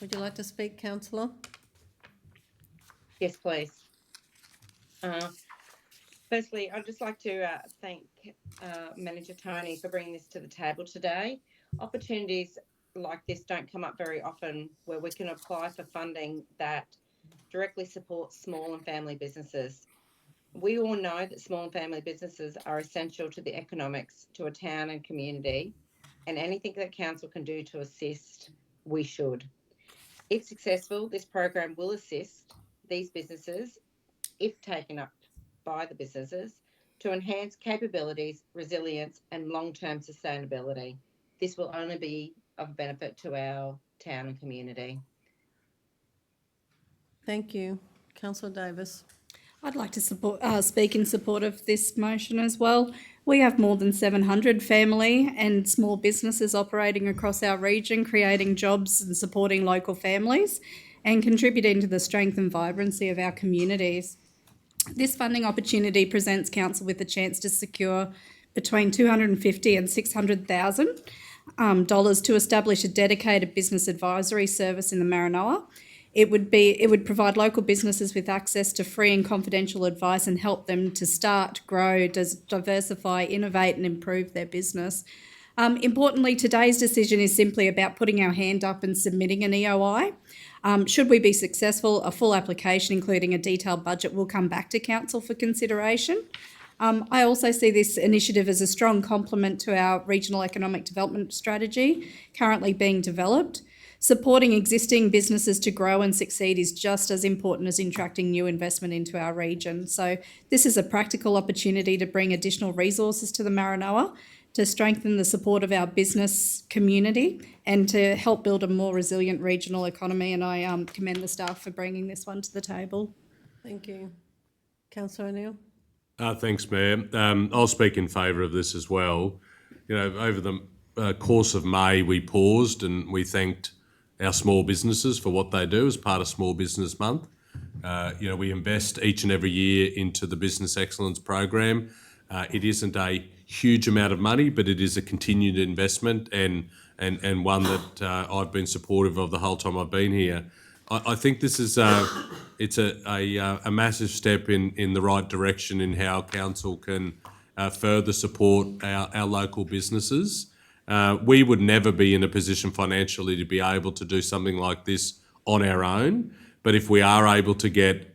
Would you like to speak, Councillor? Yes, please. Firstly, I'd just like to thank Manager Tony for bringing this to the table today. Opportunities like this don't come up very often where we can apply for funding that directly supports small and family businesses. We all know that small and family businesses are essential to the economics to a town and community, and anything that council can do to assist, we should. If successful, this program will assist these businesses, if taken up by the businesses, to enhance capabilities, resilience and long-term sustainability. This will only be of benefit to our town and community. Thank you. Councillor Davis. I'd like to speak in support of this motion as well. We have more than 700 family and small businesses operating across our region, creating jobs and supporting local families and contributing to the strength and vibrancy of our communities. This funding opportunity presents council with a chance to secure between $250,000 and $600,000 to establish a dedicated business advisory service in the Maranoa. It would provide local businesses with access to free and confidential advice and help them to start, grow, diversify, innovate and improve their business. Importantly, today's decision is simply about putting our hand up and submitting an EOI. Should we be successful, a full application, including a detailed budget, will come back to council for consideration. I also see this initiative as a strong complement to our regional economic development strategy currently being developed. Supporting existing businesses to grow and succeed is just as important as attracting new investment into our region. So this is a practical opportunity to bring additional resources to the Maranoa, to strengthen the support of our business community and to help build a more resilient regional economy. And I commend the staff for bringing this one to the table. Thank you. Councillor O'Neill? Thanks, Mayor. I'll speak in favour of this as well. You know, over the course of May, we paused and we thanked our small businesses for what they do as part of Small Business Month. You know, we invest each and every year into the Business Excellence Program. It isn't a huge amount of money, but it is a continued investment and one that I've been supportive of the whole time I've been here. I think this is it's a massive step in the right direction in how council can further support our local businesses. We would never be in a position financially to be able to do something like this on our own, but if we are able to get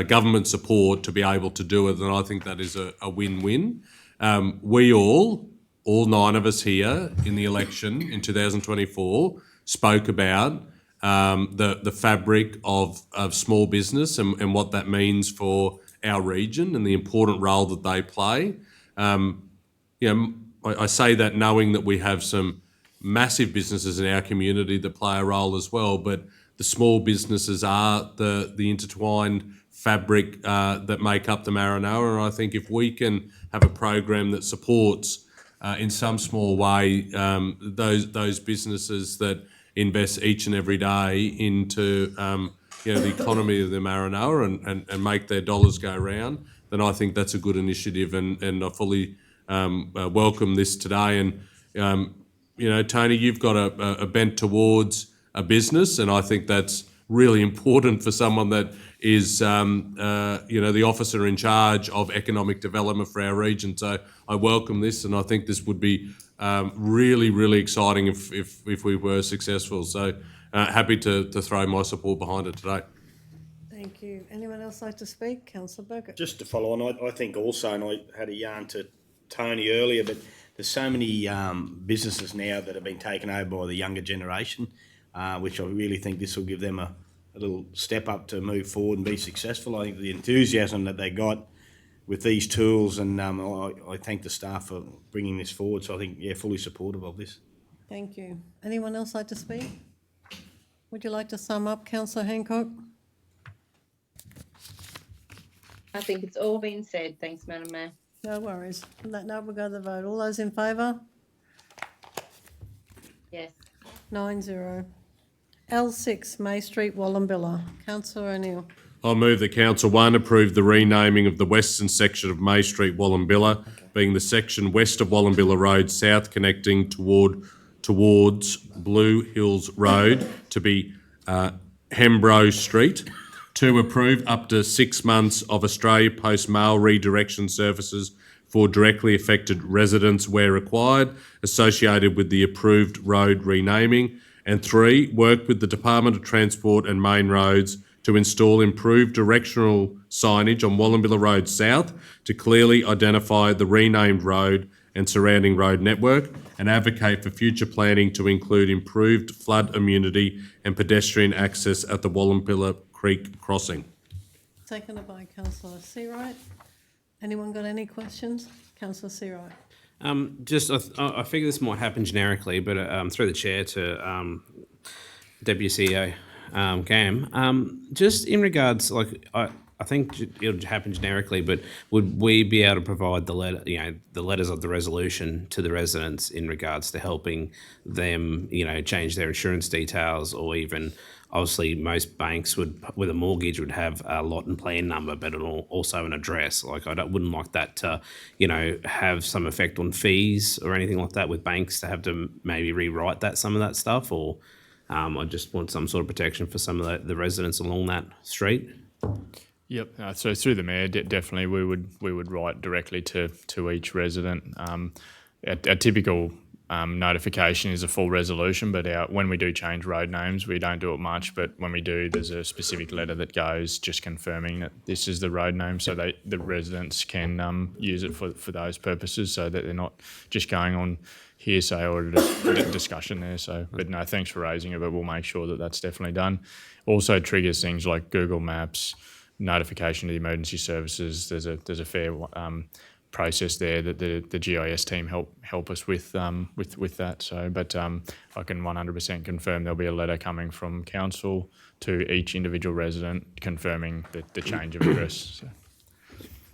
government support to be able to do it, then I think that is a win-win. We all 9 of us here in the election in 2024 spoke about the fabric of small business and what that means for our region and the important role that they play. I say that knowing that we have some massive businesses in our community that play a role as well, but the small businesses are the intertwined fabric that make up the Maranoa. And I think if we can have a program that supports in some small way those businesses that invest each and every day into the economy of the Maranoa and make their dollars go round, then I think that's a good initiative, and I fully welcome this today. And Tony, you've got a bent towards a business, and I think that's really important for someone that is the officer in charge of economic development for our region. So I welcome this, and I think this would be really, really exciting if we were successful. So happy to throw my support behind it today. Thank you. Anyone else like to speak? Councillor Birkett? Just to follow on, I think also, and I had a yarn to Tony earlier, but there's so many businesses now that have been taken over by the younger generation, which I really think this will give them a little step up to move forward and be successful. I think the enthusiasm that they got with these tools, and I thank the staff for bringing this forward. So I think, fully supportive of this. Thank you. Anyone else like to speak? Would you like to sum up, Councillor Hancock? I think it's all been said. Thanks, Madam Mayor. No worries. On that note, we'll go to the vote. All those in favour? Yes. 9-0. L6, May Street, Wallumbilla. Councillor O'Neill. I'll move that Council 1 approve the renaming of the western section of May Street, Wallumbilla, being the section west of Wallumbilla Road, south connecting towards Blue Hills Road, to be Hembro Street. 2, approve up to 6 months of Australia Post mail redirection services for directly affected residents where required, associated with the approved road renaming. And 3, work with the Department of Transport and Main Roads to install improved directional signage on Wallumbilla Road South to clearly identify the renamed road and surrounding road network, and advocate for future planning to include improved flood immunity and pedestrian access at the Wallumbilla Creek crossing. Seconded by Councillor Seawright. Anyone got any questions? Councillor Seawright. I figure this might happen generically, but through the chair to Deputy CEO Cam, just in regards, I think it'll happen generically, but would we be able to provide the letters of the resolution to the residents in regards to helping them, change their insurance details, or even obviously most banks with a mortgage would have a lot and plan number, but also an address. Wouldn't like that to, have some effect on fees or anything like that with banks to have to maybe rewrite some of that stuff, or I just want some sort of protection for some of the residents along that street. Yep. So through the mayor, definitely we would write directly to each resident. A typical notification is a full resolution, but when we do change road names, we don't do it much, but when we do, there's a specific letter that goes just confirming that this is the road name, so the residents can use it for those purposes, so that they're not just going on hearsay or a discussion there. So, but no, thanks for raising it, but we'll make sure that that's definitely done. Also triggers things like Google Maps, notification to the emergency services. There's a fair process there that the GIS team help us with that. So, but I can 100% confirm there'll be a letter coming from council to each individual resident confirming the change of address. So.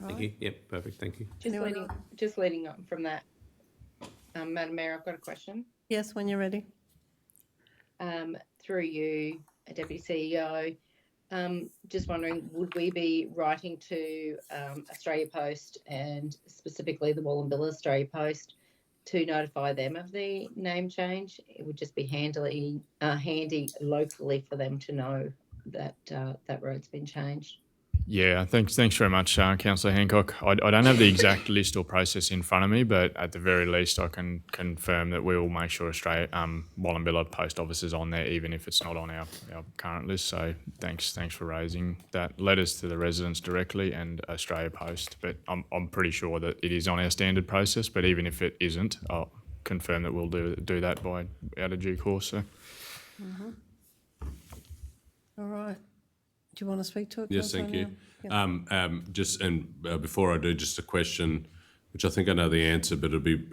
Thank you. Yep, perfect. Thank you. Just leading on from that, Madam Mayor, I've got a question. Yes, when you're ready. Through you, Deputy CEO, just wondering, would we be writing to Australia Post and specifically the Wallumbilla Australia Post to notify them of the name change? It would just be handy locally for them to know that that road's been changed. Yeah, thanks very much, Councillor Hancock. I don't have the exact list or process in front of me, but at the very least I can confirm that we will make sure Wallumbilla Post Office is on there, even if it's not on our current list. So thanks for raising that. Letters to the residents directly and Australia Post, but I'm pretty sure that it is on our standard process, but even if it isn't, I'll confirm that we'll do that out of due course. So. Mm-hmm. All right. Do you want to speak to it? Yes, thank you. Yeah. Before I do, just a question, which I think I know the answer, but it'll be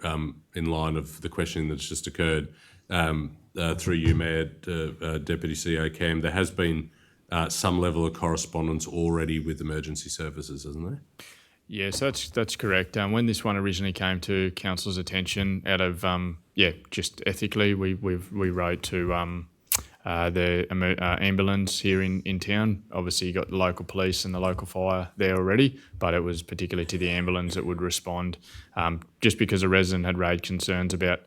in line of the questioning that's just occurred. Through you, Mayor, Deputy CEO Cam, there has been some level of correspondence already with emergency services, hasn't there? Yes, that's correct. When this one originally came to council's attention, out of just ethically, we wrote to the ambulance here in town. Obviously, you got the local police and the local fire there already, but it was particularly to the ambulance that would respond. Just because a resident had raised concerns about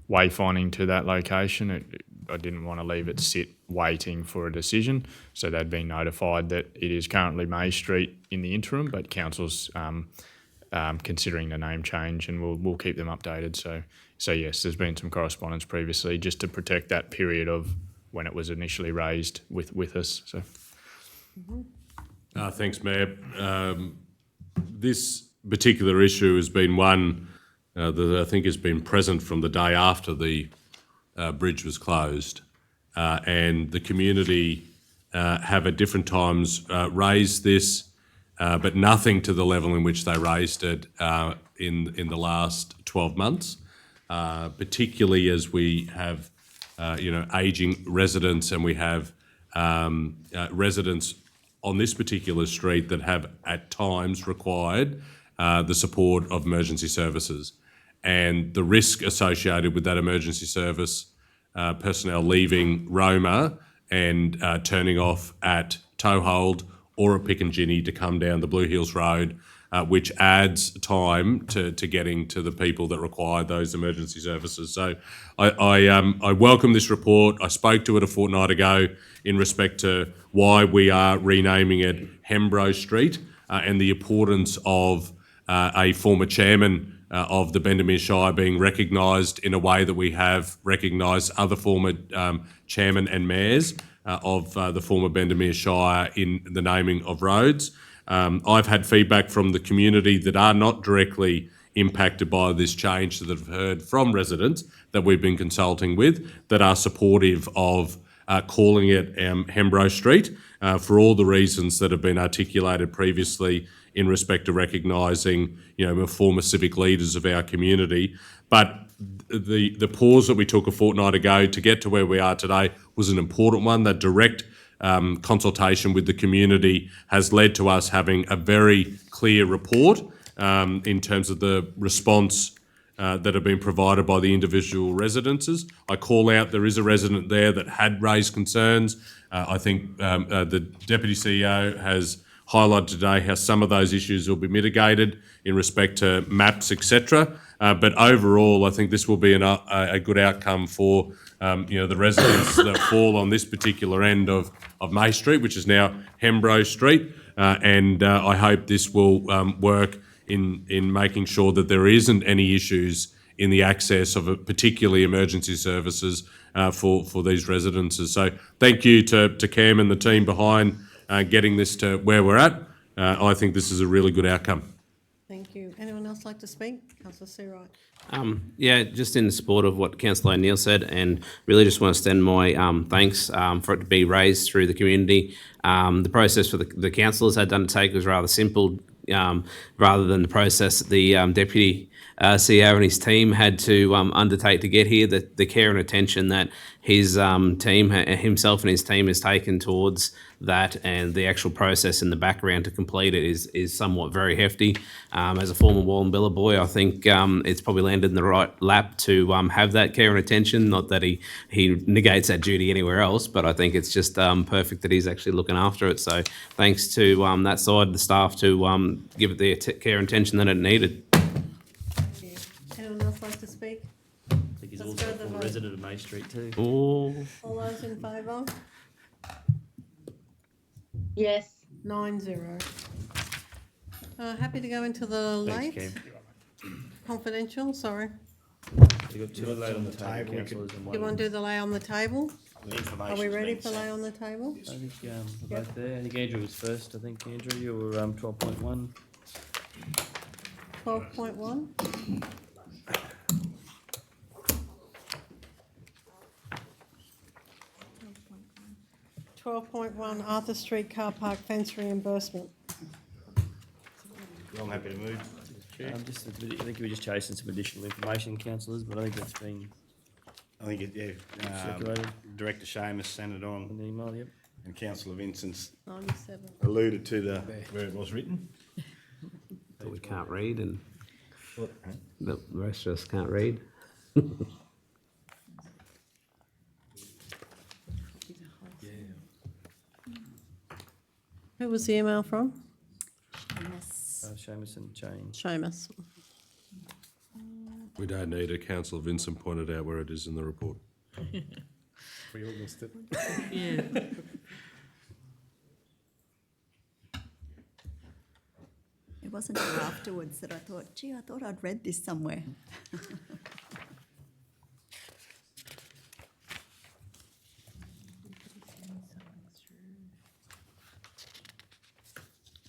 wayfinding to that location, I didn't want to leave it sit waiting for a decision. So they'd been notified that it is currently May Street in the interim, but council's considering the name change, and we'll keep them updated. So yes, there's been some correspondence previously just to protect that period of when it was initially raised with us. So, thanks, Mayor. This particular issue has been one that I think has been present from the day after the bridge was closed, and the community have at different times raised this, but nothing to the level in which they raised it in the last 12 months, particularly as we have ageing residents, and we have residents on this particular street that have at times required the support of emergency services. And the risk associated with that emergency service personnel leaving Roma and turning off at Toehold or at Pickingini to come down the Blue Hills Road, which adds time to getting to the people that require those emergency services. So I welcome this report. I spoke to it a fortnight ago in respect to why we are renaming it Hembro Street and the importance of a former chairman of the Bendemeer Shire being recognised in a way that we have recognised other former chairmen and mayors of the former Bendemeer Shire in the naming of roads. I've had feedback from the community that are not directly impacted by this change, that have heard from residents that we've been consulting with that are supportive of calling it Hembro Street for all the reasons that have been articulated previously in respect to recognising, former civic leaders of our community. But the pause that we took a fortnight ago to get to where we are today was an important one. That direct consultation with the community has led to us having a very clear report in terms of the response that have been provided by the individual residences. I call out, there is a resident there that had raised concerns. I think the Deputy CEO has highlighted today how some of those issues will be mitigated in respect to maps, etc. But overall, I think this will be a good outcome for the residents that fall on this particular end of May Street, which is now Hembro Street. And I hope this will work in making sure that there isn't any issues in the access of particularly emergency services for these residences. So thank you to Cam and the team behind getting this to where we're at. I think this is a really good outcome. Thank you. Anyone else like to speak? Councillor Seawright. Yeah, just in support of what Councillor O'Neill said, and really just want to extend my thanks for it to be raised through the community. The process for the councillors had to undertake was rather simple, rather than the process that the Deputy CEO and his team had to undertake to get here. The care and attention that his team, himself and his team, has taken towards that, and the actual process in the background to complete it is somewhat very hefty. As a former Wallumbilla boy, I think it's probably landed in the right lap to have that care and attention. Not that he negates that duty anywhere else, but I think it's just perfect that he's actually looking after it. So thanks to that side, the staff, to give it the care and attention that it needed. Thank you. Anyone else like to speak? I think he's Let's also go a to the former vote. resident of May Street too. Oh. All those in favour? Yes. 9-0. Happy to go into the late. Thanks, Confidential, sorry. You got two late on the table, councillors, and one. You want to do the lay on the table? The Are information's we ready been for sent. lay on the table? I think we're both there. I think Andrew was first. I think Andrew, you were 12.1. 12.1. 12.1 Arthur Street car park fence reimbursement. I'm happy to move. I think we were just chasing some additional information, councillors, but I think that's been I think circulated. Director Seamus sent it on, An email, yep. and Councillor Vincent's 97. alluded to where it was written. That we can't read, and the rest of us can't read. Who was the email from? Seamus and Jane. Seamus. We don't need it. Councillor Vincent pointed out where it is in the report. We all missed it. Yeah. It wasn't until afterwards that I thought, gee, I thought I'd read this somewhere.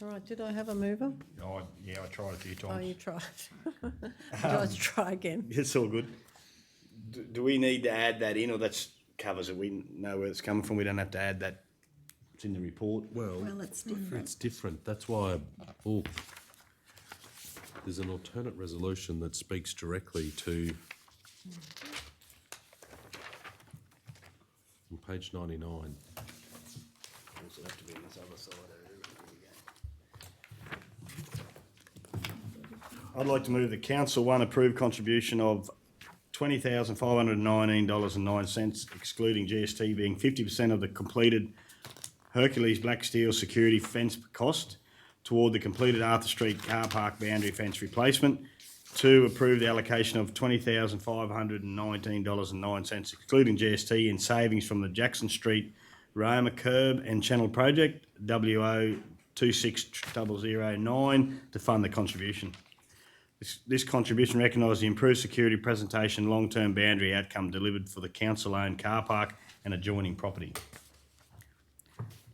All right, did I have a mover? Oh, yeah, I tried a few Oh, times. you tried. Let's try again. It's all good. Do we need to add that in, or that's covers it? We know where it's coming from. We don't have to add that. It's in the report. Well, Well, it's different. it's different. That's why there's an alternate resolution that speaks directly to on page 99. Also have to be on this other side. I'd like to move the council one approve contribution of $20,519.09, excluding GST, being 50% of the completed Hercules Black Steel security fence cost toward the completed Arthur Street car park boundary fence replacement. 2, approve the allocation of $20,519.09, excluding GST, in savings from the Jackson Street Roma curb and channel project, WO 26009, to fund the contribution. This contribution recognises the improved security presentation, long-term boundary outcome delivered for the council-owned car park and adjoining property.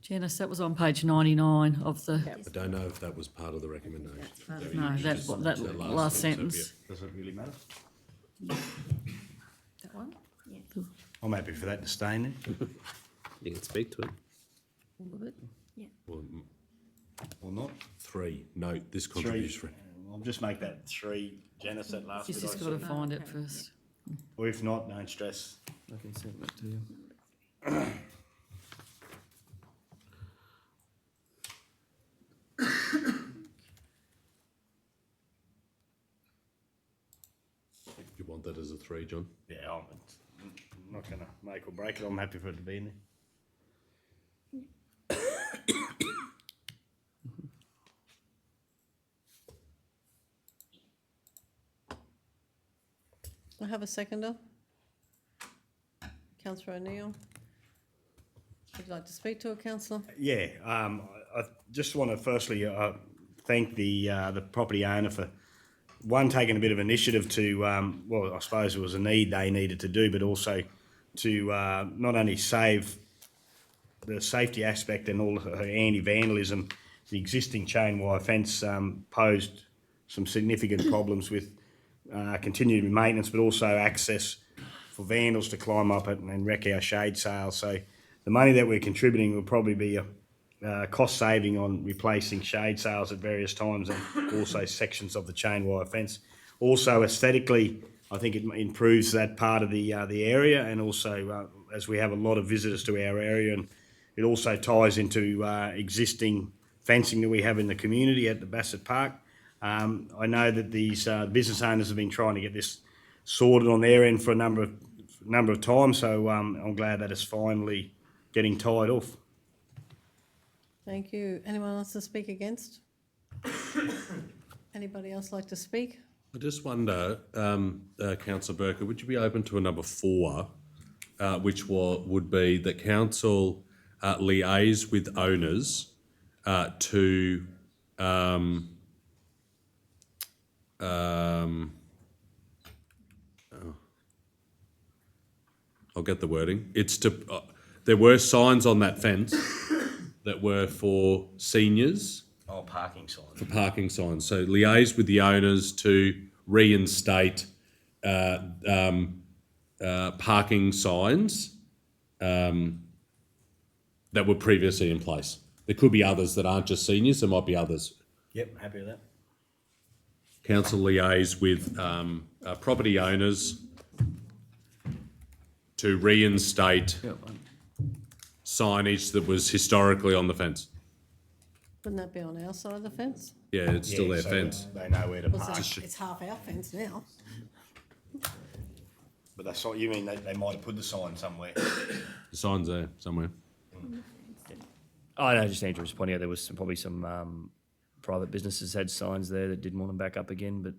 Janice, that was on page 99 of the, I don't know if that was part of the recommendation. no, that last sentence. Does it really matter? That one? Yeah. I'm happy for that to stay in there. You can speak to it. All of it? Well, Or not? 3, note this contribution. I'll just make that 3, Janice, that last She's bit. just I got to said. find it first. Or if not, don't stress. I can send that to you. You want that as a 3, John? Yeah, I'm not going to make or break it. I'm happy for it to be in there. I have a seconder. Councillor O'Neill. Would you like to speak to a councillor? Yeah, I just want to firstly thank the property owner for one, taken a bit of initiative to, well, I suppose it was a need they needed to do, but also to not only save the safety aspect and all her anti-vandalism. The existing chain wire fence posed some significant problems with continued maintenance, but also access for vandals to climb up it and wreck our shade sails. So the money that we're contributing will probably be a cost saving on replacing shade sails at various times and also sections of the chain wire fence. Also aesthetically, I think it improves that part of the area, and also as we have a lot of visitors to our area, and it also ties into existing fencing that we have in the community at the Bassett Park. I know that these business owners have been trying to get this sorted on their end for a number of times, so I'm glad that it's finally getting tied off. Thank you. Anyone else to speak against? Anybody else like to speak? I just wonder, Councillor Birkett, would you be open to a number 4, which would be that council liaise with owners to I'll get the wording. It's to there were signs on that fence that were for seniors. Oh, parking signs. For parking signs. So liaise with the owners to reinstate parking signs that were previously in place. There could be others that aren't just seniors. There might be others. Yep, happy with that. Council liaise with property owners to reinstate signage that was historically on the fence. Wouldn't that be on our side of the fence? Yeah, it's still their so fence. They know where to Well, park. it's half our fence now. But that's what you mean, they might have put the sign somewhere. The sign's there somewhere. I know, just Andrew was pointing out there was probably some private businesses had signs there that didn't want them back up again, but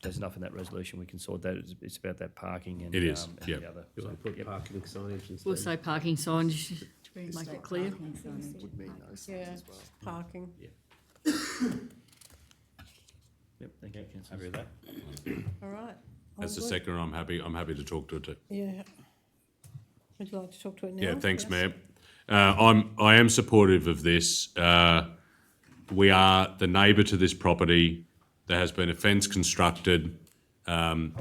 there's enough in that resolution. We can sort that. It's about that parking and It is, and yep. the other. You want to put parking signage instead? We'll say parking signs, make it clear. Yeah, parking. Yep, thank you, Councillor. Happy with that? All right. As the All good. seconder, I'm happy to talk to it too. Yeah. Would you like to talk to it now? Yeah, thanks, Yes. Mayor. I am supportive of this. We are the neighbour to this property. There has been a fence constructed. The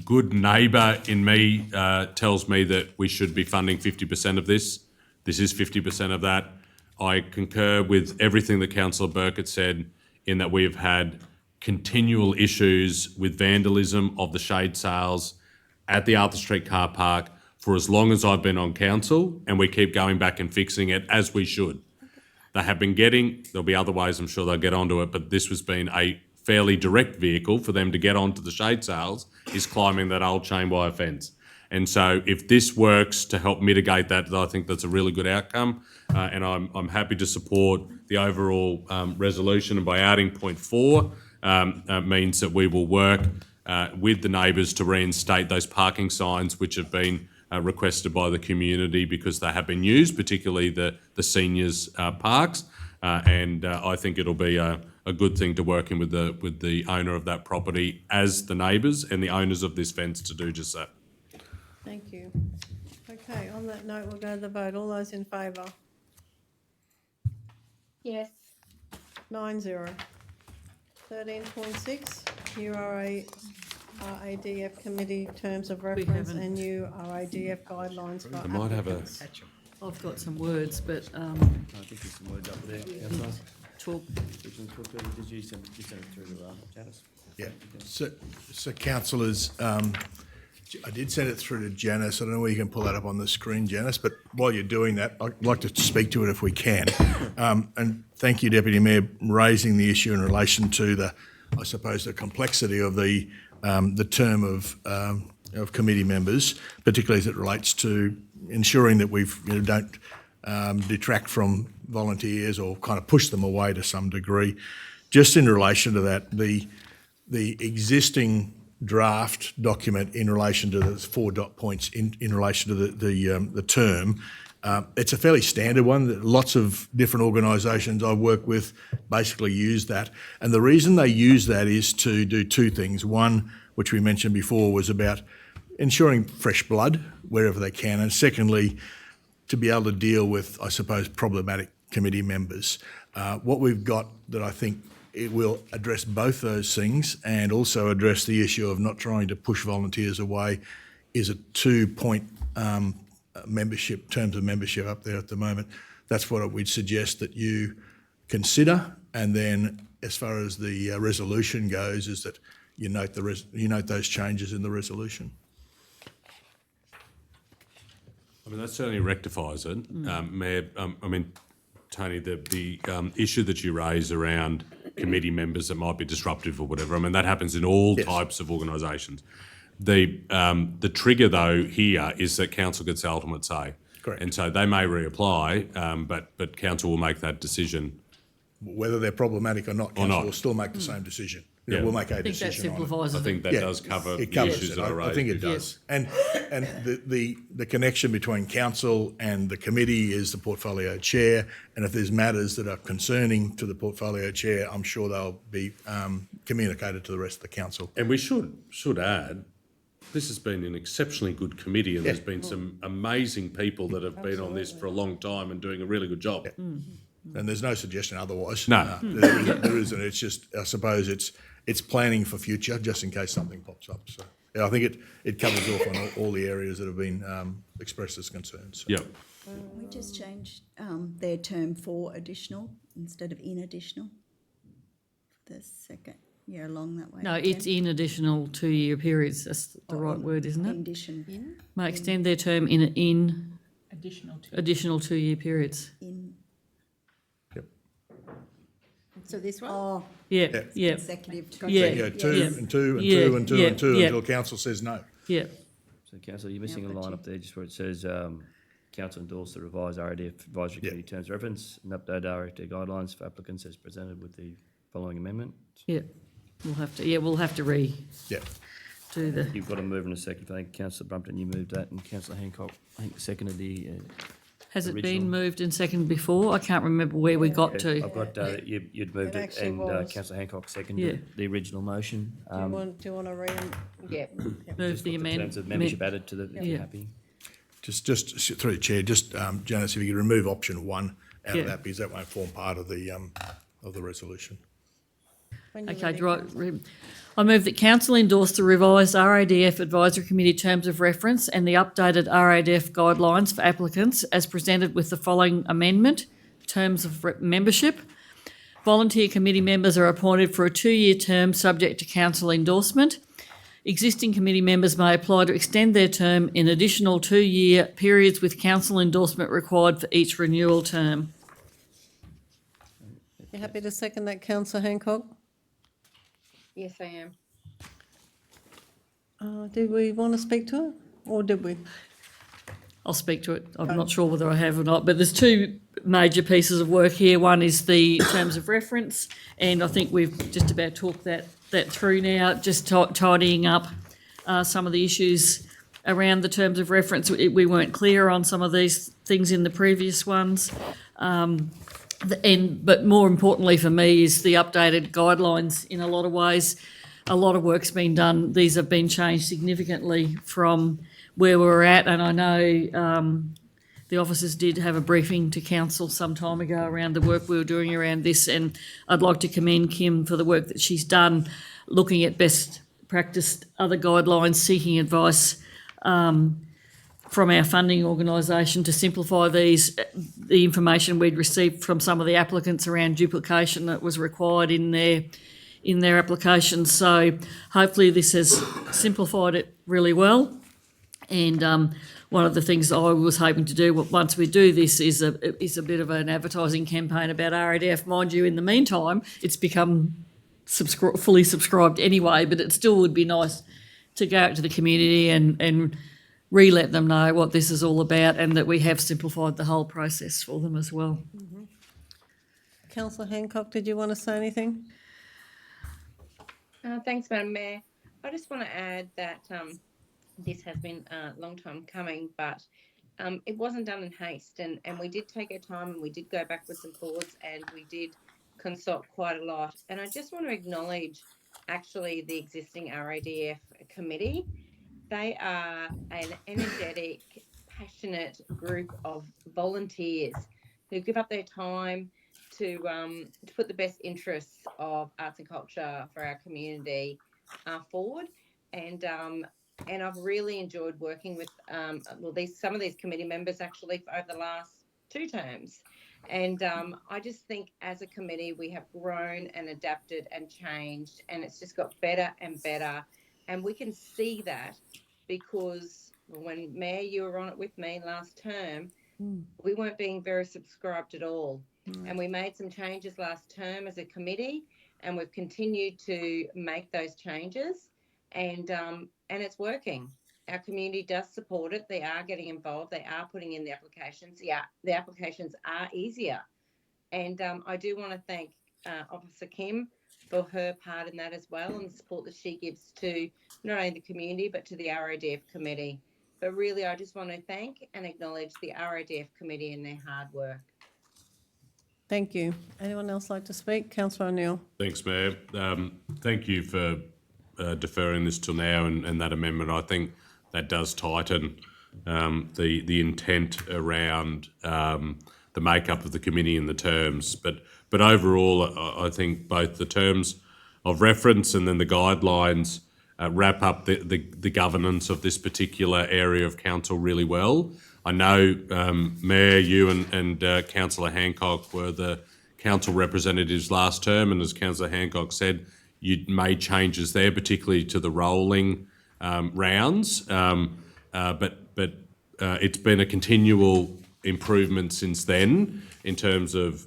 good neighbour in me tells me that we should be funding 50% of this. This is 50% of that. I concur with everything that Councillor Birkett said in that we've had continual issues with vandalism of the shade sails at the Arthur Street car park for as long as I've been on council, and we keep going back and fixing it, as we should. They have been there'll be other ways I'm sure they'll get onto it, but this has been a fairly direct vehicle for them to get onto the shade sails, is climbing that old chain wire fence. And so if this works to help mitigate that, I think that's a really good outcome. And I'm happy to support the overall resolution. And by adding point 4 means that we will work with the neighbours to reinstate those parking signs which have been requested by the community because they have been used, particularly the seniors' parks. And I think it'll be a good thing to work in with the owner of that property as the neighbours and the owners of this fence to do just that. Thank you. Okay, on that note, we'll go to the vote. All those in favour? Yes. 9-0. 13.6, new RADF committee terms of reference haven't. and new RADF guidelines for I might have a applicants. I've got some words, but I think there's some words up there. Councillor. talk. Did you send it through to Janice? Yeah, so councillors, I did send it through to Janice. I don't know where you can pull that up on the screen, Janice, but while you're doing that, I'd like to speak to it if we can. And thank you, Deputy Mayor, raising the issue in relation to I suppose, the complexity of the term of committee members, particularly as it relates to ensuring that we don't detract from volunteers or kind of push them away to some degree. Just in relation to that, the existing draft document in relation to the 4 dot points in relation to the term It's a fairly standard one. Lots of different organisations I work with basically use that. And the reason they use that is to do two things. One, which we mentioned before, was about ensuring fresh blood wherever they can. And secondly, to be able to deal with, I suppose, problematic committee members. What we've got that I think it will address both those things and also address the issue of not trying to push volunteers away is a 2-point membership, terms of membership up there at the moment. That's what we'd suggest that you consider. And then as far as the resolution goes, is that you note those changes in the resolution. I mean, that certainly rectifies it. Mayor, I mean, Tony, the issue that you raise around committee members that might be disruptive or whatever, I mean, that happens in all types of organisations. The trigger, though, here is that council gets the ultimate say. Correct. And so they may reapply, but council will make that decision. Whether they're problematic or not, council will still make the same decision. Yeah, we'll make a decision on it. I think that simplifies it. I think that does cover it the issues that are raised. I think it does. And the connection between council and the committee is the portfolio chair. And if there's matters that are concerning to the portfolio chair, I'm sure they'll be communicated to the rest of the council. And we should add, this has been an exceptionally good committee, and there's been some amazing people that have been on this for a long time and doing a really good job. And there's no suggestion otherwise. No. There isn't. It's just, I suppose it's planning for future, just in case something pops up. So yeah, I think it covers off on all the areas that have been expressed as concerns. So. Yep. We just changed their term for additional instead of in additional. The second year along that way. No, it's in additional 2-year periods. That's the right word, isn't it? In addition. May extend their term in Additional 2-year periods. So this one? Oh, Yeah, yeah. consecutive. Yeah. Two and two until council says no. Yeah. So councillor, you're missing a line up there just where it says council endorse the revised RADF advisory committee terms of reference and update RFD guidelines for applicants as presented with the following amendment. Yeah. We'll have to do the. You've got a move in a second. I think councillor Brumpton, you moved that, and councillor Hancock, I think, seconded the. Has it original. been moved and seconded before? I can't remember where we got to. I've got you'd moved it, actually and was. councillor Hancock seconded the original motion. Do you want to read them? Yeah. Move the amendment. In terms of membership added to the. If you're happy. Just through the chair, Janice, if you could remove option 1 out of that, because that won't form part of the resolution. Okay, right. I move that council endorse the revised RADF Advisory Committee terms of reference and the updated RADF guidelines for applicants as presented with the following amendment. Terms of membership. Volunteer committee members are appointed for a 2-year term subject to council endorsement. Existing committee members may apply to extend their term in additional 2-year periods with council endorsement required for each renewal term. You happy to second that, councillor Hancock? Yes, I am. Did we want to speak to it, or did we? I'll speak to it. I'm not sure whether I have or not, but there's 2 major pieces of work here. One is the terms of reference, and I think we've just about talked that through now, just tidying up some of the issues around the terms of reference. We weren't clear on some of these things in the previous ones. But more importantly for me is the updated guidelines in a lot of ways. A lot of work's been done. These have been changed significantly from where we were at, and I know the officers did have a briefing to council some time ago around the work we were doing around this, and I'd like to commend Kim for the work that she's done, looking at best practice, other guidelines, seeking advice from our funding organisation to simplify these. The information we'd received from some of the applicants around duplication that was required in their applications. So hopefully this has simplified it really well. And one of the things I was hoping to do once we do this is a bit of an advertising campaign about RADF. Mind you, in the meantime, it's become fully subscribed anyway, but it still would be nice to go out to the community and re-let them know what this is all about, and that we have simplified the whole process for them as well. Mm-hmm. Councillor Hancock, did you want to say anything? Thanks, Madam Mayor. I just want to add that this has been a long time coming, but it wasn't done in haste, and we did take our time, and we did go backwards and forwards, and we did consult quite a lot. And I just want to acknowledge actually the existing RADF committee. They are an energetic, passionate group of volunteers who give up their time to put the best interests of arts and culture for our community forward. And I've really enjoyed working with some of these committee members actually over the last 2 terms. And I just think as a committee we have grown and adapted and changed, and it's just got better and better. And we can see that because when Mayor, you were on it with me last term, we weren't being very subscribed at all. And we made some changes last term as a committee, and we've continued to make those changes, and it's working. Our community does support it. They are getting involved. They are putting in the applications. Yeah, the applications are easier. And I do want to thank Officer Kim for her part in that as well, and the support that she gives to not only the community but to the RADF committee. But really, I just want to thank and acknowledge the RADF committee and their hard work. Thank you. Anyone else like to speak? Councillor O'Neill. Thanks, Mayor. Thank you for deferring this till now and that amendment. I think that does tighten the intent around the makeup of the committee and the terms. But overall, I think both the terms of reference and then the guidelines wrap up the governance of this particular area of council really well. I know, Mayor, you and Councillor Hancock were the council representatives last term, and as Councillor Hancock said, you made changes there, particularly to the rolling rounds. But it's been a continual improvement since then in terms of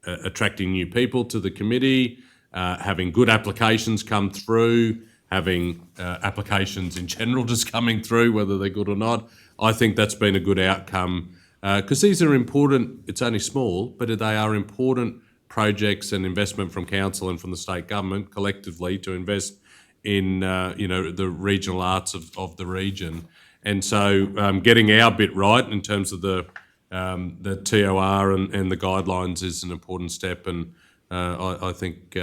attracting new people to the committee, having good applications come through, having applications in general just coming through, whether they're good or not. I think that's been a good outcome because these are important. It's only small, but they are important projects and investment from council and from the state government collectively to invest in the regional arts of the region. And so getting our bit right in terms of the TOR and the guidelines is an important step, and I think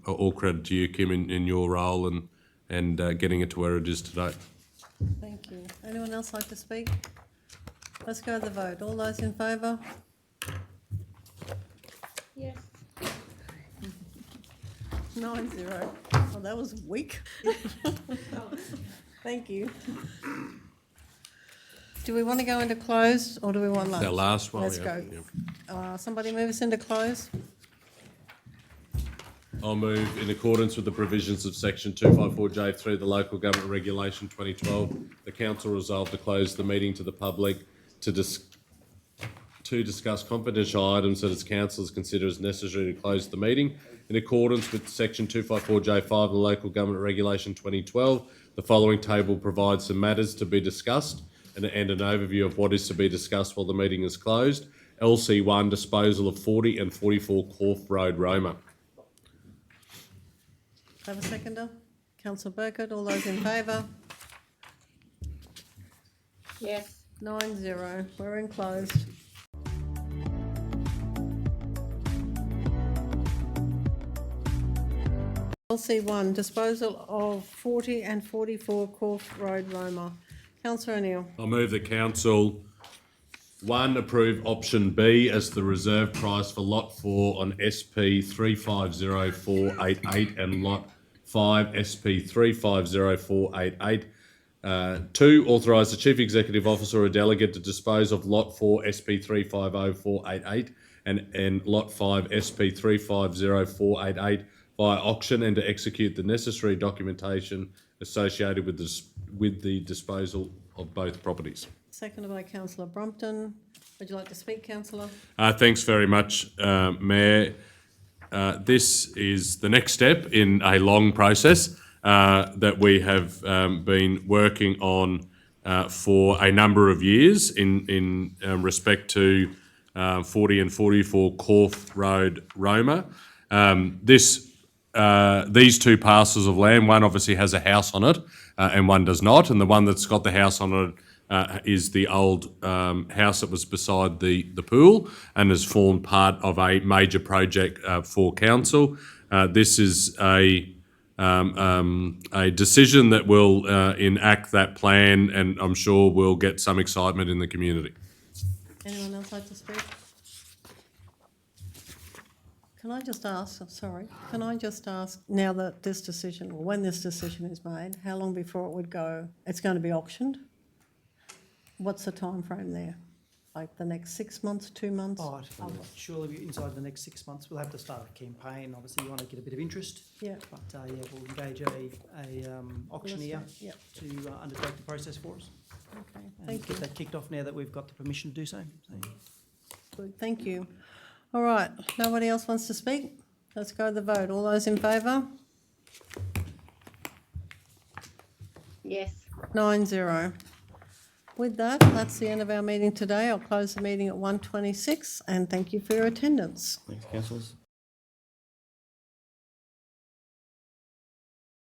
all credit to you, Kim, in your role and getting it to where it is today. Thank you. Anyone else like to speak? Let's go to the vote. All those in favour? Yes. 9-0. Oh, that was weak. Thank you. Do we want to go into closed or do we want lunch? The last one. Let's go. Somebody move us into close. I'll move in accordance with the provisions of section 254J3 of the Local Government Regulation 2012. The council resolved to close the meeting to the public to discuss confidential items that its councillors consider as necessary to close the meeting. In accordance with section 254J5 of the Local Government Regulation 2012, the following table provides some matters to be discussed and an overview of what is to be discussed while the meeting is closed. LC1, disposal of 40 and 44 Corfe Road, Roma. Have a seconder? Councillor Birkett, all those in favour? Yes. 9-0. We're in closed. LC1, disposal of 40 and 44 Corfe Road, Roma. Councillor O'Neill. I'll move the council 1, approve option B as the reserve price for lot 4 on SP 350488 and lot 5 SP 350488. 2, authorise the Chief Executive Officer or delegate to dispose of lot 4 SP 350488 and lot 5 SP 350488 via auction and to execute the necessary documentation associated with the disposal of both properties. Seconded by Councillor Brompton. Would you like to speak, Councillor? Thanks very much, Mayor. This is the next step in a long process that we have been working on for a number of years in respect to 40 and 44 Corfe Road, Roma. These two parcels of land, one obviously has a house on it and one does not, and the one that's got the house on it is the old house that was beside the pool and has formed part of a major project for council. This is a decision that will enact that plan, and I'm sure will get some excitement in the community. Anyone else like to speak? Can I just ask, now that this decision, or when this decision is made, how long before it would go, it's going to be auctioned? What's the time frame there? Like the next 6 months, 2 months? Oh, surely inside the next 6 months, we'll have to start a campaign. Obviously, you want to get a bit of interest. Yeah. But yeah, we'll engage a auctioneer to undertake the process for us. Okay, And thank you. get that kicked off now that we've got the permission to do so. Good, thank you. All right, nobody else wants to speak? Let's go to the vote. All those in favour? Yes. 9-0. With that, that's the end of our meeting today. I'll close the meeting at 1:26 and thank you for your attendance. Thanks, councillors.